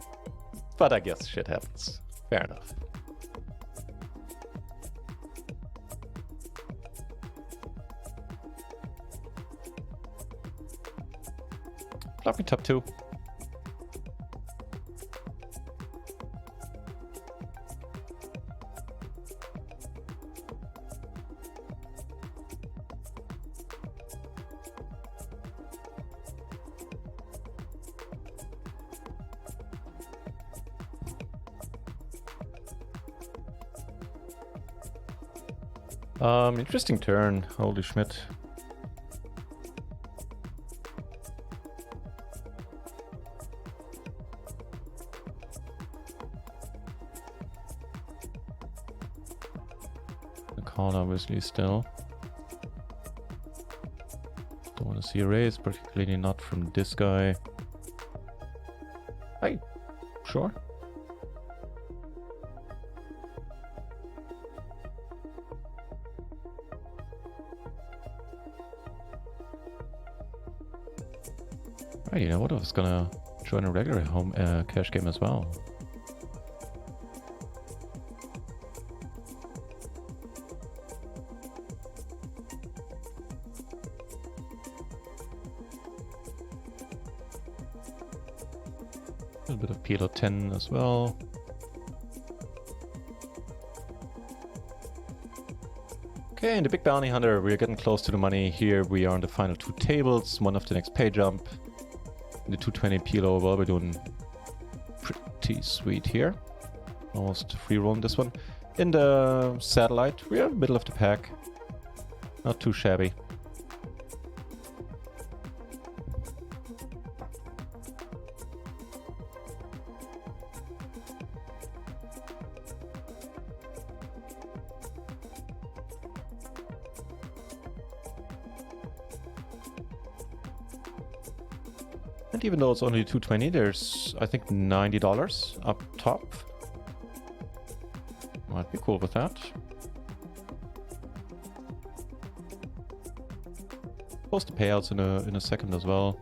But I guess shit happens. Fair enough. Flop me top 2. Interesting turn. Holy Schmidt. The call obviously still. Don't want to see a raise, particularly not from this guy. Hey, sure. Right, you know what? I was gonna join a regular home cash game as well. A little bit of PLO 10 as well. Okay, and the big bounty hunter, we're getting close to the money here. We are on the final 2 tables, one of the next pay jump. The 220 PLO, well, we're doing pretty sweet here. Almost free roam this one. In the satellite, we are middle of the pack. Not too shabby. And even though it's only 220, there's, I think, $90 up top. Might be cool with that. Post the payouts in a second as well.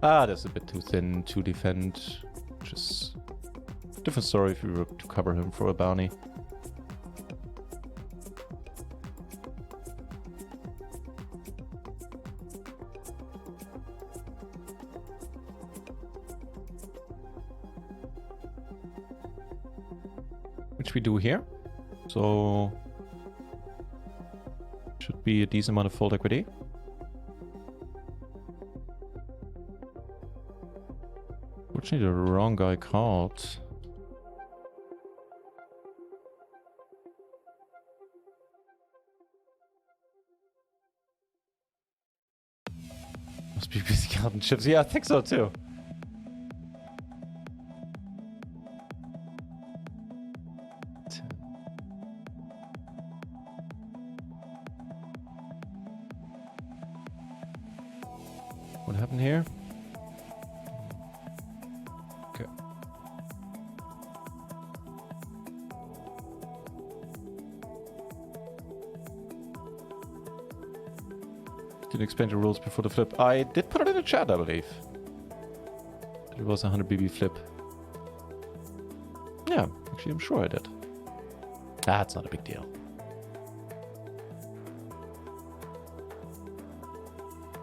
Ah, that's a bit too thin to defend. Which is a different story if we were to cover him for a bounty. Which we do here. So should be a decent amount of fold equity. Fortunately, the wrong guy called. Must be busy counting chips. Yeah, I think so too. What happened here? Okay. Didn't explain the rules before the flip. I did put it in the chat, I believe. It was a 100 BB flip. Yeah, actually I'm sure I did. That's not a big deal.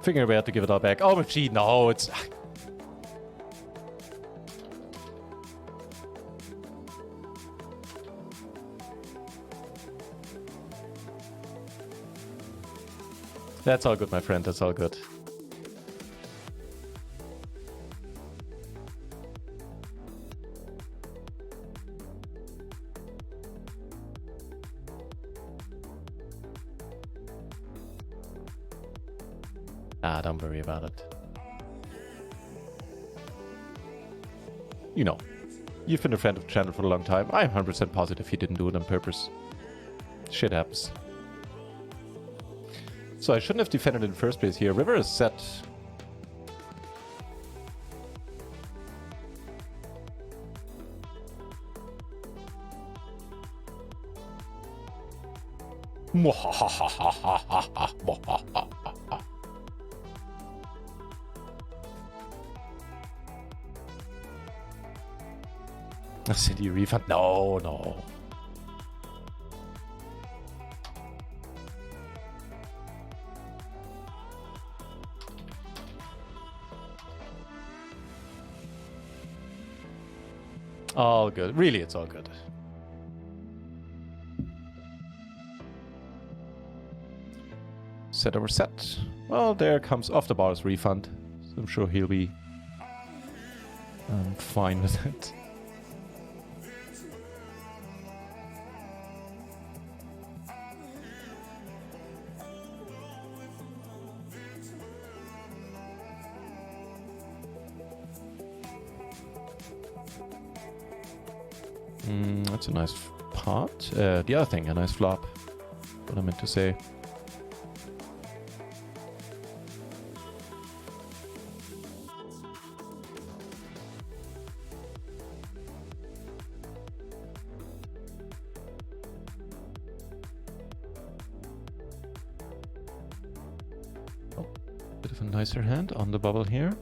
Figuring a way out to give it all back. Oh, machine, no, it's... That's all good, my friend, that's all good. Ah, don't worry about it. You know, you've been a friend of the channel for a long time. I'm 100% positive he didn't do it on purpose. Shit happens. So I shouldn't have defended in the first place here. River is set. City refund? No, no. All good. Really, it's all good. Set over set. Well, there comes off the bars refund. So I'm sure he'll be fine with it. That's a nice pot. The other thing, a nice flop. What I meant to say. Oh, bit of a nicer hand on the bubble here.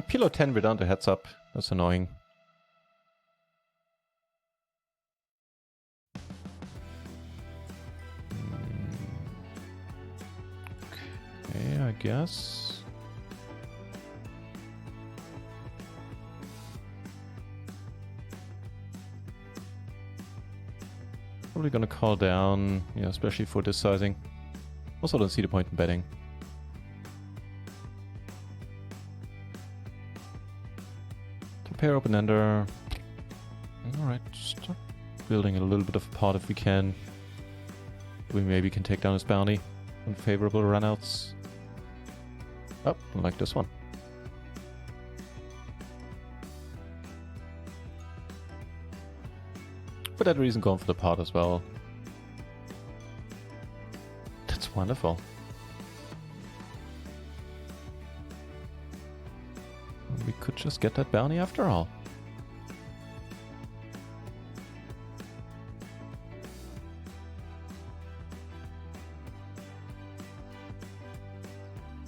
PLO 10 without a heads up. That's annoying. Okay, I guess. Probably gonna call down, yeah, especially for this sizing. Also don't see the point in betting. Pair open-ender. Alright, start building a little bit of a pot if we can. We maybe can take down his bounty on favorable runouts. Oh, I like this one. For that reason, going for the pot as well. That's wonderful. We could just get that bounty after all.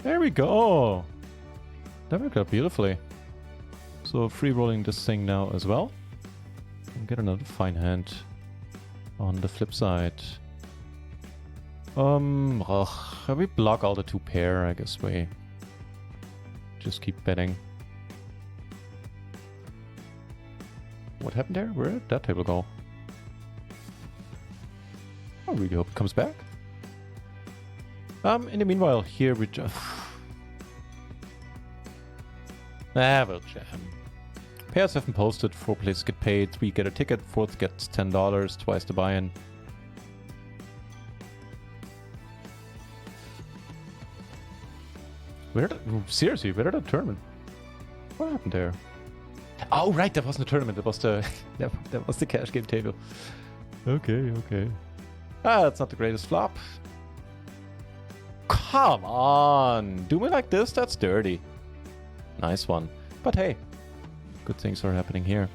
There we go! That worked out beautifully. So free rolling this thing now as well. And get another fine hand on the flip side. We block all the two pair, I guess we just keep betting. What happened there? Where did that table go? I really hope it comes back. In the meanwhile, here we just... we'll jam. Pairs haven't posted, 4 places get paid, 3 get a ticket, 4th gets $10, twice the buy-in. Seriously, where did that tournament? What happened there? Oh right, that wasn't a tournament. That was the that was the cash game table. Okay, okay. Ah, that's not the greatest flop. Come on, do me like this? That's dirty. Nice one. But hey, good things are happening here.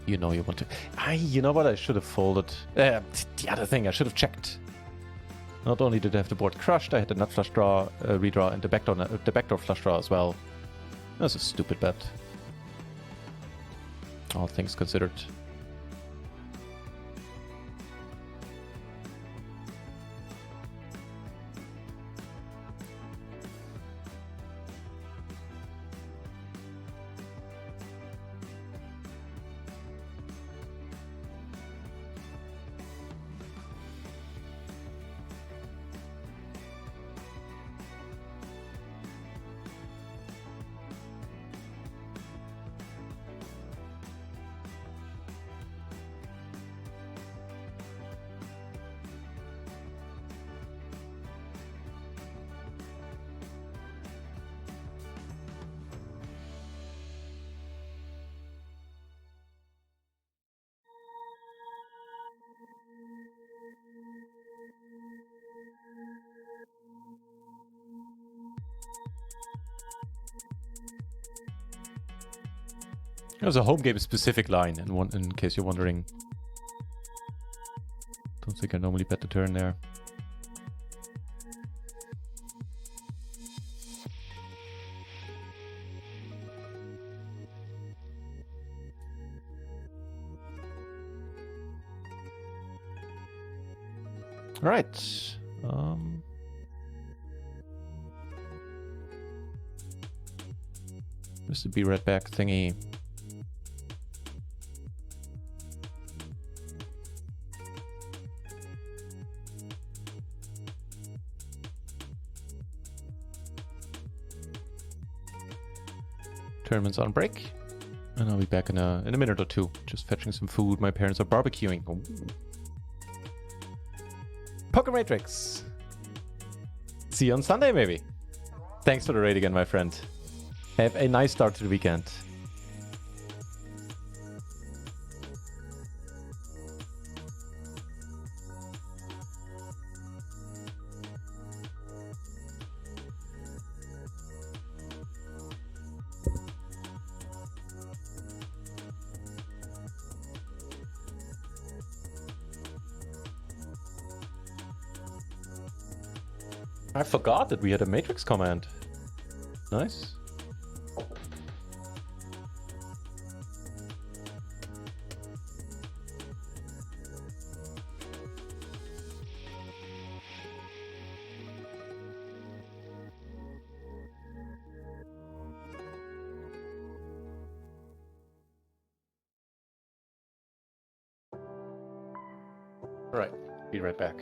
You know you want to. You know what? I should have folded. The other thing, I should have checked. Not only did I have the board crushed, I had the nut flush draw, redraw, and the backdoor flush draw as well. That's a stupid bet. All things considered. There's a home game specific line, in case you're wondering. Don't think I normally bet the turn there. All right. Mr. B red back thingy. Tournament's on break, and I'll be back in a minute or two. Just fetching some food. My parents are barbecuing. Ooh. Poker Matrix. See you on Sunday, maybe. Thanks for the raid again, my friend. Have a nice start to the weekend. I forgot that we had a matrix command. Nice. All right, be right back.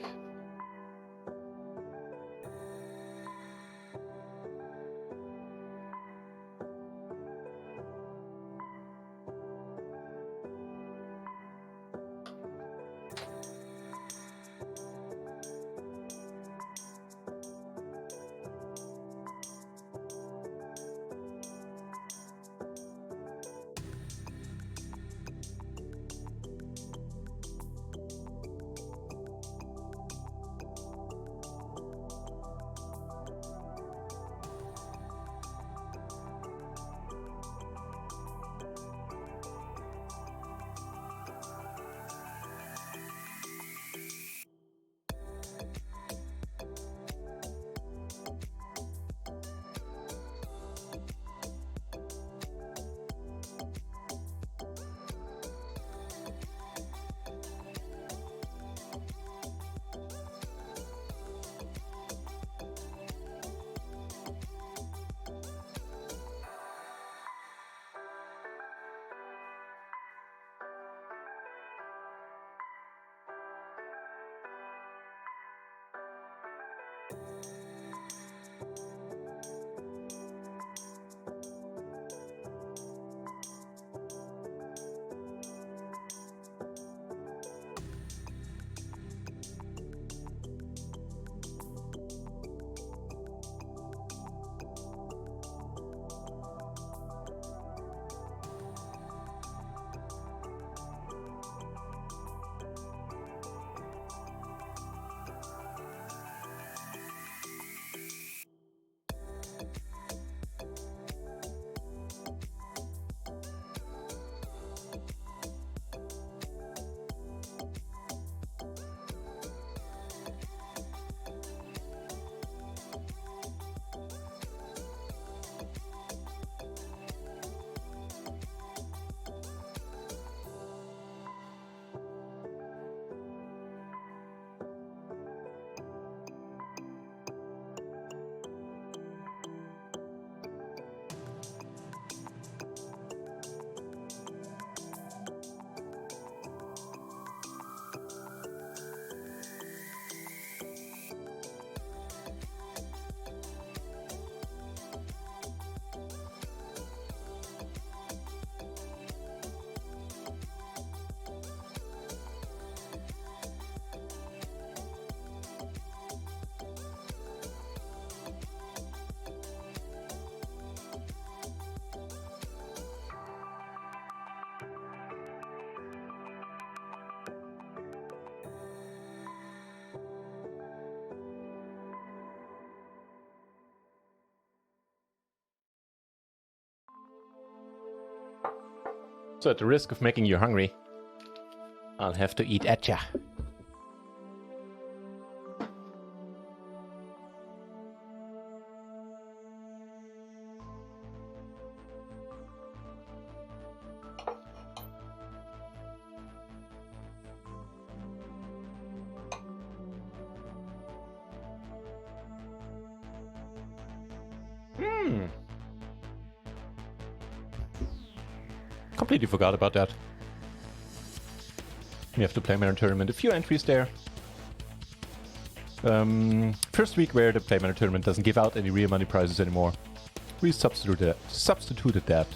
So at the risk of making you hungry, I'll have to eat at ya. Completely forgot about that. We have to play Manor Tournament. A few entries there. First week where the Play Manor Tournament doesn't give out any real money prizes anymore. We substituted that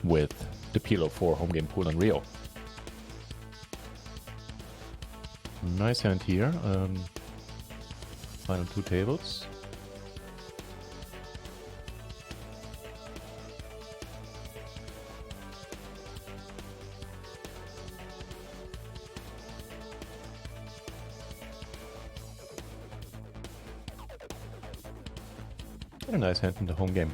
with the PLO 4 home game pool on Rio. Nice hand here. Final 2 tables. And a nice hand in the home game.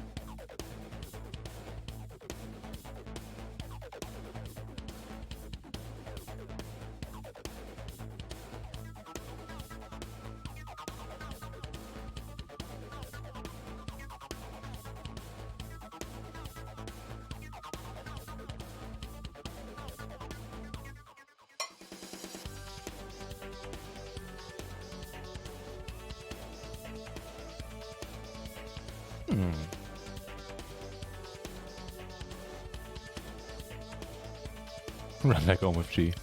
Run like OMFG.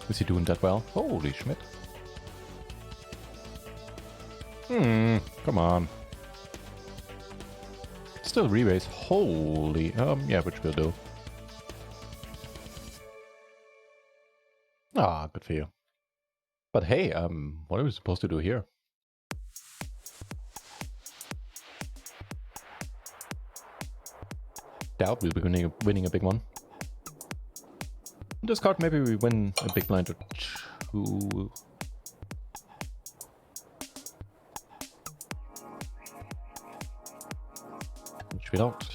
Is he doing that well? Holy Schmidt. Come on. Still re-raise. Holy. Yeah, which we'll do. Ah, good for you. But hey, what are we supposed to do here? Doubt we'll be winning a big one. This card, maybe we win a big blind or 2. Which we don't.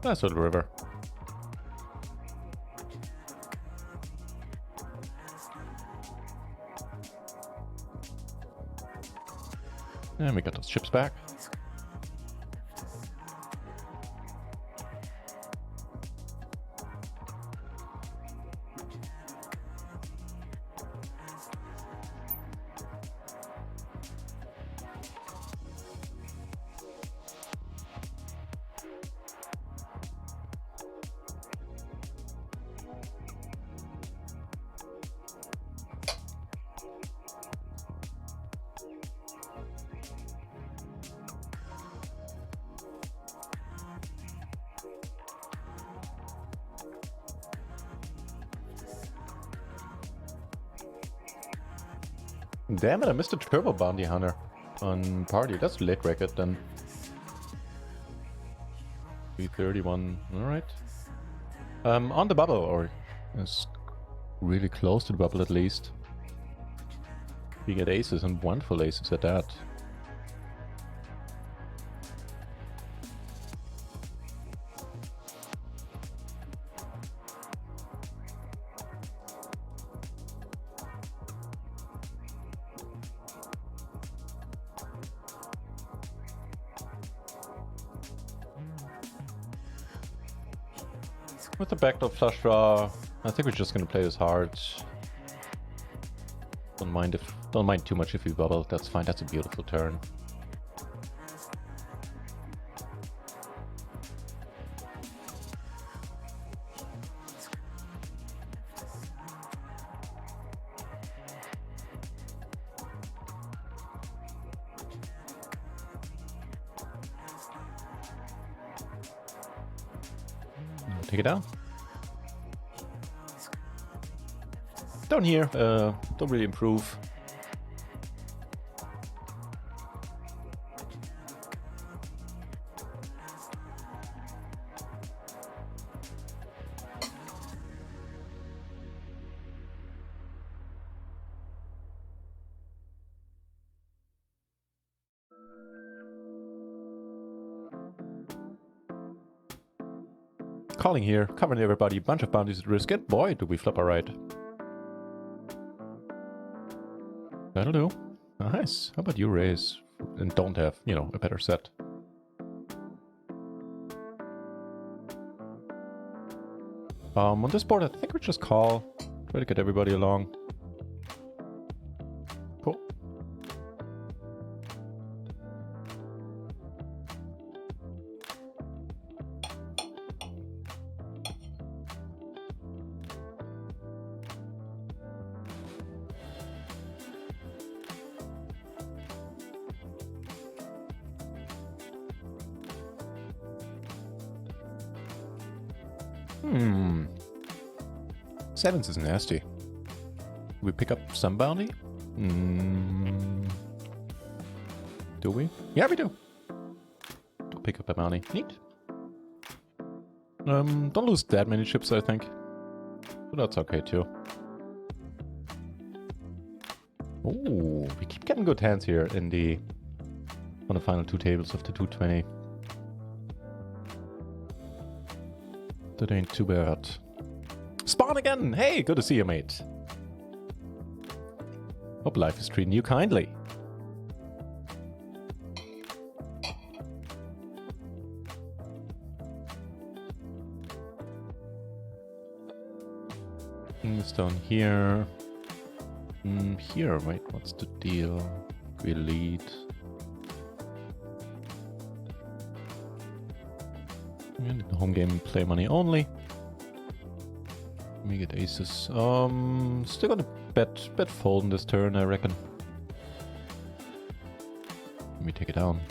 Nice little river. And we got those chips back. Damn it, I missed a Turbo Bounty Hunter on party. That's a late record then. 331, alright. On the bubble, or it's really close to the bubble at least. We get aces and wonderful aces at that. With the backdoor flush draw, I think we're just gonna play this hard. Don't mind too much if we bubble. That's fine. That's a beautiful turn. Take it down. Down here, don't really improve. Calling here, covering everybody, bunch of bounties at risk, and boy, do we flop alright. That'll do. Nice. How about you raise? And don't have, you know, a better set. On this board, I think we just call. Try to get everybody along. Cool. Sevens is nasty. We pick up some bounty? Do we? Yeah, we do. Do pick up a bounty. Neat. Don't lose that many chips, I think. But that's okay too. Oh, we keep getting good hands here in the on the final two tables of the 220. That ain't too bad. Spawn again! Hey, good to see you, mate. Hope life is treating you kindly. Things down here. Here, wait, what's the deal? We lead. And the home game play money only. We get aces. Still gonna bet fold in this turn, I reckon. Let me take it down.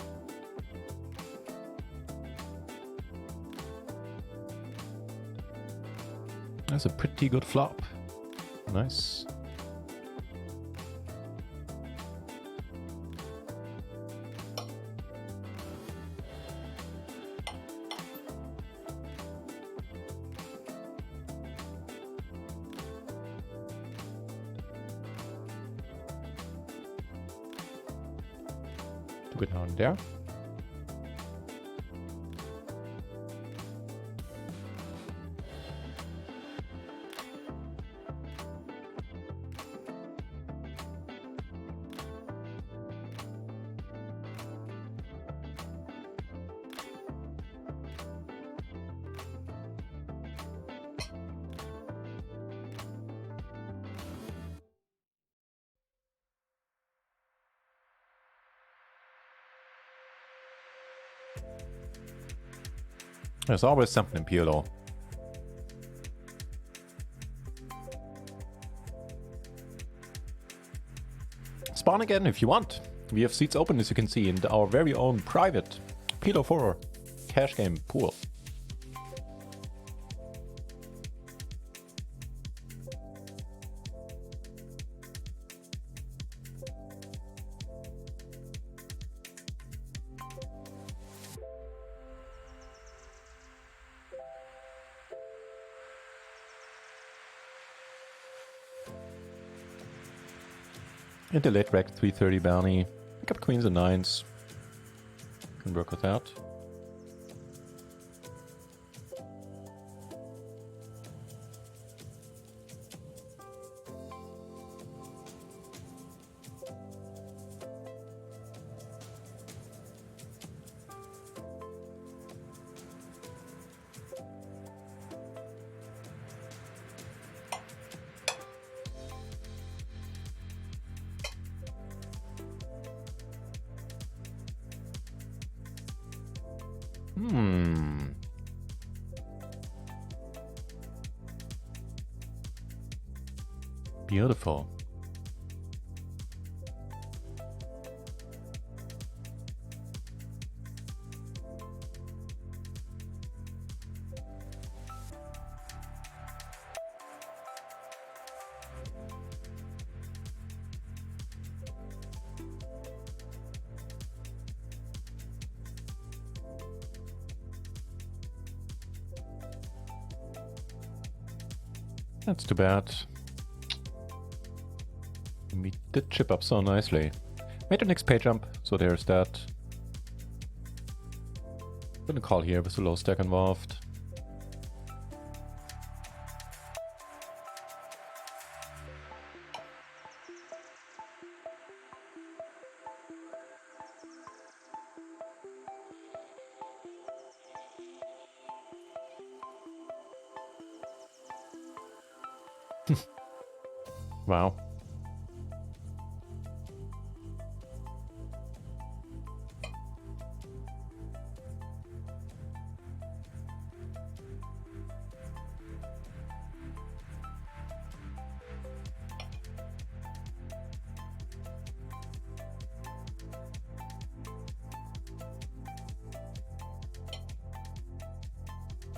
That's a pretty good flop. Nice. Took it down there. There's always something in PLO. Spawn again if you want. We have seats open, as you can see, in our very own private PLO 4 cash game pool. In the late rack, 330 bounty. Pick up queens and nines. Can work with that. Beautiful. That's too bad. We did chip up so nicely. Made the next pay jump, so there's that. Gonna call here with a low stack involved. Wow.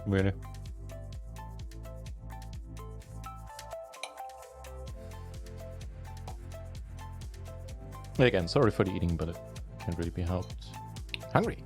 Really? Again, sorry for the eating, but it can't really be helped. Hungry.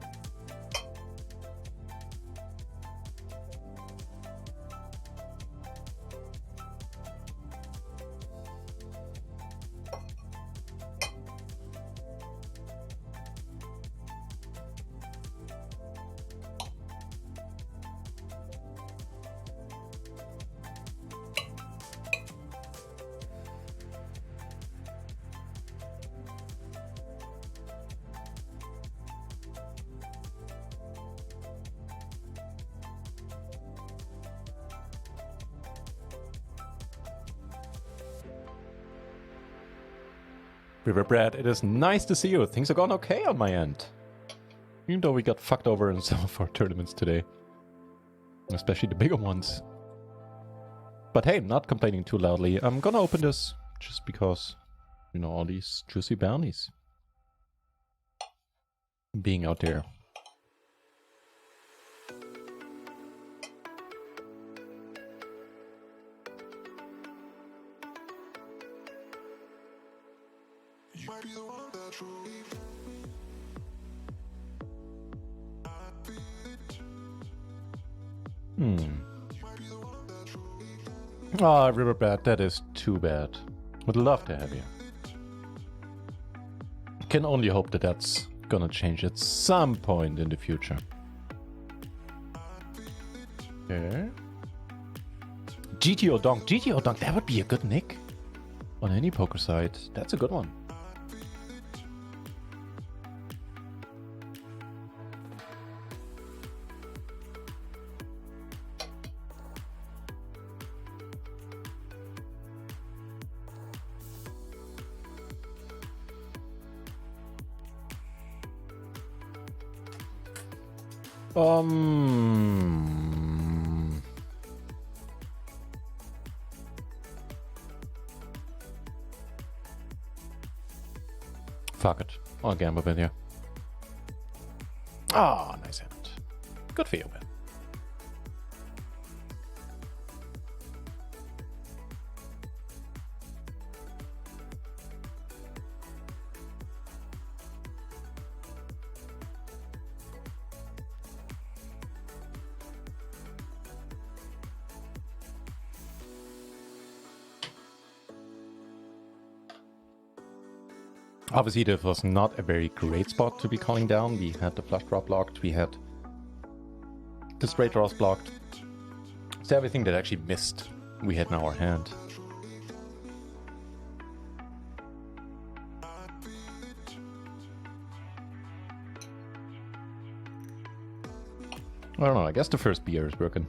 River Brad, it is nice to see you. Things are going okay on my end. Even though we got fucked over in some of our tournaments today. Especially the bigger ones. But hey, not complaining too loudly. I'm gonna open this just because, you know, all these juicy bounties being out there. Ah, Riverbed, that is too bad. Would love to have you. Can only hope that that's gonna change at some point in the future. Okay. GTO Donk, that would be a good nick on any poker site. That's a good one. Fuck it. I'll gamble with you. Ah, nice hand. Good for you, man. Obviously, this was not a very great spot to be calling down. We had the flush draw blocked, we had the straight draws blocked. So everything that actually missed, we had in our hand. I don't know, I guess the first beer is working.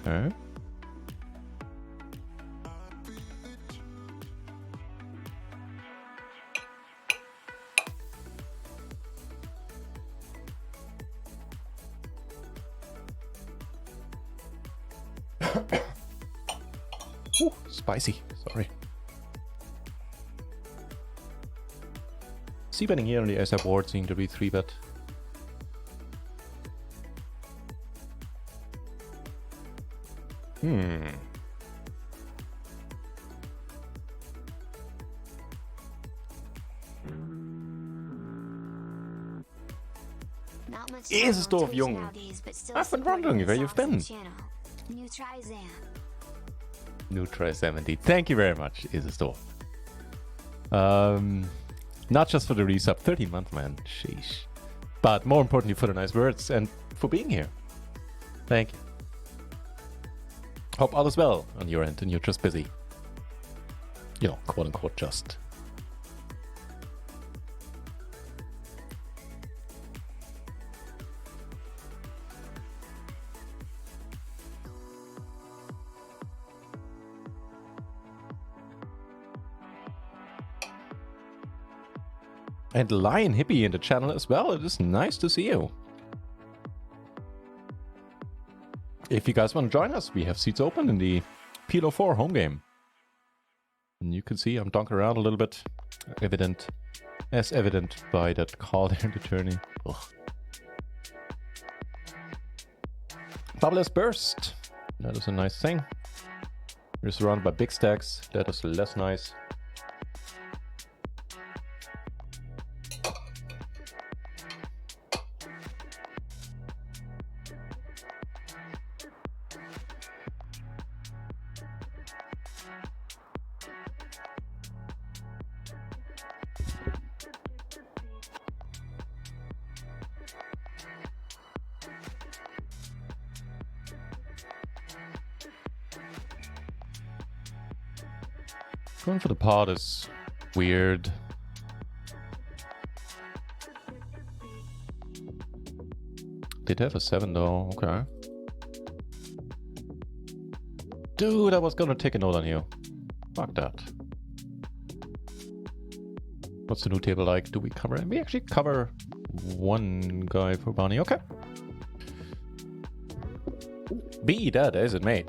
Okay. Ooh, spicy. Sorry. C-betting here on the SF board, seeing to be 3-bet. Not much Eselsdorf, channel Jung. nowadays, but still I've been supporting wondering the where you've been. Channel. NutRaisin. NutRaisin MTT. Thank you very much, Eselsdorf. Not just for the resub, 13 months, man. Sheesh. But more importantly, for the nice words and for being here. Thank you. Hope all is well on your end and you're just busy. You know, quote unquote, just. And Lion Hippie in the channel as well. It is nice to see you. If you guys want to join us, we have seats open in the PLO 4 home game. And you can see I'm dunking around a little bit. As evident by that call there in the tourney. Ugh. Bubbleless Burst. That is a nice thing. We're surrounded by big stacks. That is less nice. Going for the pot is weird. Did have a 7 though, okay. Dude, I was gonna take a note on you. Fuck that. What's the new table like? Do we cover it? We actually cover one guy for bounty, okay. Be that as it may.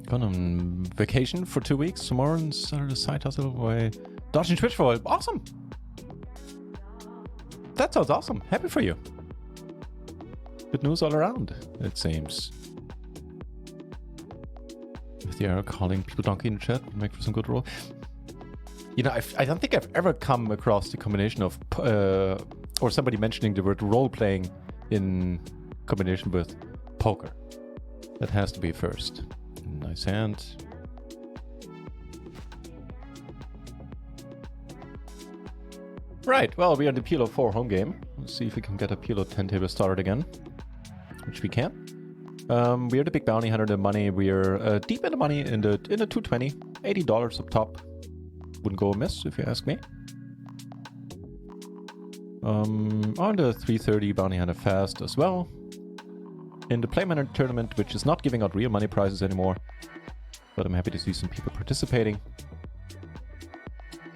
Gone on vacation for 2 weeks. Tomorrow and Saturday side hustle away. Dodging Twitch for a while. Awesome. That sounds awesome. Happy for you. Good news all around, it seems. With the arrow calling people donkey in the chat would make for some good roll. You know, I don't think I've ever come across the combination of or somebody mentioning the word role playing in combination with poker. That has to be first. Nice hand. Right, well, we are in the PLO 4 home game. Let's see if we can get a PLO 10 table started again. Which we can. We are the big bounty hunter, the money. We are deep in the money in the 220. $80 up top. Wouldn't go amiss if you ask me. On the 330 bounty hunter fast as well. In the Play Manager tournament, which is not giving out real money prizes anymore. But I'm happy to see some people participating.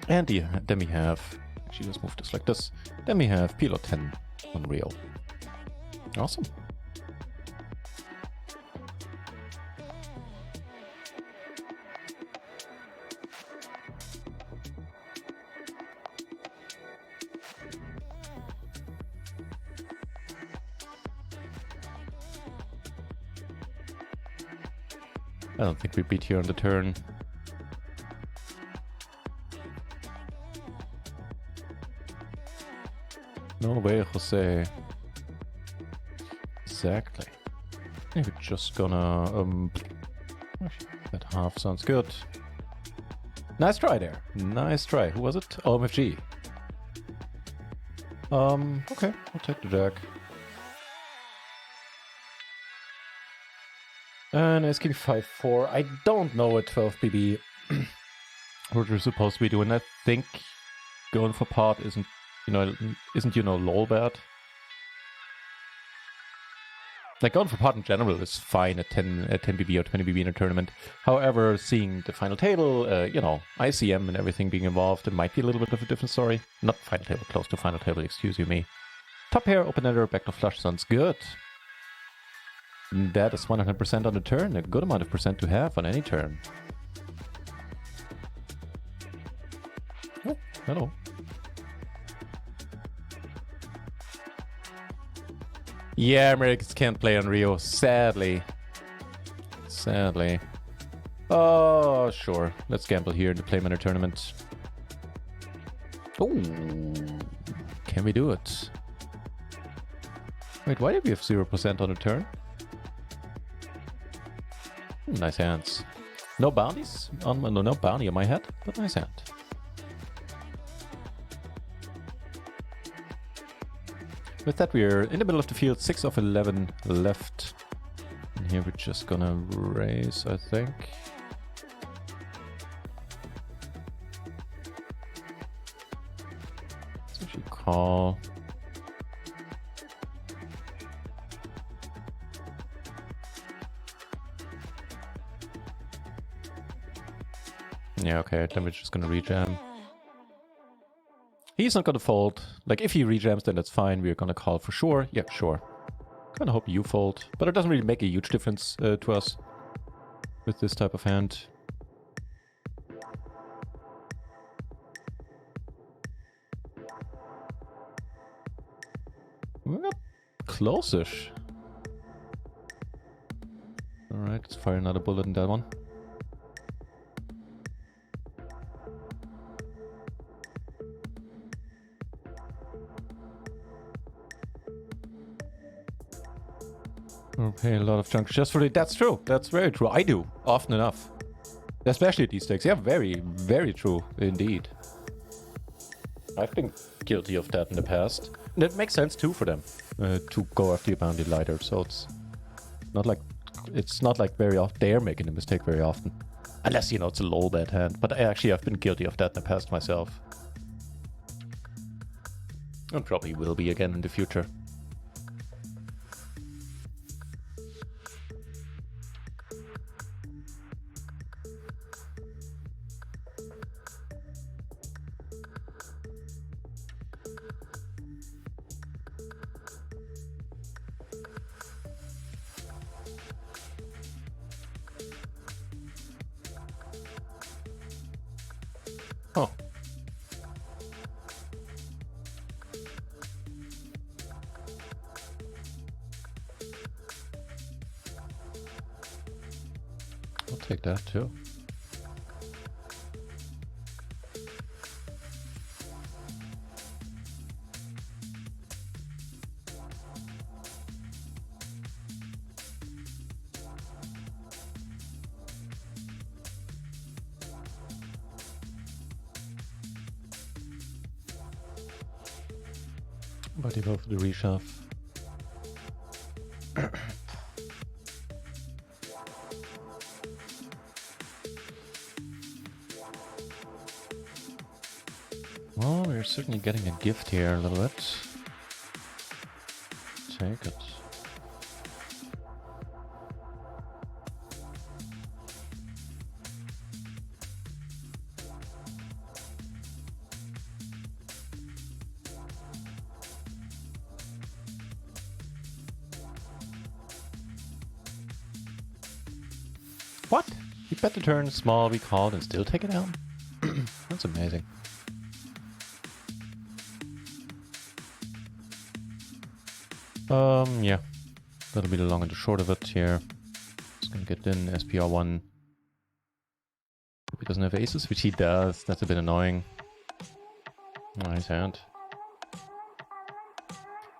And then we have... Actually, let's move this like this. Then we have PLO 10 on real. Awesome. I don't think we beat here on the turn. No way, Jose. Exactly. I think we're just gonna that half sounds good. Nice try there. Nice try. Who was it? OMFG. Okay, I'll take the jack. And SKB 5-4. I don't know at 12 PB what we're supposed to be doing. I think going for pot isn't lol bad. Like going for pot in general is fine at 10 PB or 20 PB in a tournament. However, seeing the final table, ICM and everything being involved, it might be a little bit of a different story. Not final table, close to final table, excuse you me. Top pair, open ender, back to flush sounds good. That is 100% on the turn, a good amount of percent to have on any turn. Oh, hello. Yeah, Americans can't play on Rio, sadly. Sadly. Oh, sure. Let's gamble here in the Play Manager tournament. Ooh. Can we do it? Wait, why did we have 0% on the turn? Nice hands. No bounties? No bounty on my head, but nice hand. With that, we're in the middle of the field, 6 of 11 left. And here we're just gonna raise, I think. Let's actually call. Yeah, okay, then we're just gonna rejam. He's not gonna fold. Like, if he rejams, then that's fine. We're gonna call for sure. Yeah, sure. Kinda hope you fold. But it doesn't really make a huge difference to us with this type of hand. We're not close-ish. Alright, let's fire another bullet in that one. We'll pay a lot of chunks just for it. That's true. That's very true. I do, often enough. Especially at these stakes. Yeah, very, very true indeed. I've been guilty of that in the past. And it makes sense too for them to go after your bounty lighter. So it's not like very often they're making a mistake very often. Unless, you know, it's a low bet hand. But I've been guilty of that in the past myself. And probably will be again in the future. Oh. I'll take that too. Body go for the reshove. Well, we're certainly getting a gift here a little bit. Take it. What? We bet the turn small, we called and still take it out? That's amazing. Yeah. That'll be the long and the short of it here. Just gonna get in SPR1. He doesn't have aces, which he does. That's a bit annoying. Nice hand.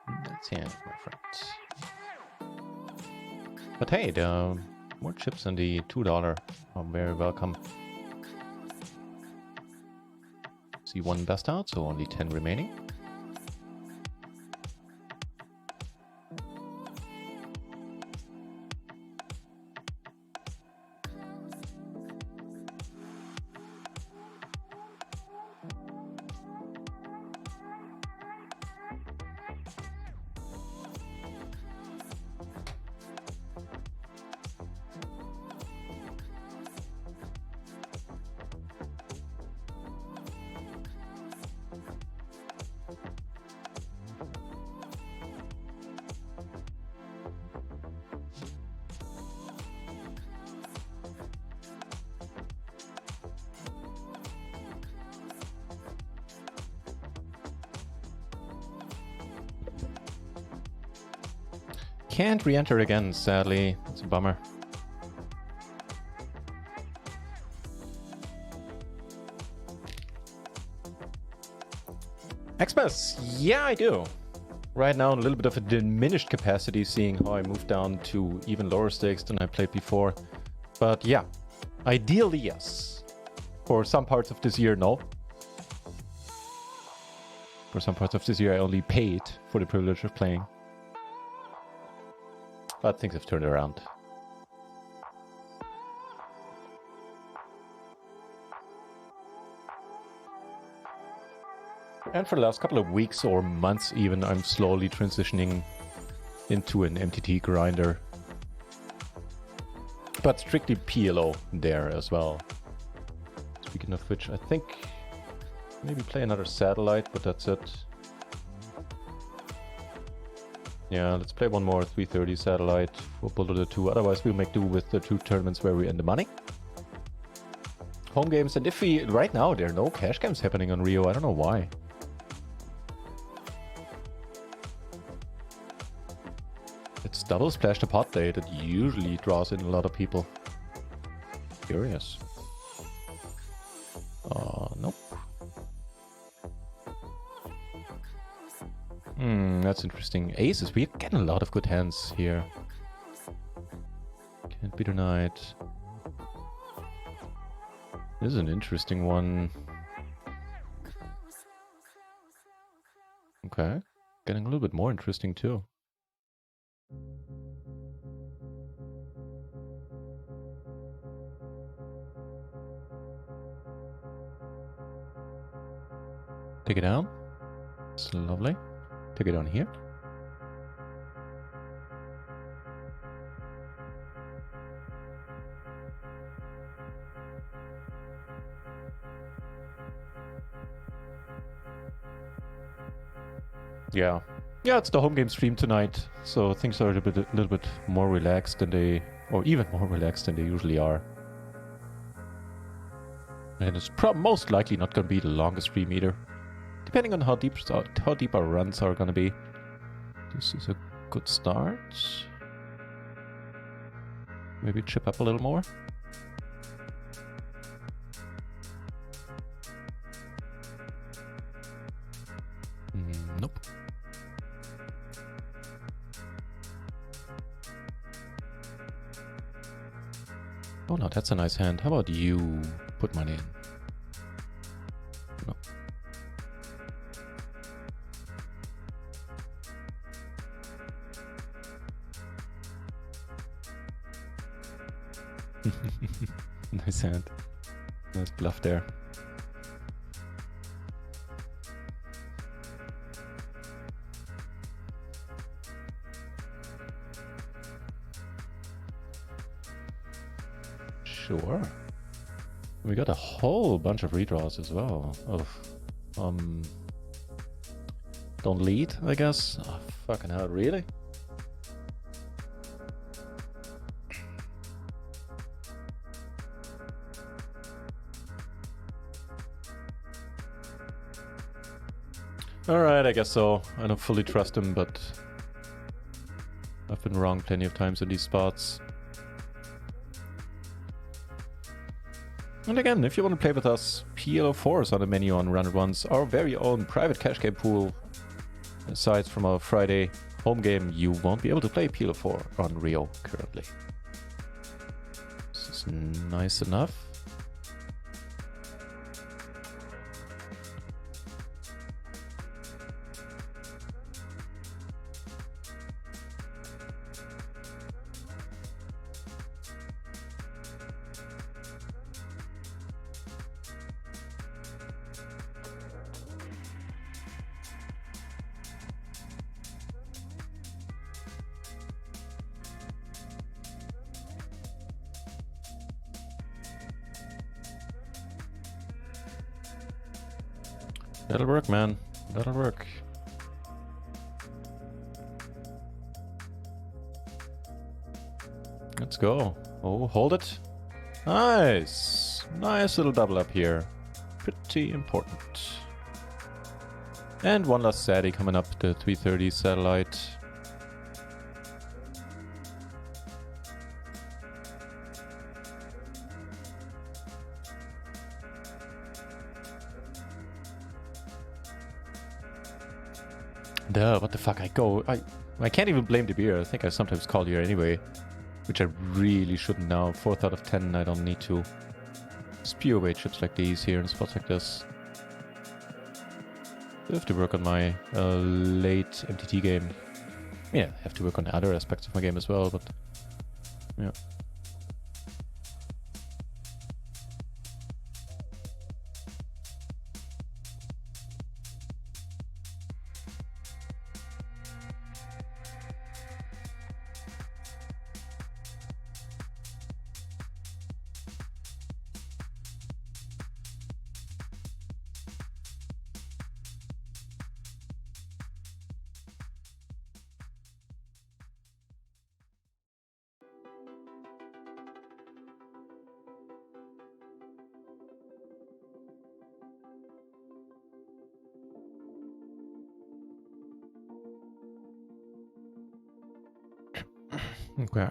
Nice hand, my friend. But hey, the more chips than the $2 are very welcome. See one best out, so only 10 remaining. Can't re-enter again, sadly. It's a bummer. Xmas, yeah, I do. Right now, a little bit of a diminished capacity, seeing how I moved down to even lower stakes than I played before. But yeah, ideally, yes. For some parts of this year, no. For some parts of this year, I only paid for the privilege of playing. But things have turned around. And for the last couple of weeks or months even, I'm slowly transitioning into an MTT grinder. But strictly PLO there as well. Speaking of which, I think maybe play another satellite, but that's it. Yeah, let's play one more 330 satellite for Bullet 2. Otherwise, we'll make do with the 2 tournaments where we earn the money. Home games, and if we... Right now, there are no cash games happening on Rio. I don't know why. It's double splash the pot day that usually draws in a lot of people. Curious. Nope. That's interesting. Aces, we're getting a lot of good hands here. Can't be denied. This is an interesting one. Okay. Getting a little bit more interesting too. Take it down. It's lovely. Take it down here. Yeah. Yeah, it's the home game stream tonight, so things are a little bit more relaxed than they, or even more relaxed than they usually are. And it's most likely not going to be the longest stream either. Depending on how deep our runs are going to be. This is a good start. Maybe chip up a little more. Nope. Oh no, that's a nice hand. How about you put money in? No. Nice hand. Nice bluff there. Sure. We got a whole bunch of redraws as well. Of don't lead, I guess. Oh, fucking hell, really? Alright, I guess so. I don't fully trust him, but I've been wrong plenty of times in these spots. And again, if you want to play with us, PLO4 is on the menu on Run It Once, our very own private cash game pool. Aside from our Friday home game, you won't be able to play PLO4 on Rio currently. This is nice enough. That'll work, man. That'll work. Let's go. Oh, hold it. Nice. Nice little double up here. Pretty important. And one last Sadie coming up, the 330 satellite. Duh, what the fuck? I can't even blame the beer. I think I sometimes call here anyway, which I really shouldn't now. 4th out of 10, I don't need to spew away chips like these here in spots like this. I have to work on my late MTT game. Yeah, I have to work on other aspects of my game as well, but yeah. Okay.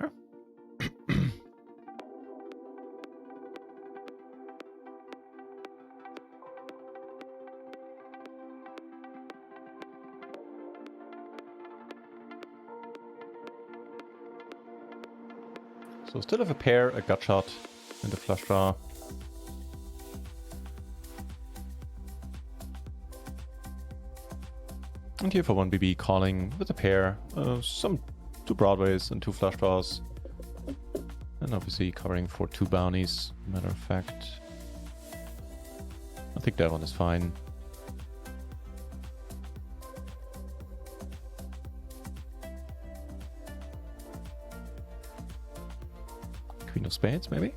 So still have a pair, a gut shot, and a flush draw. And here for 1BB calling with a pair, some 2 Broadways and 2 flush draws. And obviously covering for 2 bounties, matter of fact. I think that one is fine. Queen of Spades, maybe?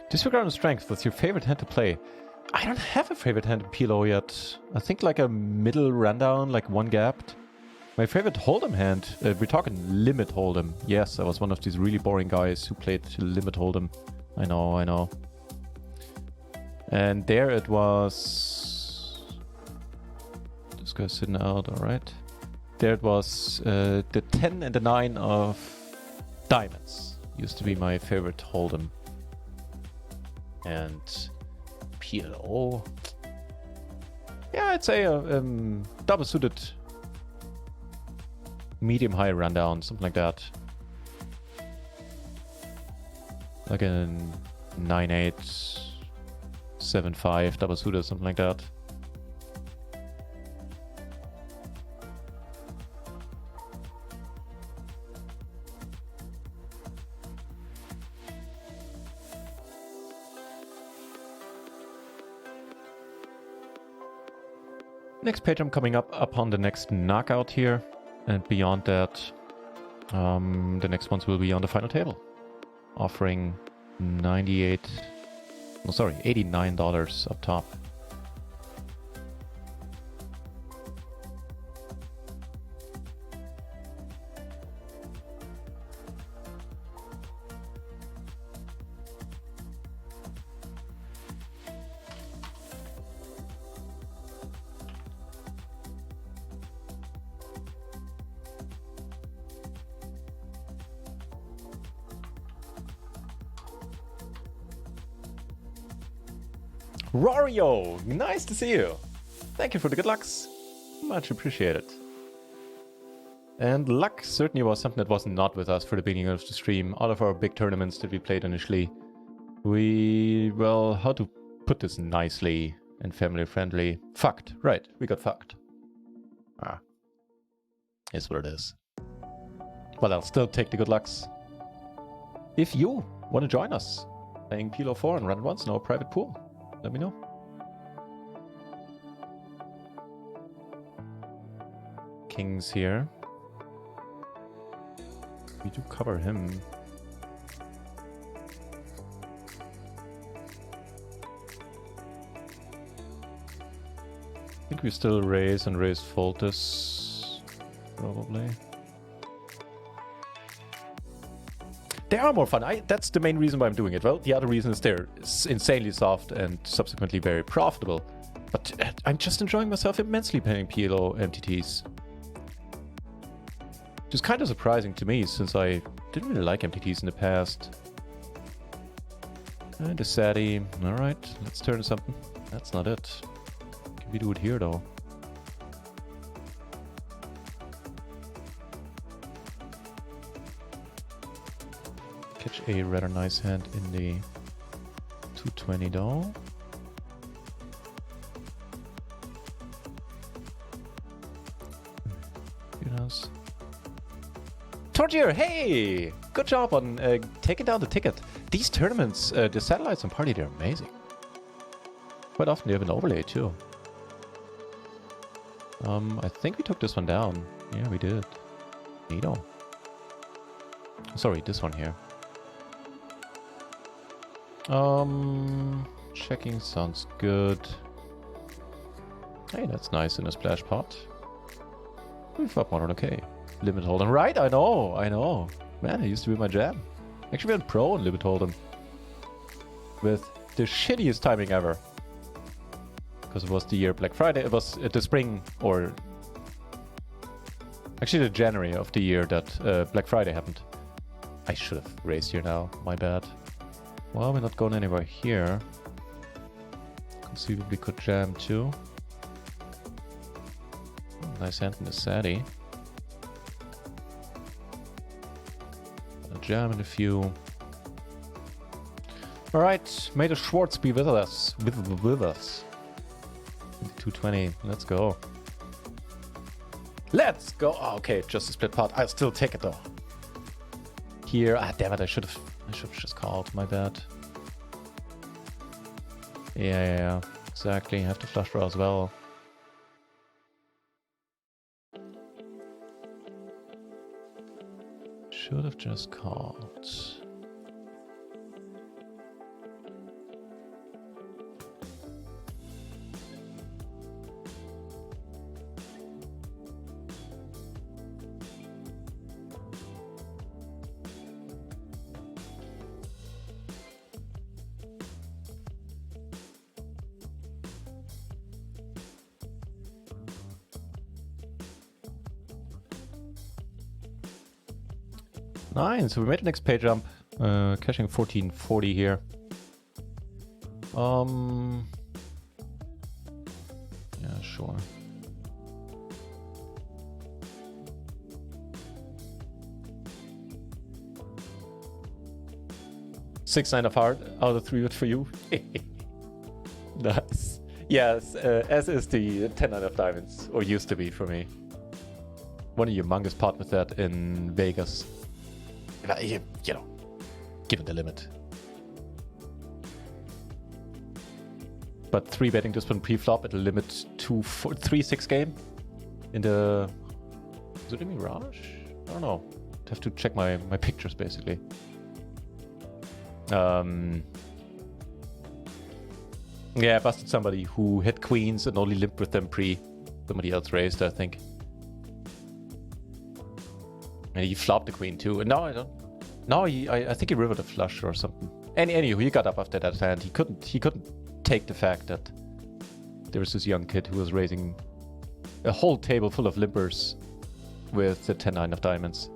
Disregard on strength, what's your favorite hand to play? I don't have a favorite hand in PLO yet. I think like a middle rundown, like 1 gapped. My favorite Hold'em hand, we're talking limit Hold'em. Yes, I was one of these really boring guys who played limit Hold'em. I know. And there it was... This guy's sitting out, alright. There it was the 10 and the 9 of diamonds. Used to be my favorite Hold'em. And PLO. Yeah, I'd say a double suited medium high rundown, something like that. Like a 9-8, 7-5 double suited, something like that. Next page I'm coming up on the next knockout here, and beyond that the next ones will be on the final table, offering $89 up top. Rorio, nice to see you. Thank you for the good lucks. Much appreciated. And luck certainly was something that was not with us for the beginning of the stream. All of our big tournaments that we played initially, well, how to put this nicely and family friendly? Fucked, right, we got fucked. Is what it is. But I'll still take the good lucks. If you want to join us playing PLO 4 and run once in our private pool, let me know. Kings here. We do cover him. I think we still raise and raise fold this, probably. They are more fun. That's the main reason why I'm doing it. Well, the other reason is they're insanely soft and subsequently very profitable. But I'm just enjoying myself immensely playing PLO MTTs. Which is kind of surprising to me, since I Didn't really like MTTs in the past. And a Sadie. Alright, let's turn something. That's not it. Can we do it here though? Catch a rather nice hand in the 220 though. Yes. Tortier, hey! Good job on taking down the ticket. These tournaments, the satellites on Party, they're amazing. Quite often they have an overlay too. I think we took this one down. Yeah, we did. Neato. Sorry, this one here. Checking sounds good. Hey, that's nice in a splash pot. We flop modern, okay. Limit hold'em, right? I know. Man, it used to be my jam. Actually went pro in limit hold'em. With the shittiest timing ever. Because it was the year Black Friday, it was the spring, or... Actually the January of the year that Black Friday happened. I should have raised here now, my bad. Well, we're not going anywhere here. Conceivably could jam too. Nice hand in the Sadie. A jam in a few. Alright, may the Schwartz be with us. With us. 220, let's go. Let's go! Oh, okay, just a split pot. I'll still take it though. Here, damn it, I should have just called, my bad. Yeah, exactly. Have to flush draw as well. Should have just called. Nine, so we made the next pay jump. Cashing 1440 here. Yeah, sure. Six, nine of heart out of 3 wood for you. Nice. Yes, as is the 10 9 of diamonds, or used to be for me. One of your humongous pot with that in Vegas. You know, given the limit. But 3-betting this one pre-flop at a limit 3-6 game in the... Is it a Mirage? I don't know. I'd have to check my pictures basically. Yeah, I busted somebody who had queens and only limped with them pre. Somebody else raised, I think. And he flopped the queen too. No, I don't. No, I think he rivered a flush or something. Anywho, he got up after that hand. He couldn't take the fact that there was this young kid who was raising a whole table full of limpers with the 10-9 of diamonds.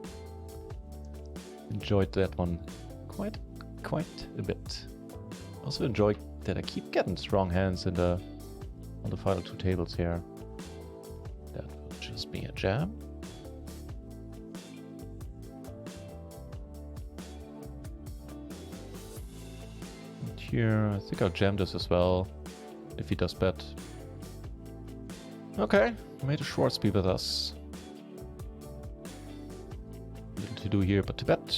Enjoyed that one quite a bit. Also enjoyed that I keep getting strong hands in on the final 2 tables here. That will just be a jam. Here, I think I'll jam this as well, if he does bet. Okay, may the Schwartz be with us. Little to do here but to bet.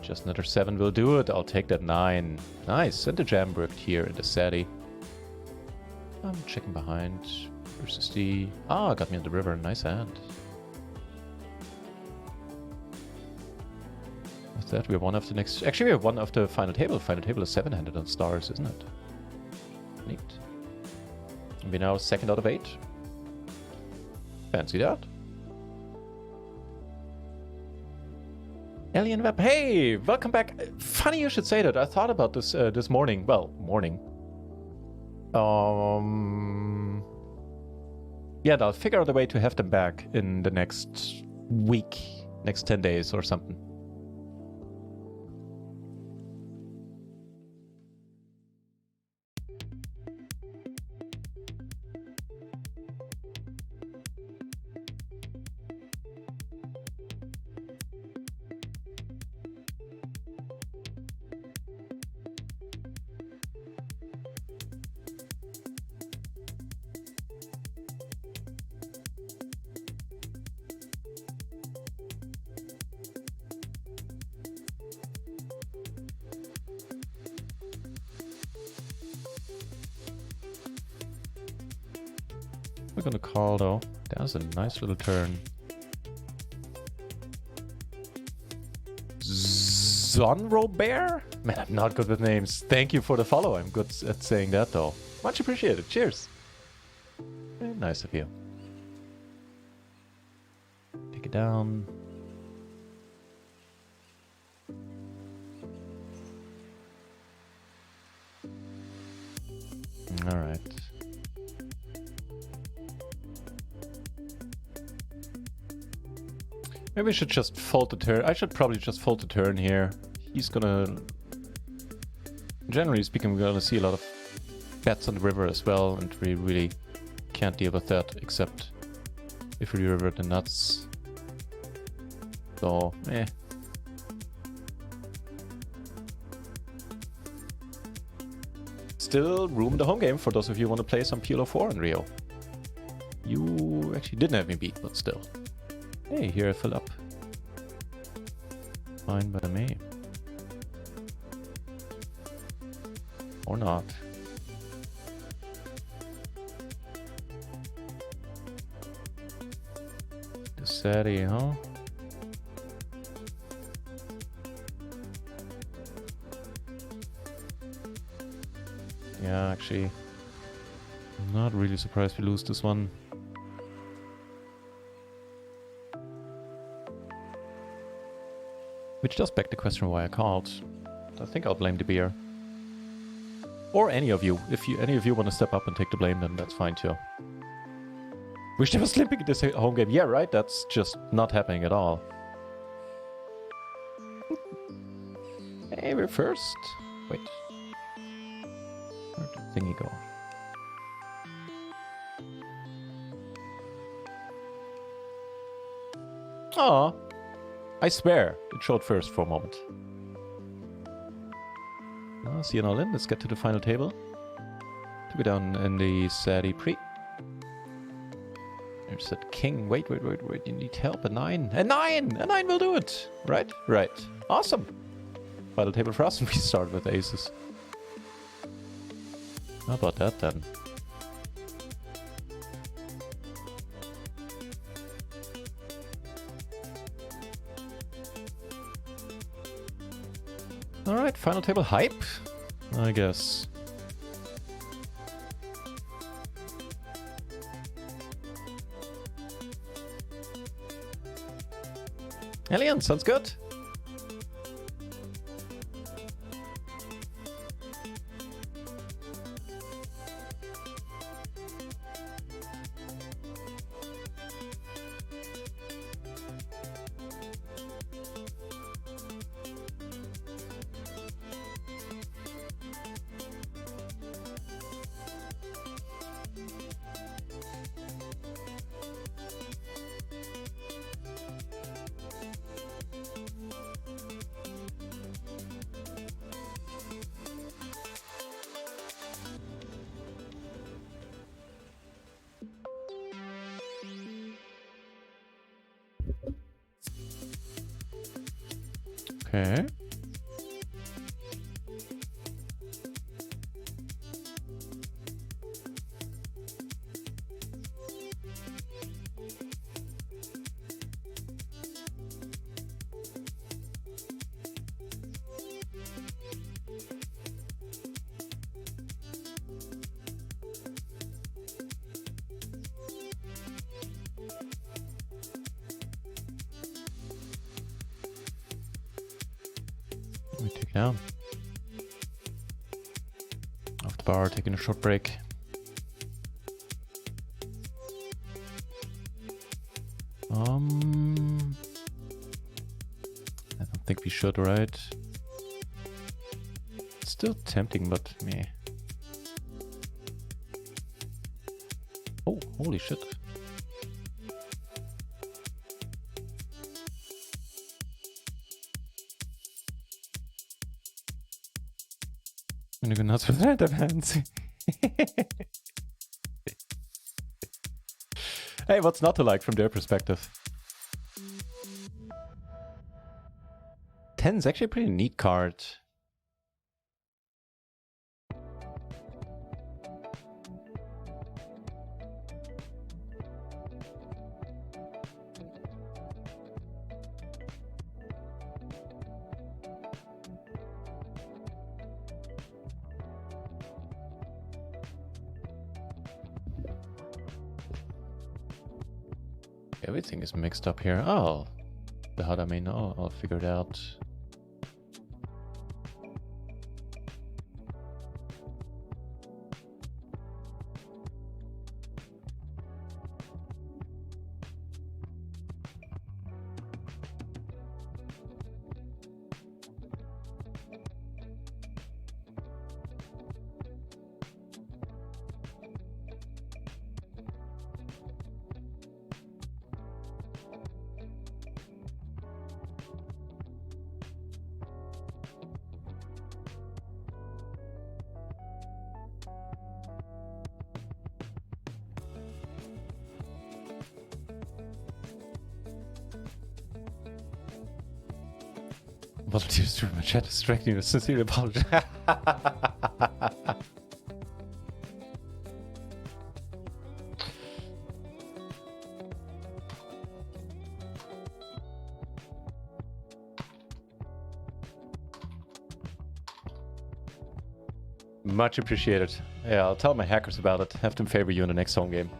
Just another 7 will do it, I'll take that 9. Nice, and the jam worked here in the Sadie. I'm checking behind versus the... Ah, got me on the river, nice hand. That we have one of the next. Actually, we have one of the final table. Final table is 7-handed on stars, isn't it? Neat. And we're now 2nd out of 8. Fancy that. Alien Web. Hey, welcome back. Funny you should say that. I thought about this this morning. Well, morning. yeah, I'll figure out a way to have them back in the next week, next 10 days or something. We're gonna call though. That was a nice little turn. Zonrobert? Man, I'm not good with names. Thank you for the follow. I'm good at saying that though. Much appreciated. Cheers. Very nice of you. Take it down. All right. Maybe we should just fold the turn. I should probably just fold the turn here. He's gonna... Generally speaking, we're gonna see a lot of bets on the river as well, and we really can't deal with that, except if we river the nuts. So, eh. Still room in the home game for those of you who want to play some PLO 4 in Rio. You actually didn't have me beat, but still. Hey, here I fill up. Fine by me. Or not. The Sadie, huh? Yeah, actually, I'm not really surprised we lose this one. Which does beg the question why I called. I think I'll blame the beer. Or any of you. If any of you want to step up and take the blame, then that's fine too. Wish there was slipping in this home game. Yeah, right? That's just not happening at all. Hey, we're first. Wait. Where'd the thingy go? Aw. I swear, it showed first for a moment. Now, see you all in. Let's get to the final table. Took it down in the Sadie pre. There's that king. Wait. You need help. A 9. A 9! A 9 will do it! Right? Right. Awesome! Final table for us, and we start with aces. How about that then? Alright, final table hype, I guess. Alien, sounds good. Okay. We take it down. Off the bar, taking a short break. I don't think we should, right? It's still tempting, but meh. Oh, holy shit. I'm gonna go nuts with random hands. Hey, what's not to like from their perspective? 10's actually a pretty neat card. Everything is mixed up here. Oh, the HUD I may know. I'll figure it out. Volunteers through my chat distracting you. Sincerely apologize. Much appreciated. Yeah, I'll tell my hackers about it. Have them favor you in the next home game.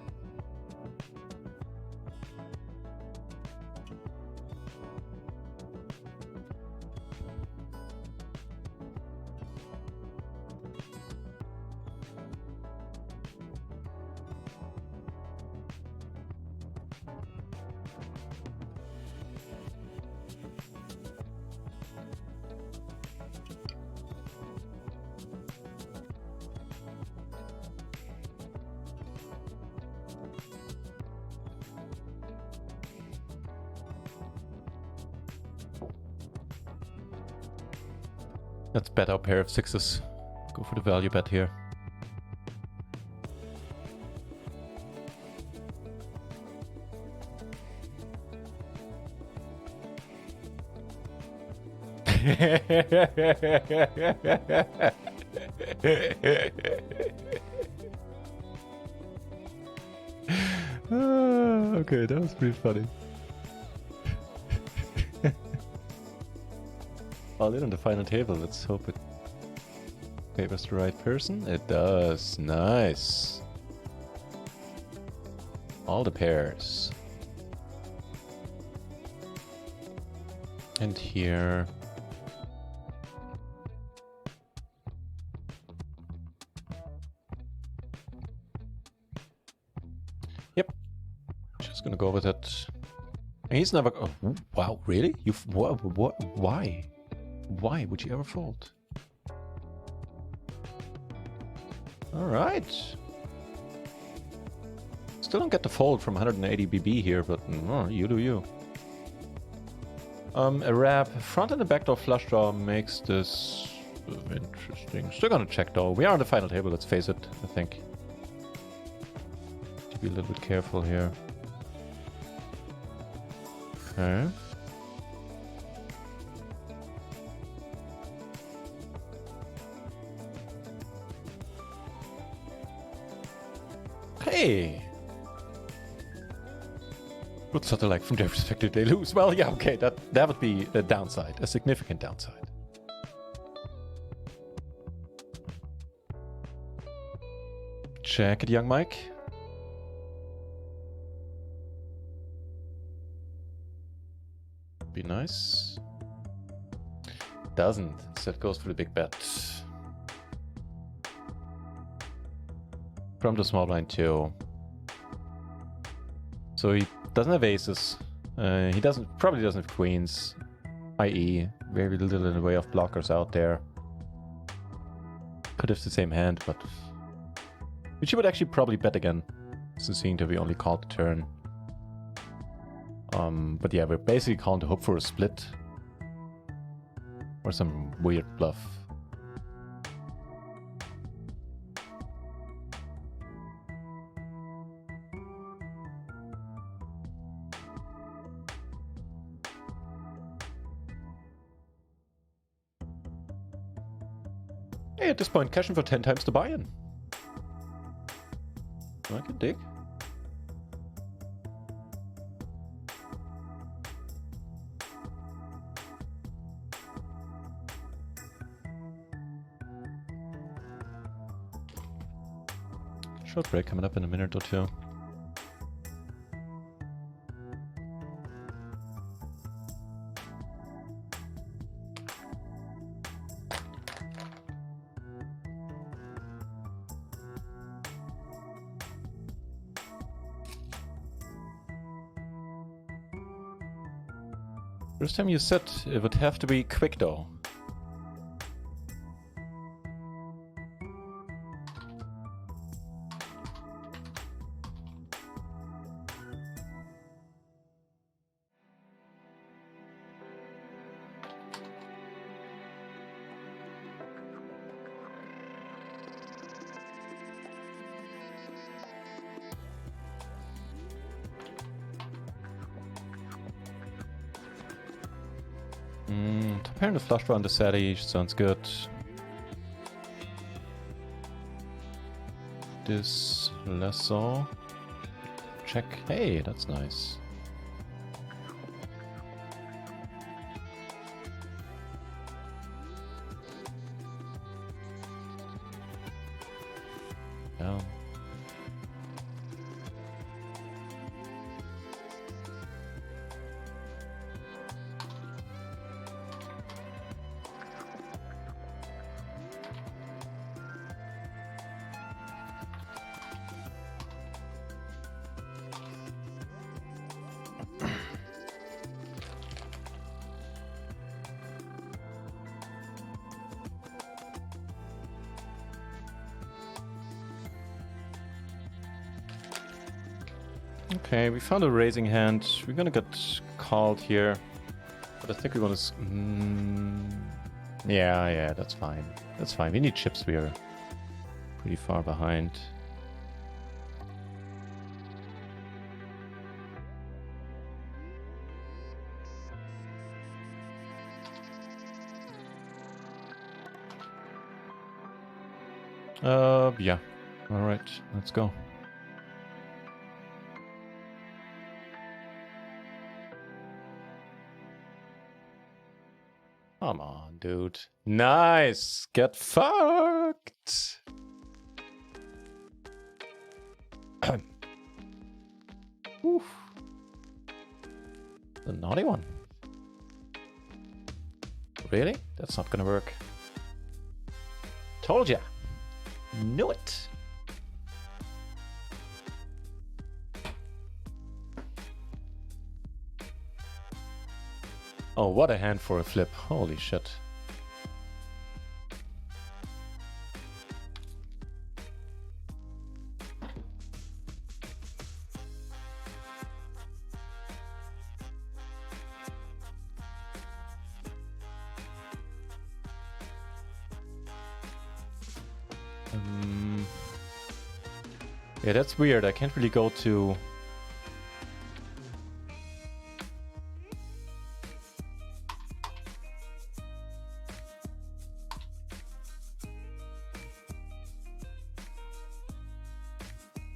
Let's bet our pair of sixes. Go for the value bet here. Okay, that was pretty funny. All in on the final table. Let's hope it favors the right person. It does. Nice. All the pairs. And here. Yep. Just gonna go with it. He's never. Oh, wow, really? You? What? Why? Why would you ever fold? Alright. Still don't get the fold from 180 BB here, but you do you. A wrap front and a backdoor flush draw makes this interesting. Still gonna check though. We are on the final table, let's face it, I think. To be a little bit careful here. Okay. Hey! What's sort of like from their perspective they lose? Well, yeah, okay, that would be a downside, a significant downside. Check it, young Mike. Be nice. Doesn't. Instead goes for the big bet. From the small blind too. So he doesn't have aces. He probably doesn't have queens, i.e. very little in the way of blockers out there. Could have the same hand, but which he would actually probably bet again, since seeing that we only called the turn. But yeah, we're basically calling to hope for a split or some weird bluff. Hey, at this point, cashing for 10 times the buy-in. I can dig. Short break coming up in a minute or two. First time you said it would have to be quick though. Top pair and the flush draw on the Seti sounds good. This less so. Check. Hey, that's nice. Yeah. Okay, we found a raising hand. We're gonna get called here, but I think we want to. Yeah, that's fine. That's fine. We need chips. We are pretty far behind. Yeah. All right, let's go. Come on, dude. Nice. Get fucked. Oof. The naughty one. Really? That's not gonna work. Told ya. Knew it. Oh, what a hand for a flip. Holy shit. Yeah, that's weird. I can't really go to...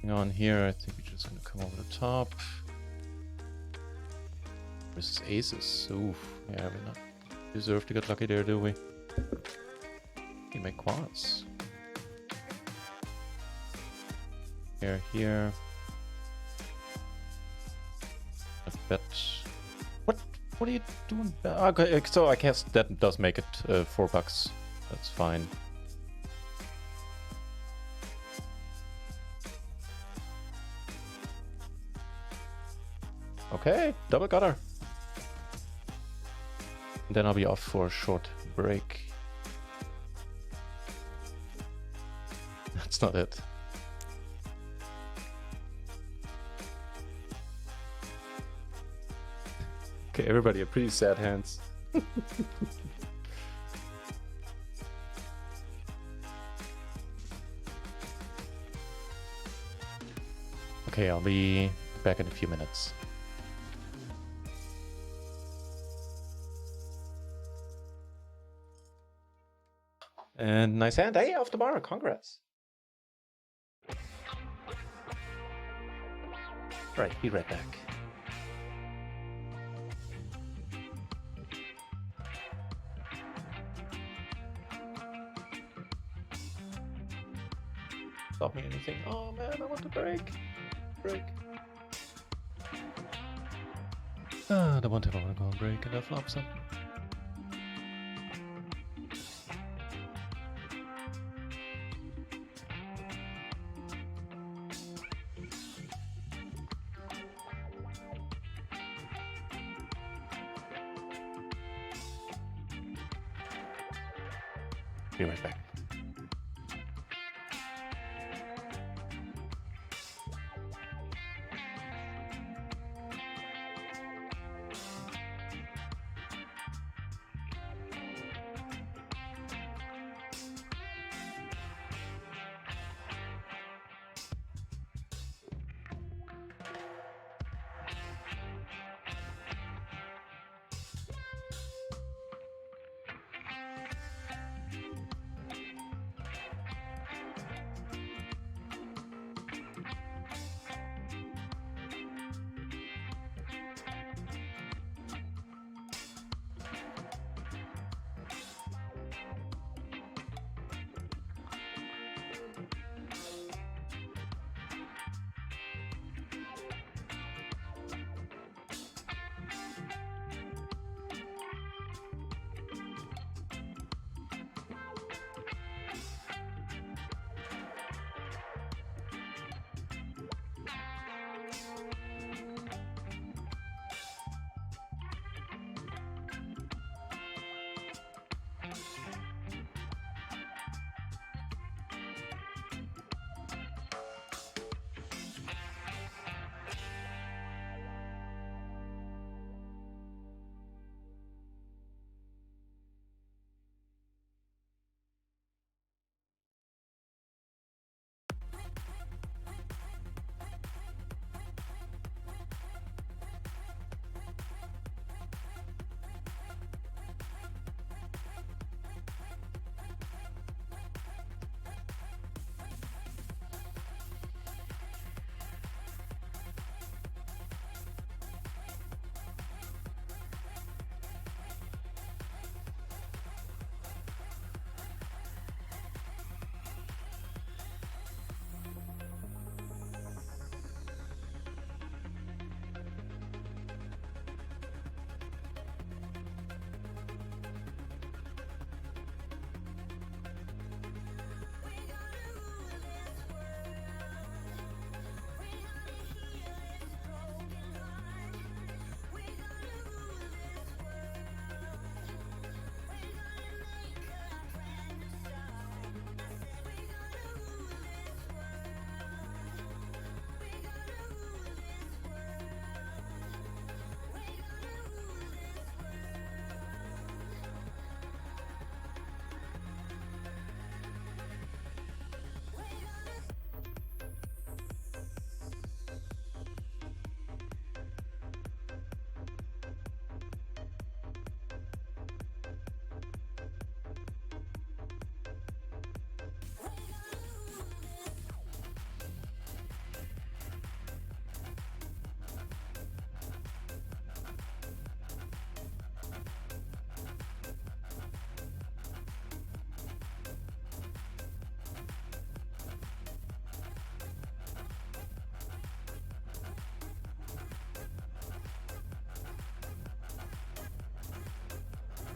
on here, I think we're just gonna come over the top. Versus aces. Oof. Yeah, we not deserve to get lucky there, do we? We make quads. Here. I bet. What are you doing? Okay, so I guess that does make it $4. That's fine. Okay, double gutter. Then I'll be off for a short break. That's not it. Okay, everybody are pretty sad hands. Okay, I'll be back in a few minutes. And nice hand. Hey, off the bar. Congrats. Right, be right back. Stop me anything. Oh man, I want to break. Break. Ah, the one time I want to go and break and I flop some. Be right back.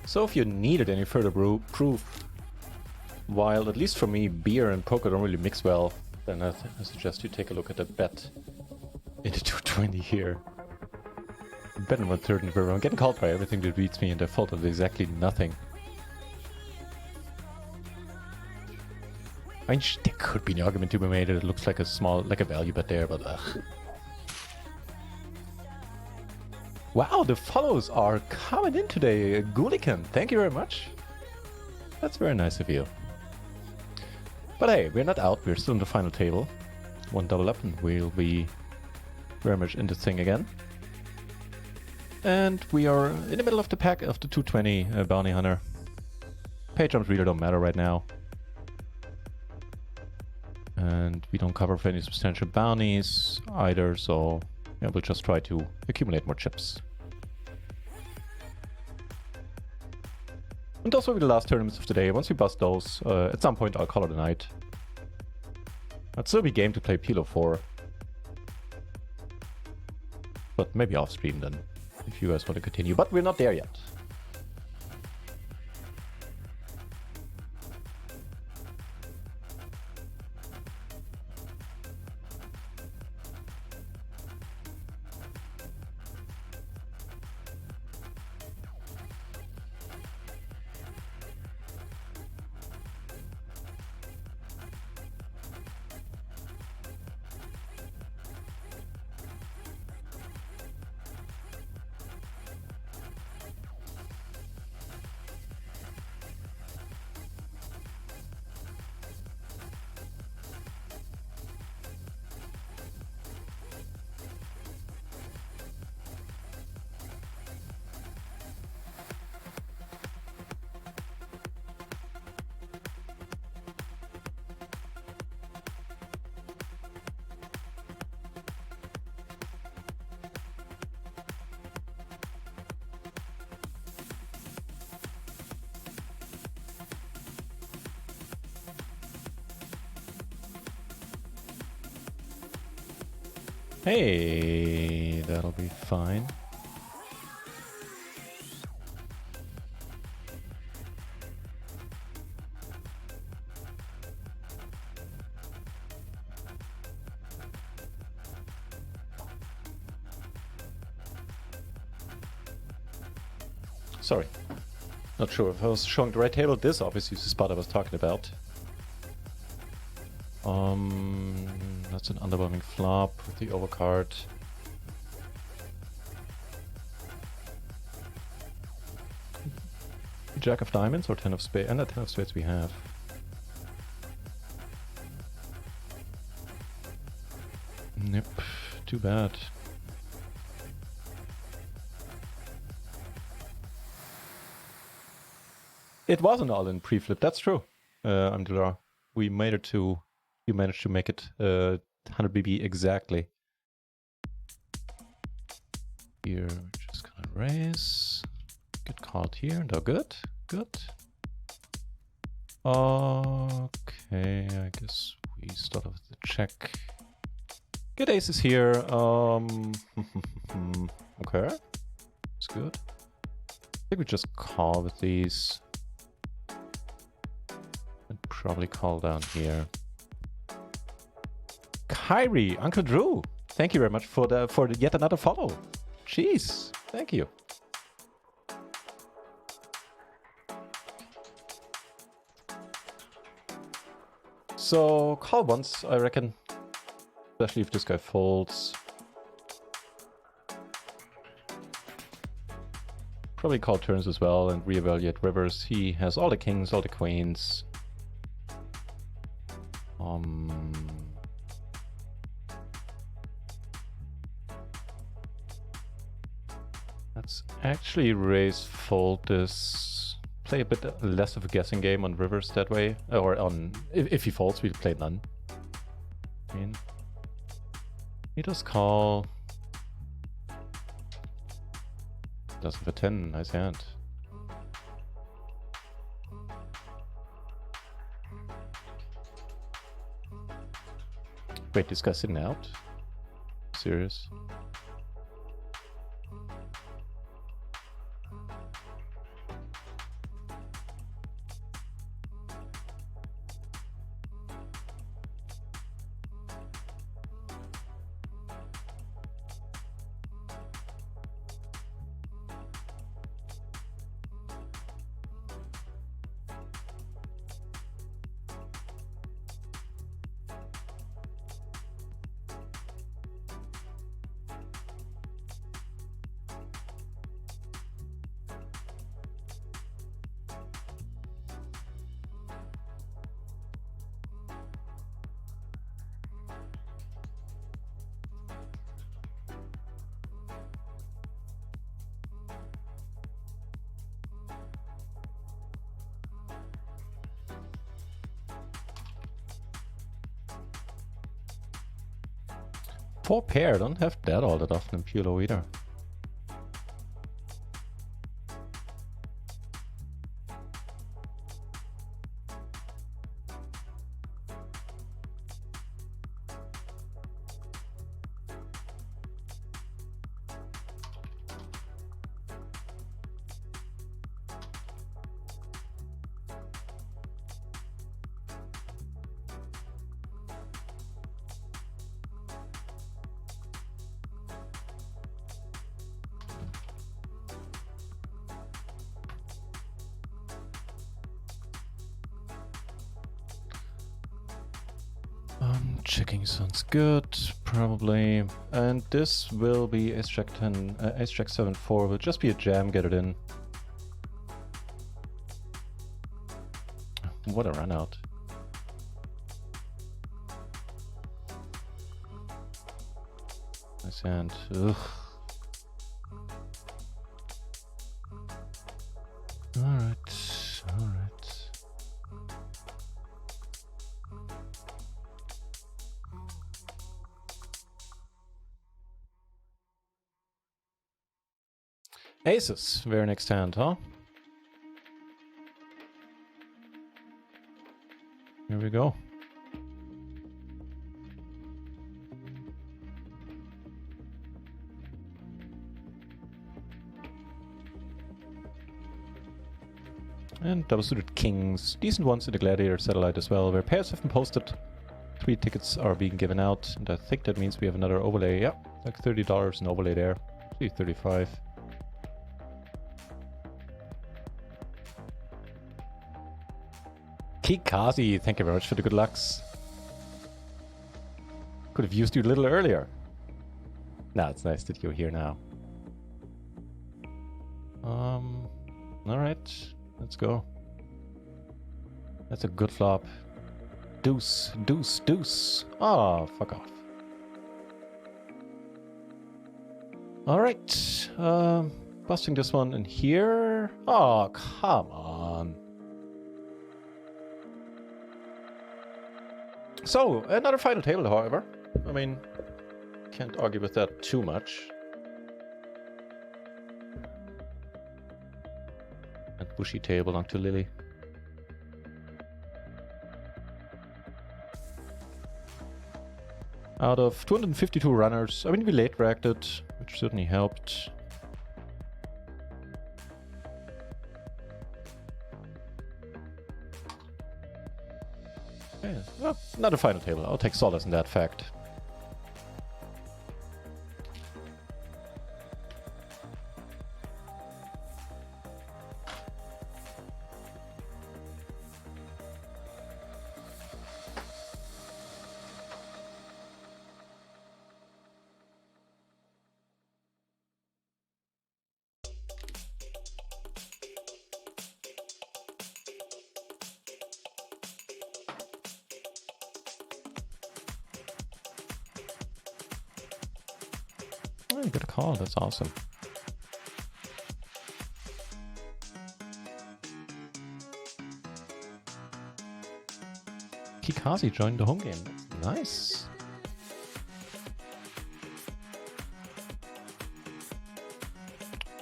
So if you needed any further proof, while at least for me beer and poker don't really mix well, then I suggest you take a look at the bet in the 220 here. better than 1/3 in the river. I'm getting called by everything that beats me and I fault of exactly nothing. I mean, there could be an argument to be made that it looks like a value bet there, but ugh. Wow, the follows are coming in today. Gulikan, thank you very much. That's very nice of you. But hey, we're not out. We're still in the final table. One double up and we'll be very much in this thing again. And we are in the middle of the pack of the 220 Bounty Hunter. Pay jumps really don't matter right now. And we don't cover for any substantial bounties either, so yeah, we'll just try to accumulate more chips. And those will be the last tournaments of the day. Once we bust those, at some point I'll call it a night. I'd still be game to play PLO 4. But maybe off stream then, if you guys want to continue. But we're not there yet. Hey, that'll be fine. Sorry, not sure if I was showing the right table. This obviously is the spot I was talking about. That's an underwhelming flop with the overcard. Jack of diamonds or 10 of spades? And the 10 of spades we have. Yep, too bad. It was an all-in pre-flip, that's true. Amdullah. We made it to... You managed to make it 100 BB exactly. Here, we're just gonna raise. Get called here. No, good. Good. Okay, I guess we start off with the check. Get aces here. Okay. It's good. I think we just call with these. And probably call down here. Kyrie, Uncle Drew, thank you very much for yet another follow. Jeez, thank you. So call once, I reckon, especially if this guy folds. Probably call turns as well and reevaluate rivers. He has all the kings, all the queens. Let's actually raise fold this, play a bit less of a guessing game on rivers that way, or on if he folds we'll play none. I mean, he does call. Does have a 10, nice hand. Wait, this guy's sitting out? Serious? 4 pair, don't have that all that often in PLO either. Checking sounds good, probably. And this will be Ace Jack 10, Ace Jack 7-4 will just be a jam, get it in. What a run out. Nice hand. Ugh. Alright, alright. Aces, very next hand, huh? Here we go. And double suited kings. Decent ones in the Gladiator satellite as well, where pairs have been posted. 3 tickets are being given out, and I think that means we have another overlay. Yeah, like $30 an overlay there. Maybe 35. Kikazi, thank you very much for the good lucks. Could have used you a little earlier. Nah, it's nice that you're here now. Alright, let's go. That's a good flop. Deuce, deuce, deuce. Oh, fuck off. Alright, busting this one in here. Oh, come on. So, another final table, however. I mean, can't argue with that too much. And bushy table onto Lily. Out of 252 runners, I mean, we late racked it, which certainly helped. Yeah, well, not a final table. I'll take solace in that fact. Oh, you got a call. That's awesome. Kikazi joined the home game. That's nice.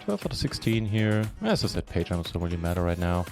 $12 out of 16 here. As I said, page rounds don't really matter right now.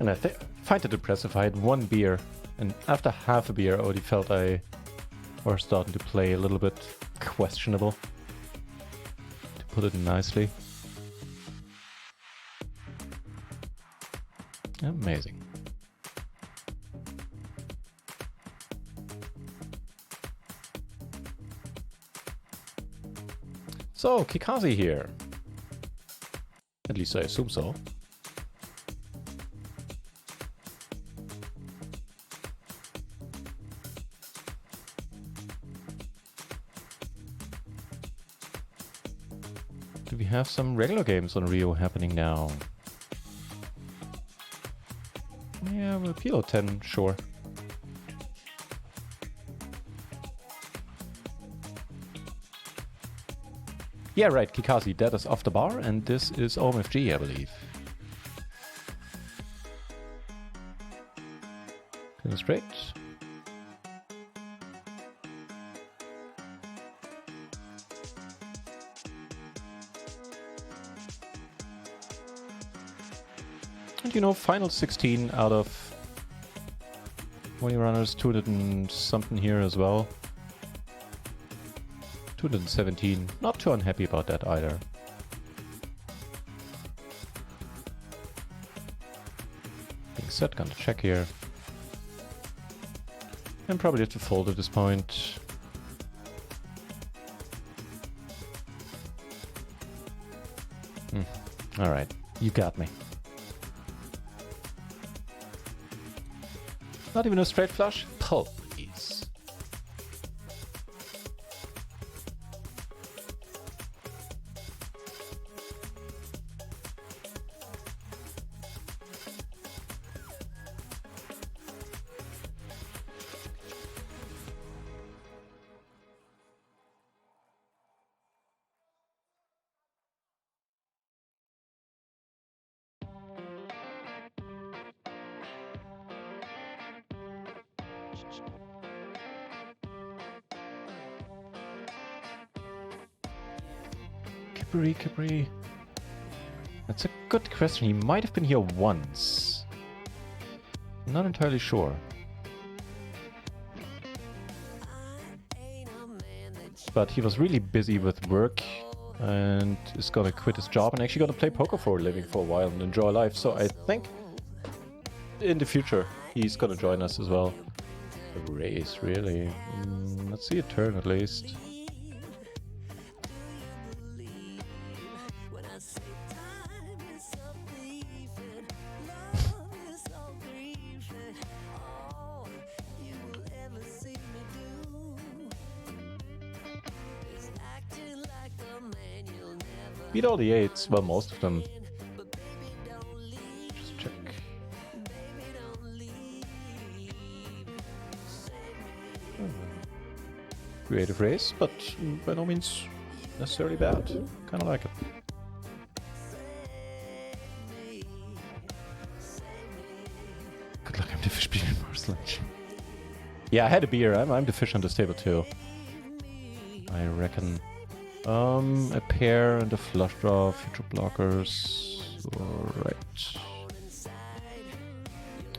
And I find it impressive. I had one beer, and after half a beer, I already felt I was starting to play a little bit questionable, to put it nicely. Amazing. So, Kikazi here. At least I assume so. Do we have some regular games on Rio happening now? Yeah, well, PLO 10, sure. Yeah, right, Kikazi, that is Off the Bar, and this is OMFG, I believe. Feeling straight. And you know, final 16 out of 20 runners, 200 and something here as well. 217. Not too unhappy about that either. Being set, gonna check here. And probably have to fold at this point. Alright, you got me. Not even a straight flush? Please. Capri. That's a good question. He might have been here once. Not entirely sure. But he was really busy with work and is gonna quit his job and actually gonna play poker for a living for a while and enjoy life. So I think in the future he's gonna join us as well. A race, really. Let's see a turn at least. Beat all the 8s, well, most of them. Just check. Creative race, but by no means necessarily bad. Kinda like it. Good luck, I'm the fish being first lunch. Yeah, I had a beer. I'm the fish on this table too. I reckon. A pair and a flush draw, future blockers. Alright.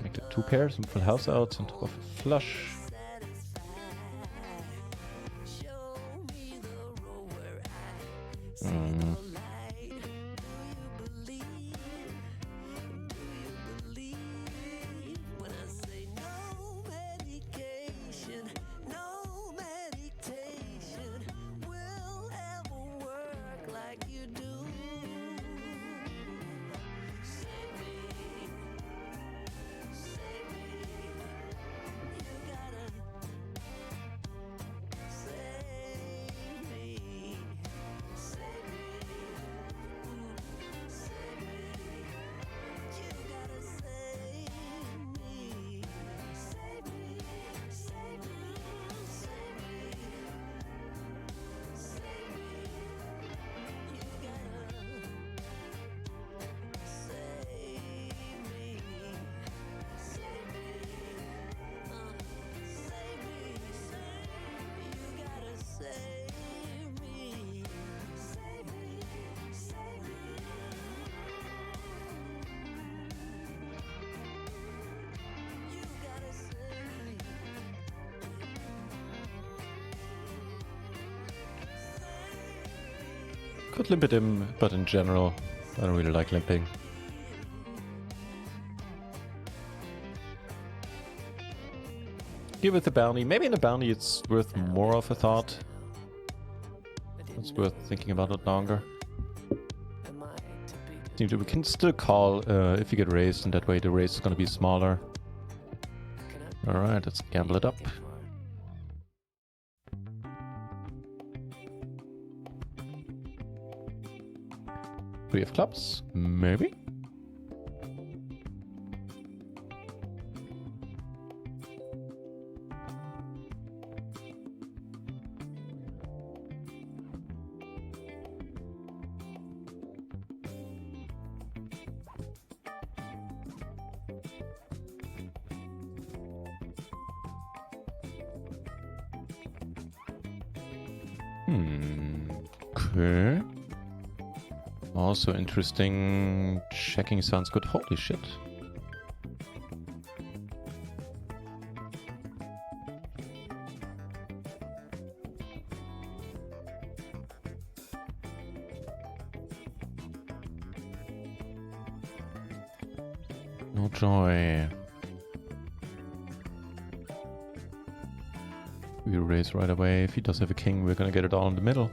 Make the 2 pairs and full house outs on top of a flush. could limp it in, but in general, I don't really like limping. Here with the bounty, maybe in the bounty it's worth more of a thought. It's worth thinking about it longer. Seems that we can still call if you get raised, and that way the raise is going to be smaller. Alright, let's gamble it up. Three of clubs, maybe? Okay. Also interesting. Checking sounds good. Holy shit. No joy. We raise right away. If he does have a king, we're gonna get it all in the middle.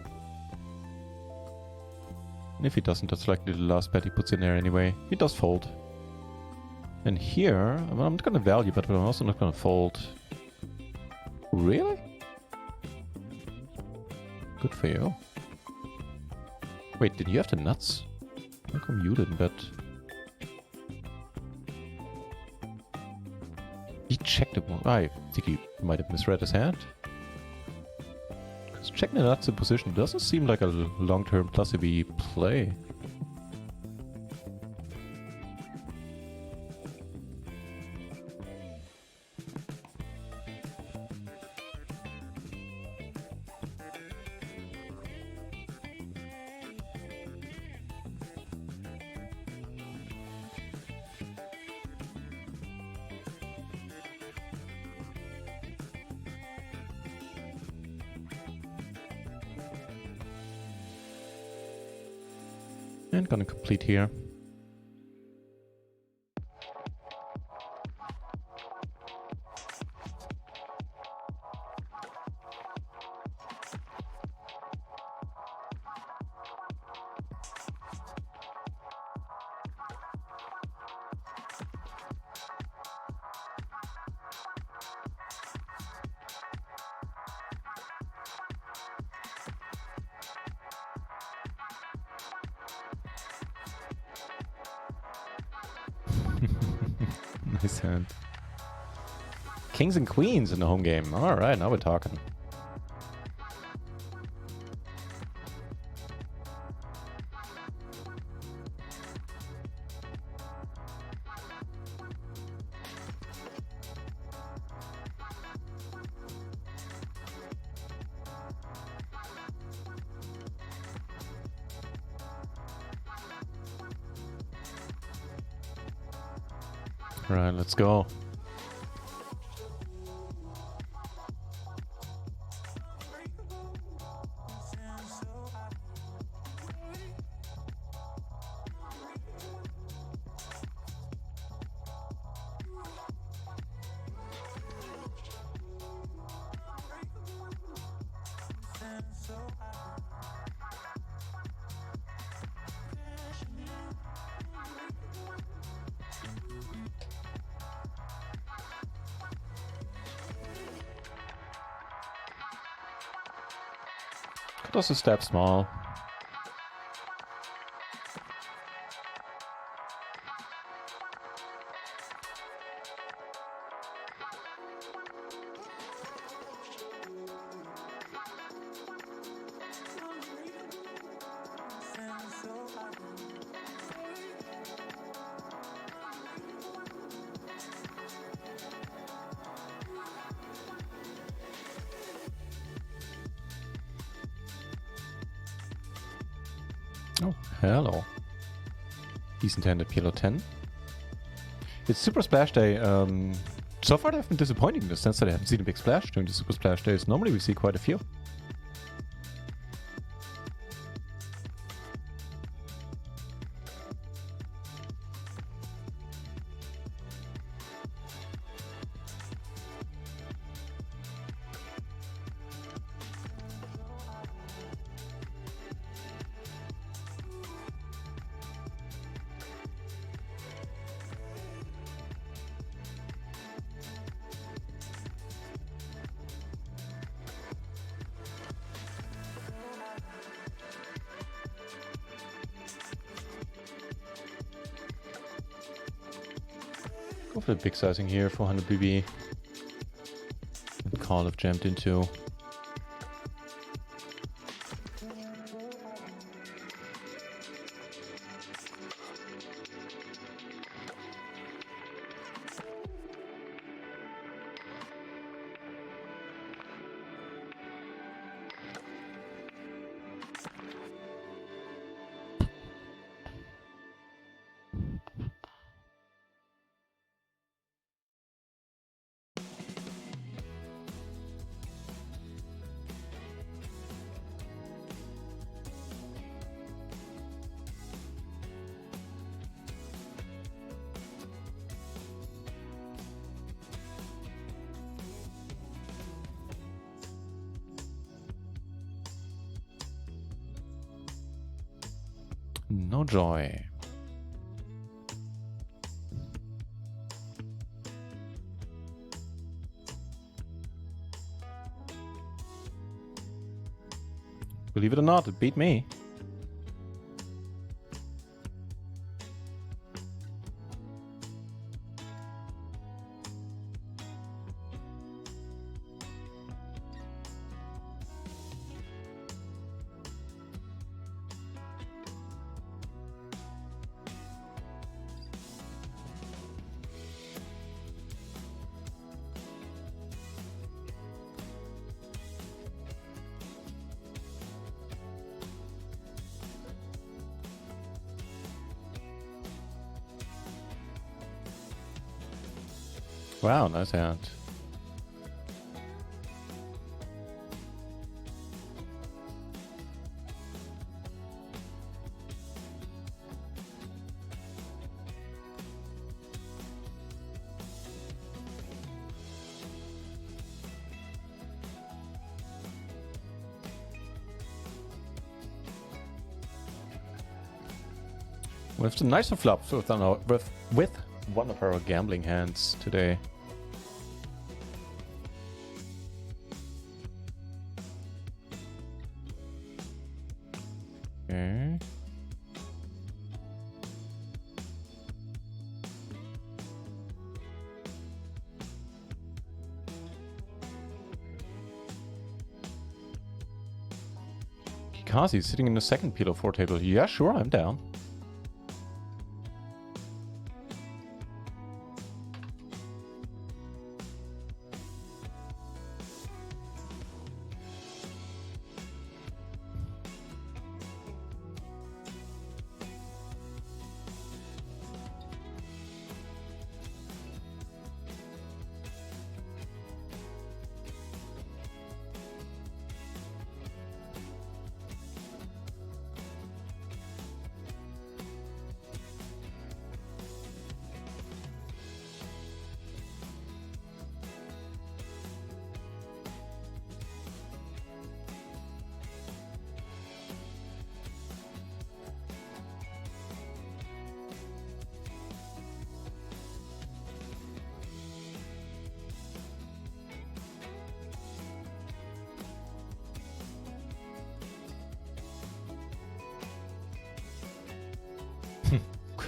And if he doesn't, that's likely the last bet he puts in there anyway. He does fold. And here, well, I'm not gonna value, but I'm also not gonna fold. Really? Good for you. Wait, did you have the nuts? How come you didn't bet? He checked it. I think he might have misread his hand. Because checking the nuts in position doesn't seem like a long-term plus EV play. And gonna complete here. Nice hand. Kings and queens in the home game. Alright, now we're talking. Alright, let's go. Could also step small. Oh, hello. Decent hand at PLO 10. It's Super Splash Day. So far they've been disappointing in the sense that I haven't seen a big splash during the Super Splash Days. Normally we see quite a few. Go for the big sizing here, 400 BB. And call if jammed into. No joy. Believe it or not, it beat me. Wow, nice hand. With the nicer flops with one of our gambling hands today. Okay. Kikazi sitting in the second PLO 4 table. Yeah, sure, I'm down.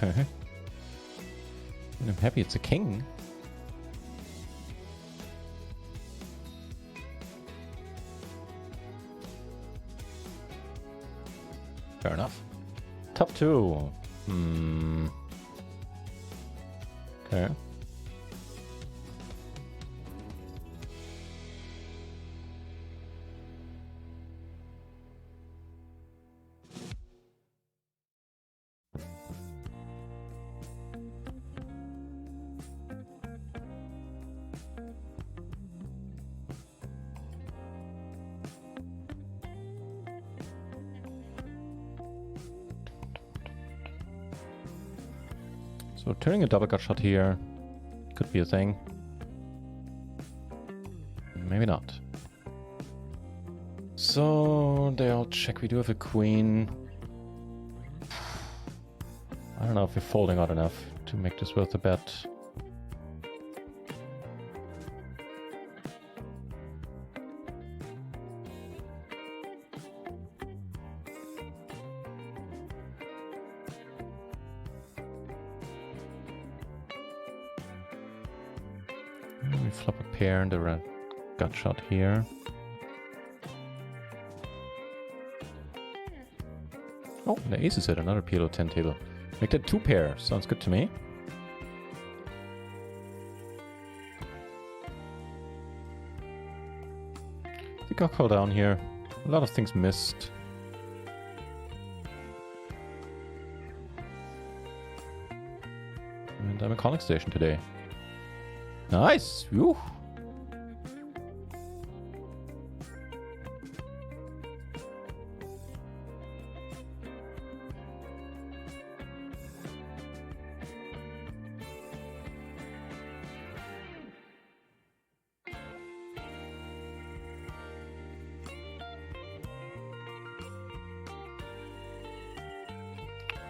Okay. And I'm happy it's a king. Fair enough. Top 2. Okay. So turning a double gut shot here could be a thing. Maybe not. So they all check. We do have a queen. I don't know if we're folding out enough to make this worth a bet. We flop a pair and a gut shot here. Oh, the ace is at another PLO 10 table. Make that 2 pair. Sounds good to me. I think I'll call down here. A lot of things missed. And I'm a calling station today. Nice! Whew.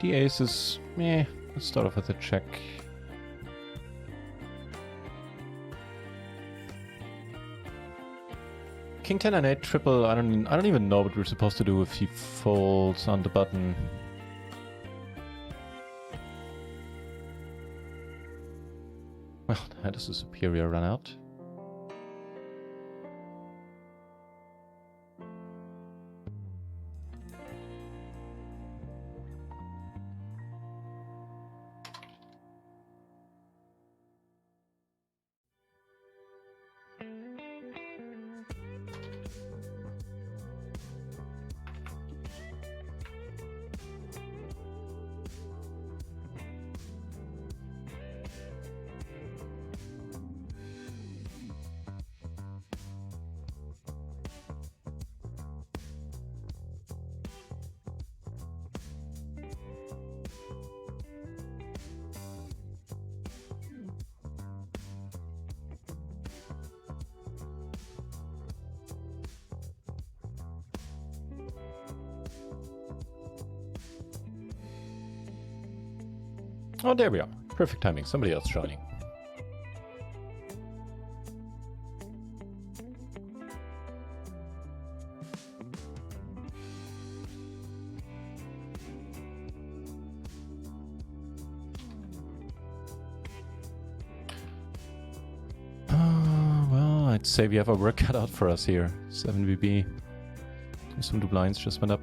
The ace is meh. Let's start off with a check. King 10 and 8 triple. I don't even know what we're supposed to do if he folds on the button. Well, that is a superior run out. Oh, there we are. Perfect timing. Somebody else joining. Well, I'd say we have our work cut out for us here. 7 VB. Some 2 blinds just went up.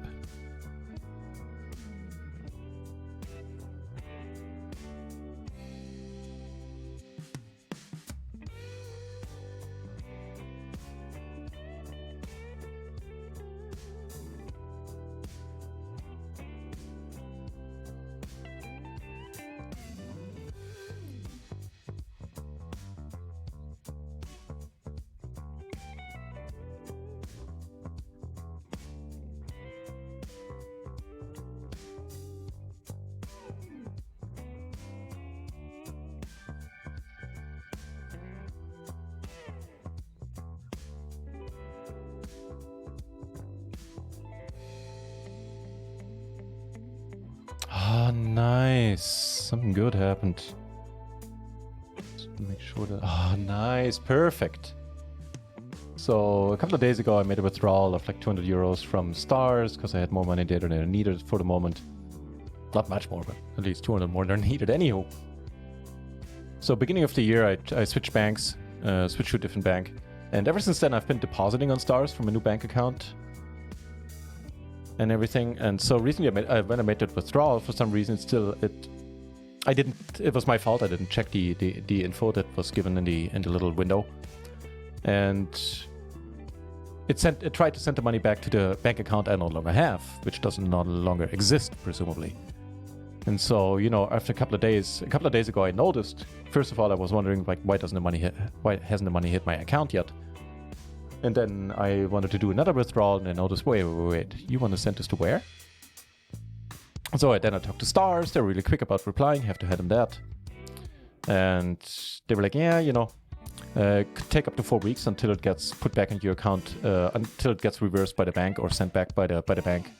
Ah, nice. Something good happened. Just make sure that... Ah, nice. Perfect. So, a couple of days ago, I made a withdrawal of like 200 euros from Stars because I had more money there than I needed for the moment. Not much more, but at least 200 more than I needed. Anywho. So, beginning of the year, I switched banks, switched to a different bank. And ever since then, I've been depositing on Stars from a new bank account. And everything, and so recently when I made that withdrawal, for some reason it was my fault. I didn't check the info that was given in the little window, and it tried to send the money back to the bank account I no longer have, which doesn't no longer exist presumably. And so, you know, after a couple of days ago, I noticed. First of all, I was wondering like why hasn't the money hit my account yet? And then I wanted to do another withdrawal, and I noticed, wait, you want to send this to where? So then I talked to Stars. They're really quick about replying. You have to hand them that. And they were like, yeah, you know, could take up to 4 weeks until it gets put back into your account, until it gets reversed by the bank or sent back by the bank,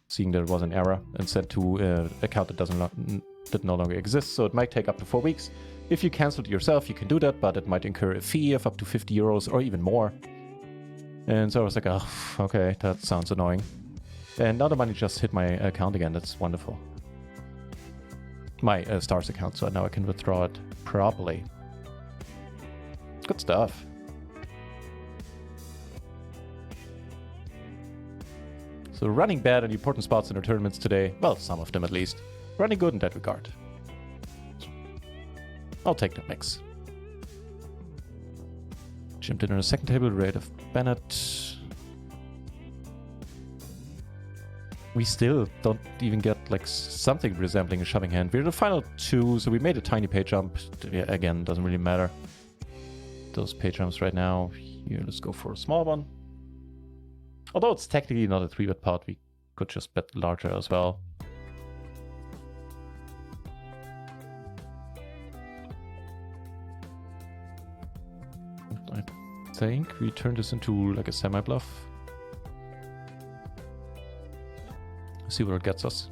seeing there was an error, and sent to an account that no longer exists. So it might take up to 4 weeks. If you cancel it yourself, you can do that, but it might incur a fee of up to 50 euros or even more. And so I was like, oh, okay, that sounds annoying. And now the money just hit my account again. That's wonderful. My Stars account, so now I can withdraw it properly. Good stuff. So running bad in important spots in our tournaments today. Well, some of them at least. Running good in that regard. I'll take that mix. Jumped in on a second table, rate of Bennett. We still don't even get like something resembling a shoving hand. We're the final two, so we made a tiny pay jump. Yeah, again, doesn't really matter. Those pay jumps right now. Here, let's go for a small one. Although it's technically not a 3-bet pot, we could just bet larger as well. I think we turn this into like a semi-bluff. See where it gets us.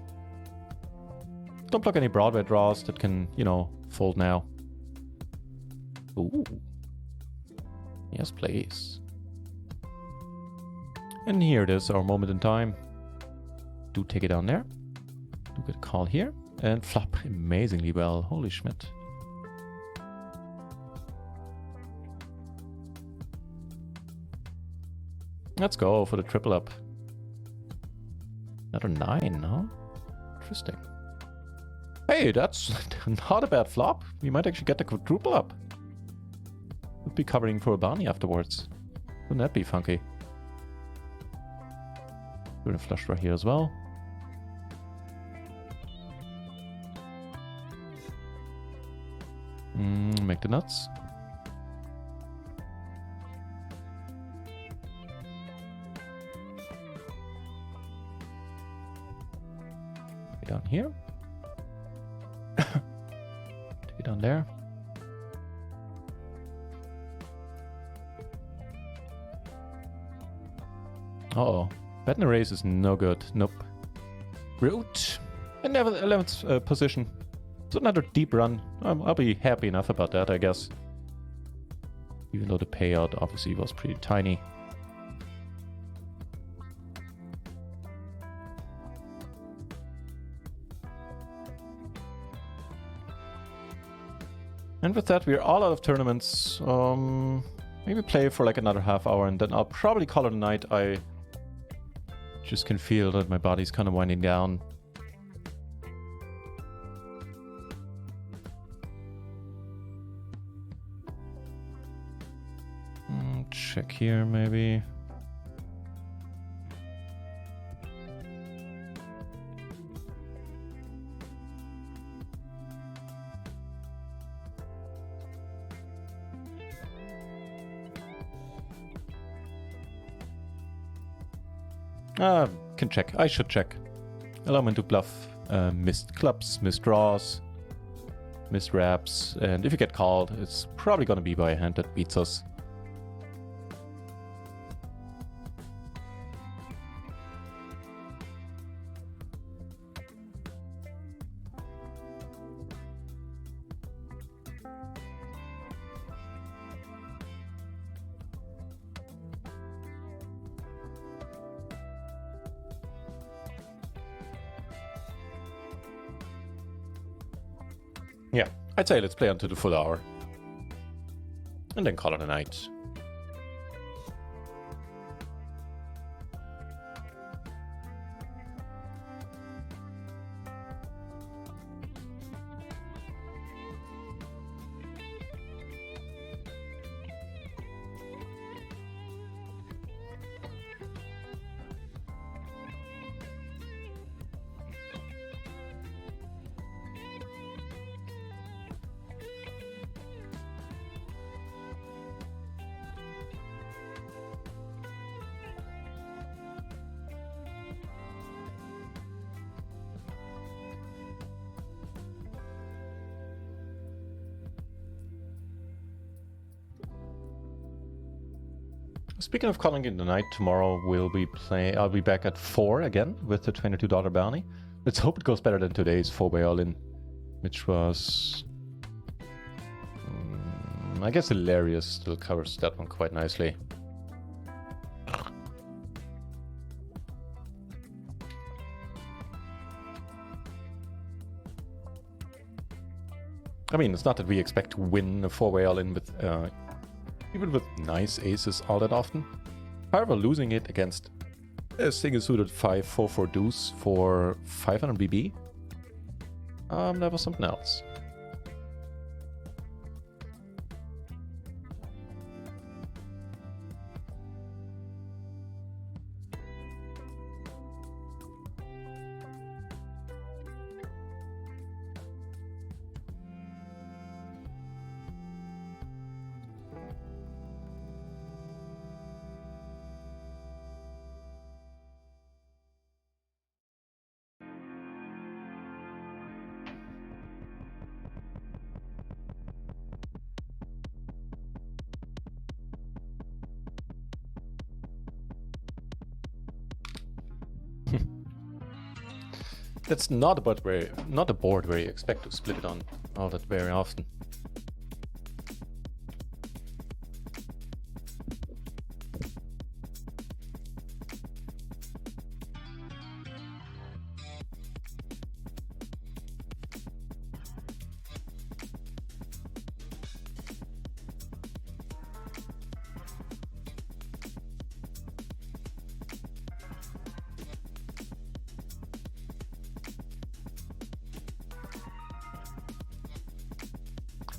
Don't block any Broadway draws that can, you know, fold now. Ooh. Yes, please. And here it is, our moment in time. Do take it down there. Do get a call here. And flop amazingly well. Holy Schmidt. Let's go for the triple up. Another 9, huh? Interesting. Hey, that's not a bad flop. We might actually get the quadruple up. We'll be covering for a bounty afterwards. Wouldn't that be funky? We're gonna flush draw here as well. Make the nuts. Down here. Take it down there. Uh-oh. Betting a raise is no good. Nope. Root. And 11th position. So another deep run. I'll be happy enough about that, I guess. Even though the payout obviously was pretty tiny. And with that, we're all out of tournaments. Maybe play for like another half hour and then I'll probably call it a night. I just can feel that my body's kind of winding down. Check here, maybe. Can check. I should check. Allow me to bluff missed clubs, missed draws, missed wraps, and if you get called, it's probably gonna be by a hand that beats us. Yeah, I'd say let's play until the full hour. And then call it a night. Speaking of calling in the night, tomorrow I'll be back at 4 again with the $22 bounty. Let's hope it goes better than today's 4-way all-in, which was... I guess Hilarious still covers that one quite nicely. I mean, it's not that we expect to win a 4-way all-in with even with nice aces all that often. However, losing it against a single suited 5-4-4 deuce for 500 BB, that was something else. That's not a board where you expect to split it on all that very often.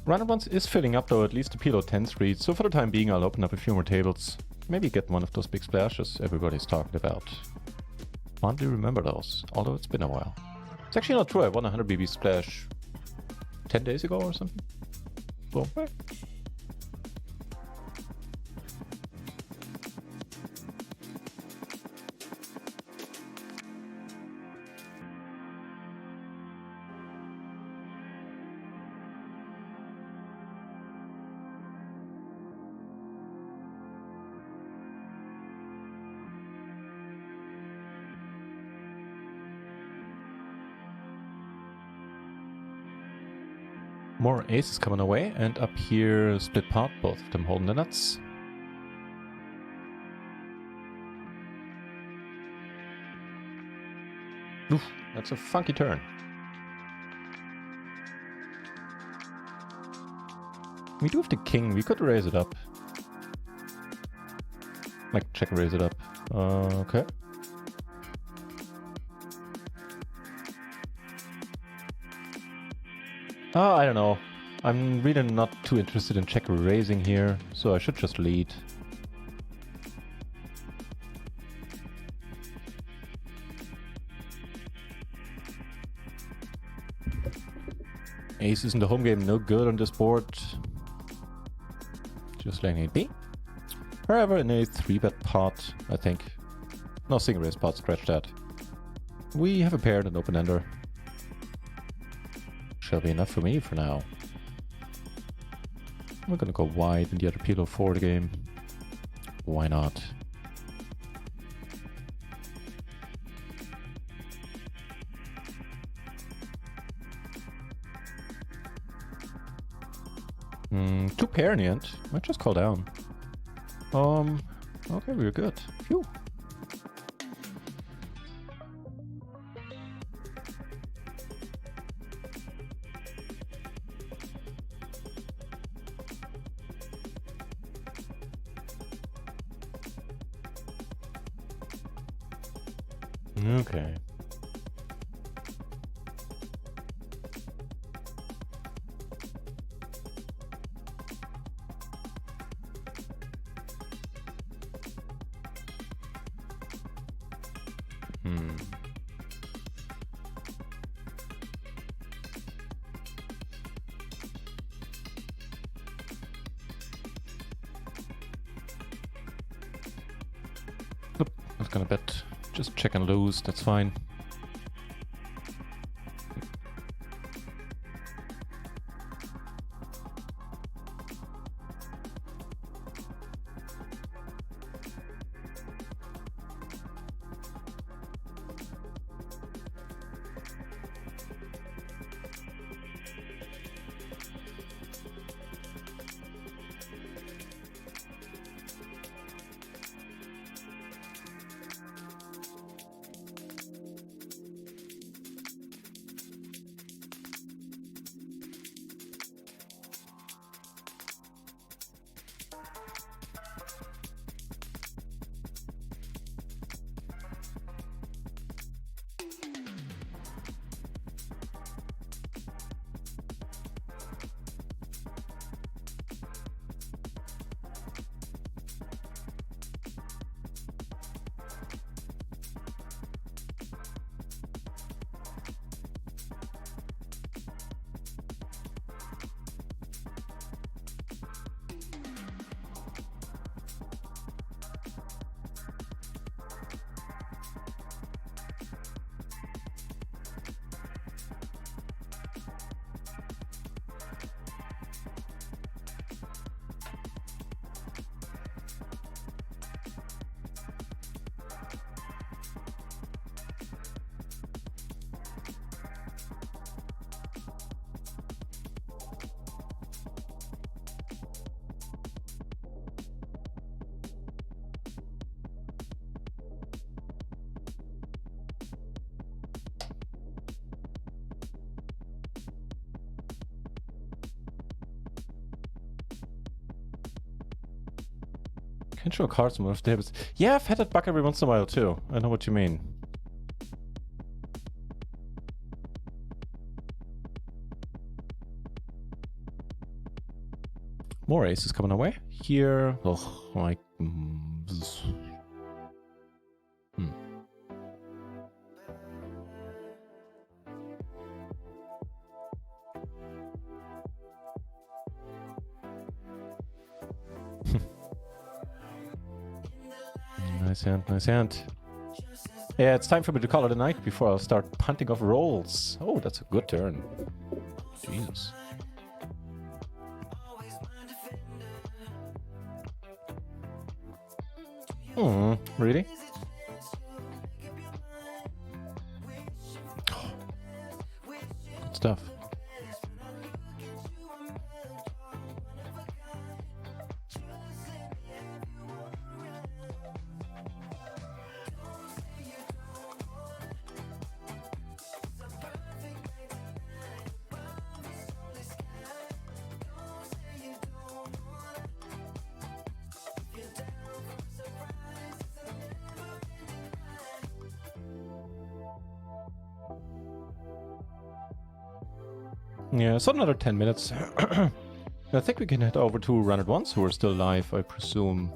Runner once is filling up though, at least the PLO 10's read, so for the time being I'll open up a few more tables. Maybe get one of those big splashes everybody's talking about. Fondly remember those, although it's been a while. It's actually not true, I won a 100 BB splash 10 days ago or something. So, more aces coming away, and up here split pot, both of them holding the nuts. Oof, that's a funky turn. We do have the king, we could raise it up. Like check and raise it up. Okay. Oh, I don't know. I'm really not too interested in check raising here, so I should just lead. Aces in the home game, no good on this board. Just letting it be. However, in a 3-bet pot, I think. No single raise pot, scratch that. We have a pair and an open ender. Shall be enough for me for now. We're gonna go wide in the other PLO 4 game. Why not? Two pair in the end. Might just call down. Okay, we're good. Phew. Okay. Nope, not gonna bet. Just check and lose, that's fine. Can't show cards on one of the tables. Yeah, I've had that bug every once in a while too. I know what you mean. More aces coming our way. Here. Oh, my. Nice hand, nice hand. Yeah, it's time for me to call it a night before I'll start punting off rolls. Oh, that's a good turn. Jesus. Really? Good stuff. Yeah, so another 10 minutes. I think we can head over to Run It Once, who are still live, I presume.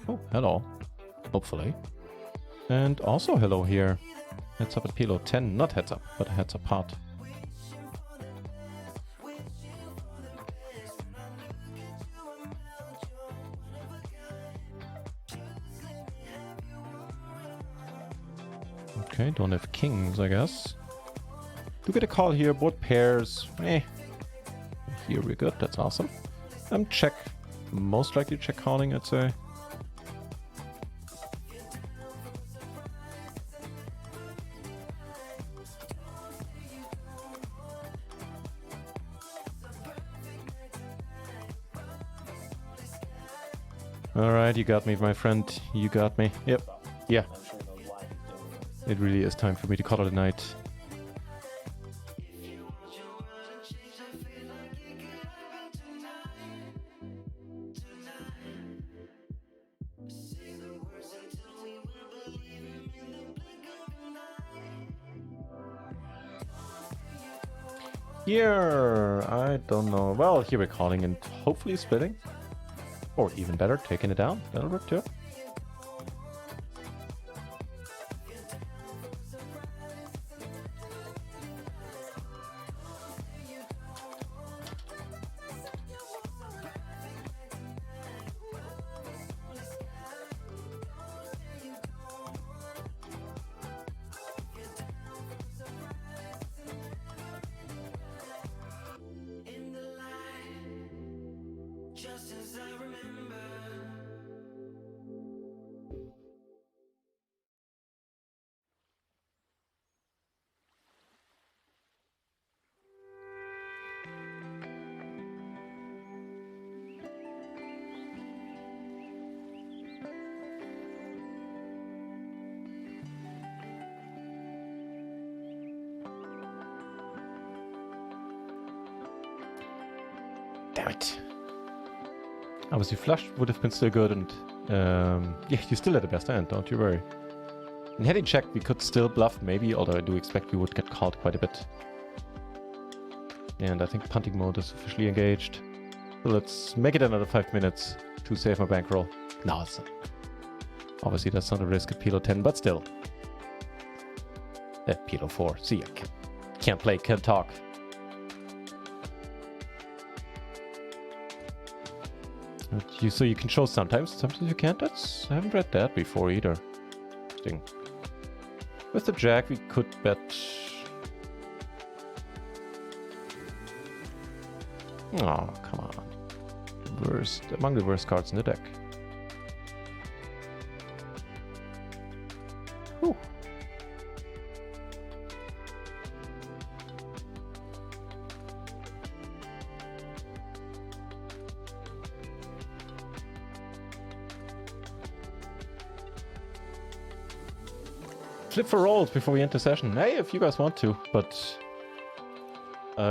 Oh, hello. Hopefully. And also hello here. Heads up at PLO 10. Not heads up, but a heads up part. Okay, don't have kings, I guess. Do get a call here, both pairs. Eh. Here we're good, that's awesome. Check. Most likely check calling, I'd say. Alright, you got me, my friend. You got me. Yep. Yeah. It really is time for me to call it a night. Here, I don't know. Well, here we're calling and hopefully splitting. Or even better, taking it down. That'll work too. Damn it. Obviously flush would have been still good, and yeah, you still had the best hand, don't you worry. And heading check, we could still bluff maybe, although I do expect we would get called quite a bit. And I think punting mode is officially engaged. So let's make it another 5 minutes to save my bankroll. No, it's not. Obviously that's not a risk at PLO 10, but still. At PLO 4, see, I can't play, can't talk. So you can show sometimes you can't. I haven't read that before either. Interesting. With the jack, we could bet. Oh, come on. Worst among the worst cards in the deck. Whew. flip for rolls before we enter session. Hey, if you guys want to, but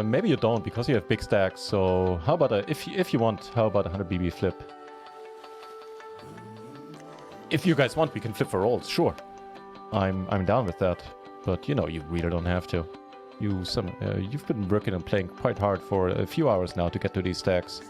maybe you don't because you have big stacks. So how about if you want, how about 100 BB flip? If you guys want, we can flip for rolls. Sure, I'm down with that. But you know, you really don't have to. You've been working and playing quite hard for a few hours now to get to these stacks.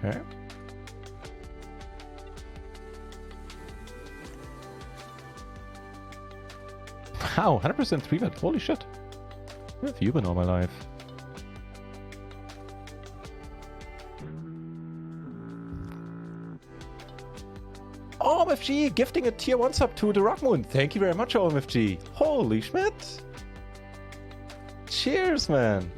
Okay. Wow, 100% 3-bet. Holy shit. Where have you been all my life? OMFG gifting a tier 1 sub to the Rockmoon. Thank you very much, OMFG. Holy Schmidt. Cheers, man.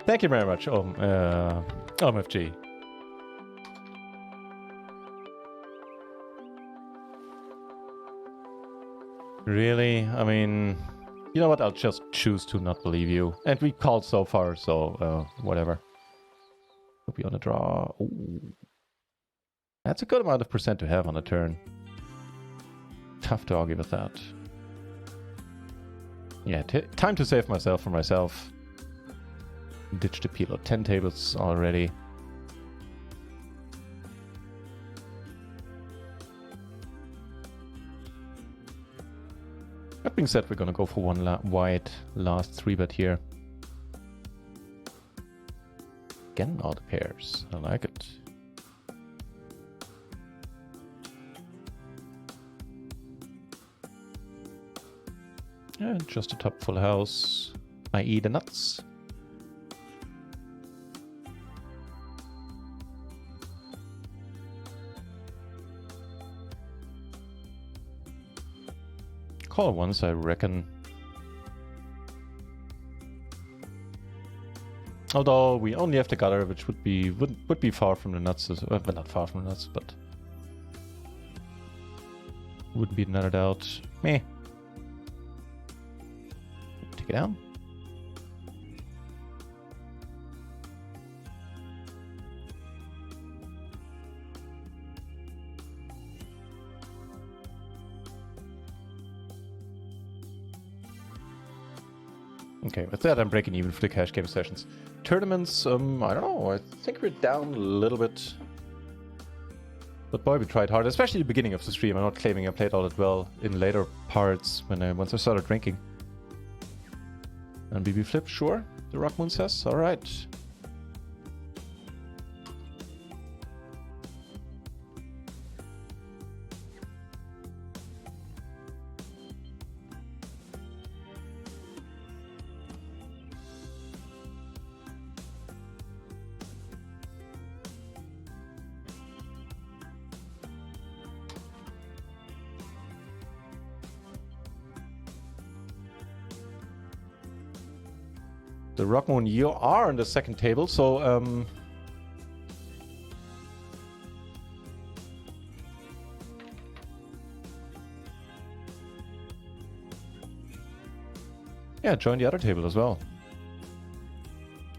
Thank you very much, OMFG. Really? I mean, you know what? I'll just choose to not believe you. And we called so far, so whatever. We'll be on a draw. Ooh. That's a good amount of percent to have on a turn. Tough to argue with that. Yeah, time to save myself for myself. Ditch the PLO 10 tables already. That being said, we're gonna go for one wide last 3-bet here. Again, all the pairs. I like it. And just a top full house, i.e. the nuts. Call once, I reckon. Although we only have the gutter, which would be far from the nuts, well, not far from the nuts, but wouldn't be another doubt. Meh. Take it down. Okay, with that I'm breaking even for the cash game sessions. Tournaments, I don't know, I think we're down a little bit. But boy, we tried hard, especially the beginning of the stream. I'm not claiming I played all that well in later parts once I started drinking. And BB flip, sure, the Rockmoon says, alright. The Rockmoon, you are on the second table, so yeah, join the other table as well.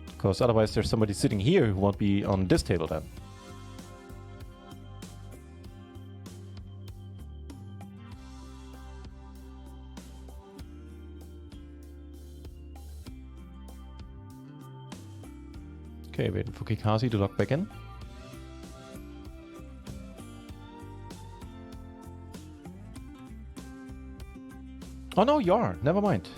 Because otherwise there's somebody sitting here who won't be on this table then. Okay, waiting for Kikazi to log back in. Oh no, you are. Never mind.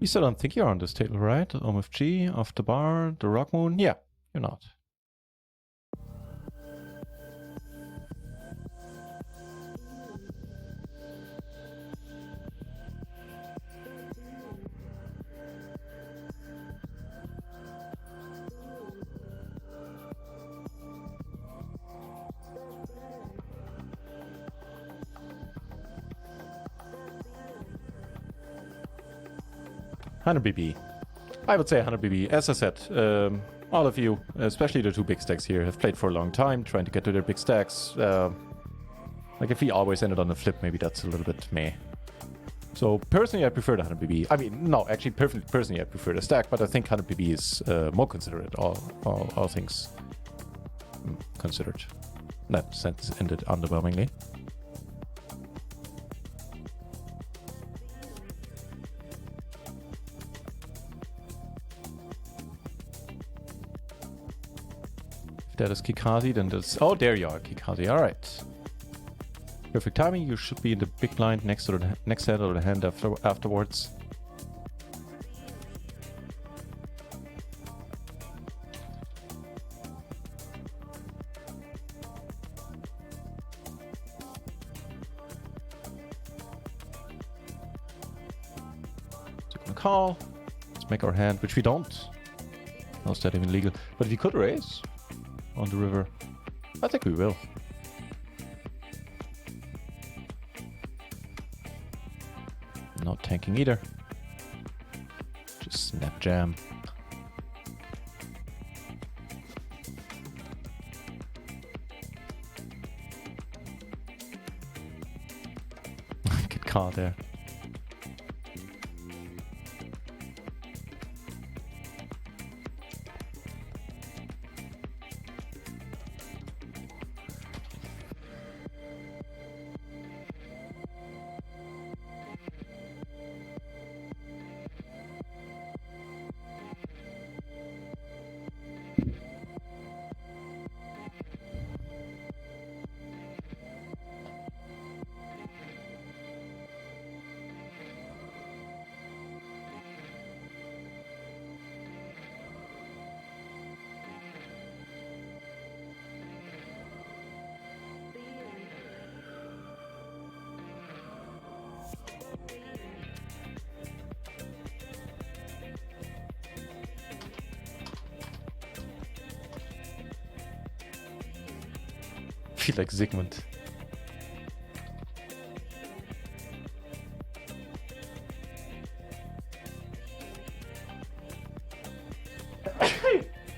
You still don't think you're on this table, right? OMFG, off the bar, the rock moon? Yeah, you're not. BB. I would say 100 BB. As I said, all of you, especially the two big stacks here, have played for a long time, trying to get to their big stacks. Like if we always ended on a flip, maybe that's a little bit meh. So personally, I prefer the 100 BB. I mean, no, actually, personally, I prefer the stack, but I think 100 BB is more considerate, all things considered. That sentence ended underwhelmingly. That is Kikazi, then that's... Oh, there you are, Kikazi. All right. Perfect timing. You should be in the big blind next to the next head or the hand afterwards. So we're gonna call. Let's make our hand, which we don't. How's that even legal? But if you could raise on the river, I think we will. Not tanking either. Just snap jam. Good call there. Feel like Sigmund.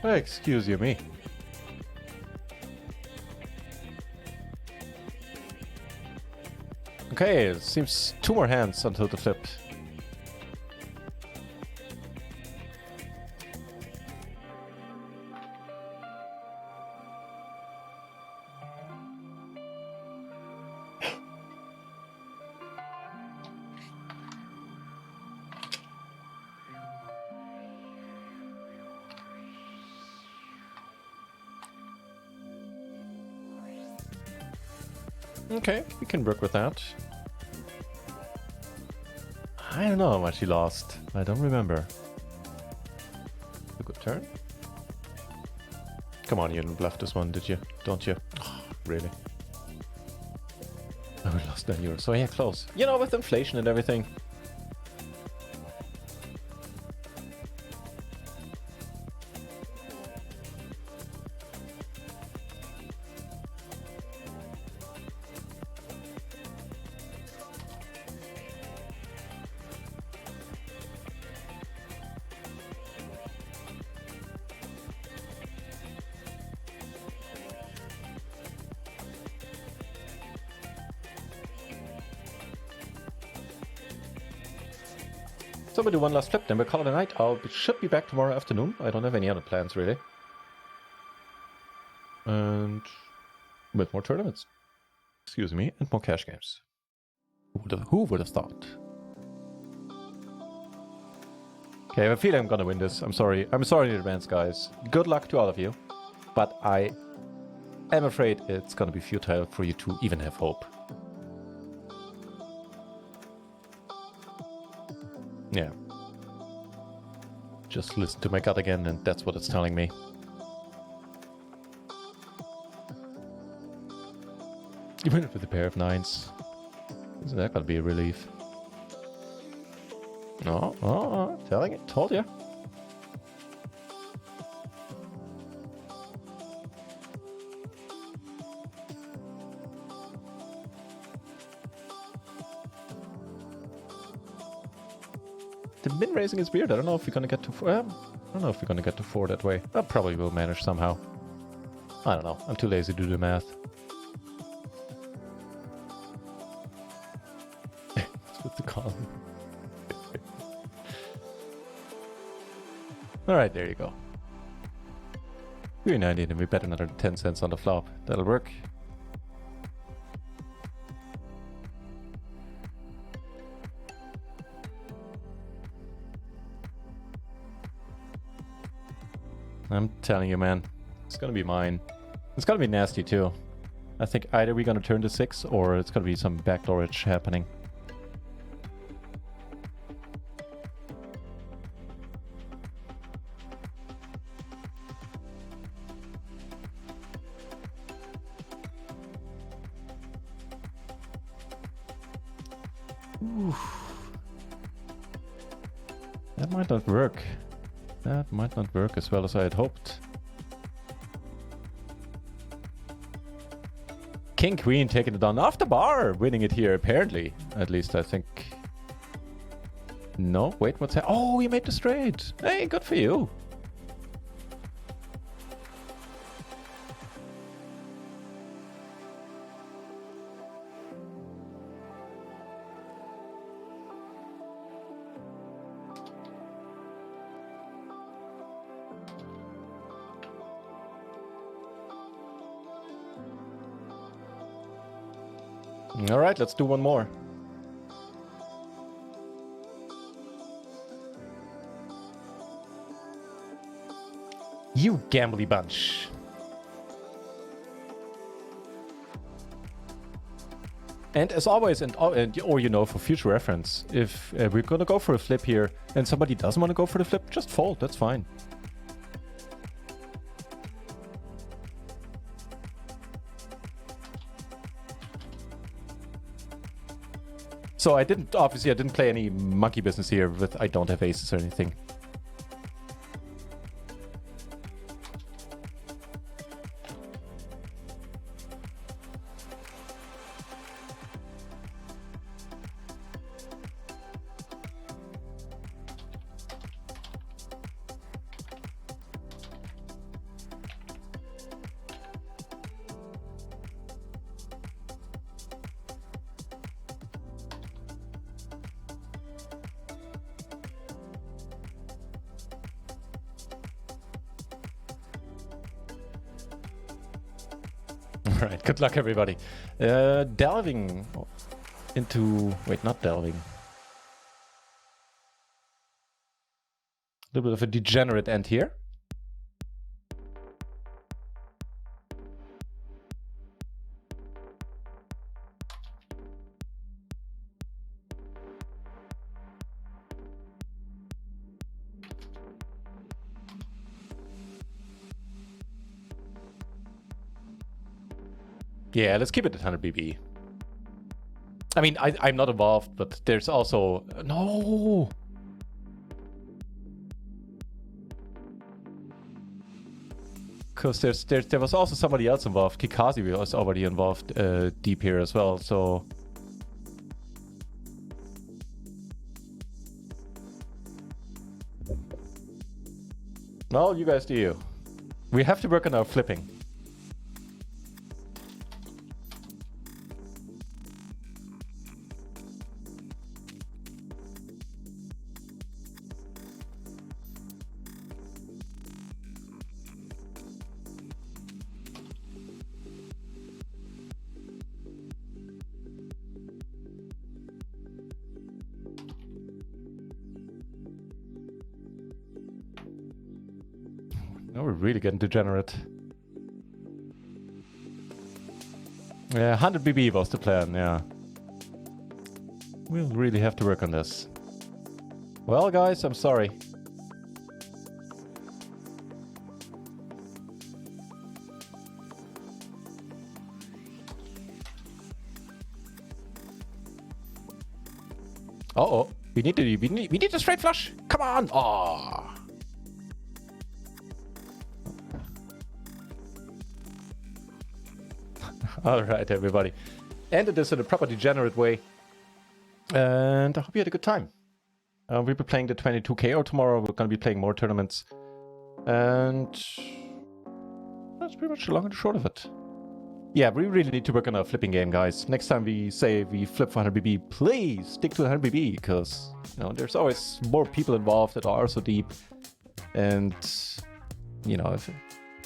Excuse you me. Okay, it seems 2 more hands until the flip. Okay, we can work with that. I don't know how much he lost. I don't remember. A good turn. Come on, you didn't bluff this one, did you? Don't you? Oh, really? Oh, we lost 9 euros. So yeah, close. You know, with inflation and everything. So we'll do one last flip, then we'll call it a night. I should be back tomorrow afternoon. I don't have any other plans, really. And with more tournaments. Excuse me, and more cash games. Who would have thought? Okay, I have a feeling I'm gonna win this. I'm sorry. I'm sorry in advance, guys. Good luck to all of you. But I am afraid it's gonna be futile for you to even have hope. Yeah. just listen to my gut again, and that's what it's telling me. Even with a pair of 9s. Isn't that gonna be a relief? No, telling it, told you. The min raising is weird. I don't know if we're gonna get to 4. I don't know if we're gonna get to 4 that way. I probably will manage somehow. I don't know. I'm too lazy to do the math. With the column. Alright, there you go. We're 90 and we bet another 10 cents on the flop. That'll work. I'm telling you, man. It's gonna be mine. It's gonna be nasty too. I think either we're gonna turn to 6 or it's gonna be some backdoorage happening. That might not work. That might not work as well as I had hoped. King Queen taking it on off the bar, winning it here apparently. At least I think. No, wait, what's that? Oh, you made the straight. Hey, good for you. All right, let's do one more. You gambly bunch. And as always, or you know, for future reference, if we're gonna go for a flip here and somebody doesn't want to go for the flip, just fold, that's fine. So obviously I didn't play any monkey business here with I don't have aces or anything. Alright, good luck everybody. Delving into... Wait, not delving. A little bit of a degenerate end here. Yeah, let's keep it at 100 BB. I mean, I'm not involved, but there's also... No! Because there was also somebody else involved. Kikazi was already involved deep here as well, so... Well, you guys do you. We have to work on our flipping. Now we're really getting degenerate. Yeah, 100 BB was the plan, yeah. We'll really have to work on this. Well, guys, I'm sorry. Uh-oh. We need a straight flush. Come on. Oh. All right, everybody. Ended this in a proper degenerate way. And I hope you had a good time. We'll be playing the 22 KO tomorrow. We're going to be playing more tournaments. And that's pretty much the long and short of it. Yeah, we really need to work on our flipping game, guys. Next time we say we flip for 100 BB, please stick to 100 BB, because you know there's always more people involved that are so deep. And you know,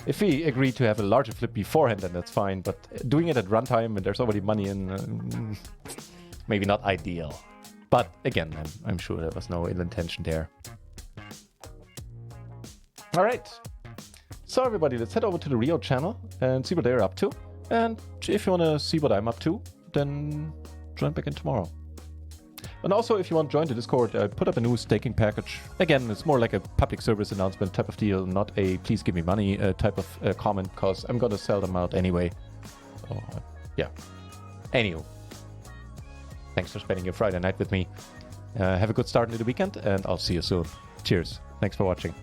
if we agree to have a larger flip beforehand, then that's fine. But doing it at runtime and there's already money in, maybe not ideal. But again, I'm sure there was no ill intention there. All right. So everybody, let's head over to the Rio channel and see what they're up to. And if you want to see what I'm up to, then join back in tomorrow. And also, if you want to join the Discord, I put up a new staking package. Again, it's more like a public service announcement type of deal, not a please give me money type of comment, because I'm going to sell them out anyway. So, yeah. Anywho, thanks for spending your Friday night with me. Have a good start into the weekend, and I'll see you soon. Cheers. Thanks for watching.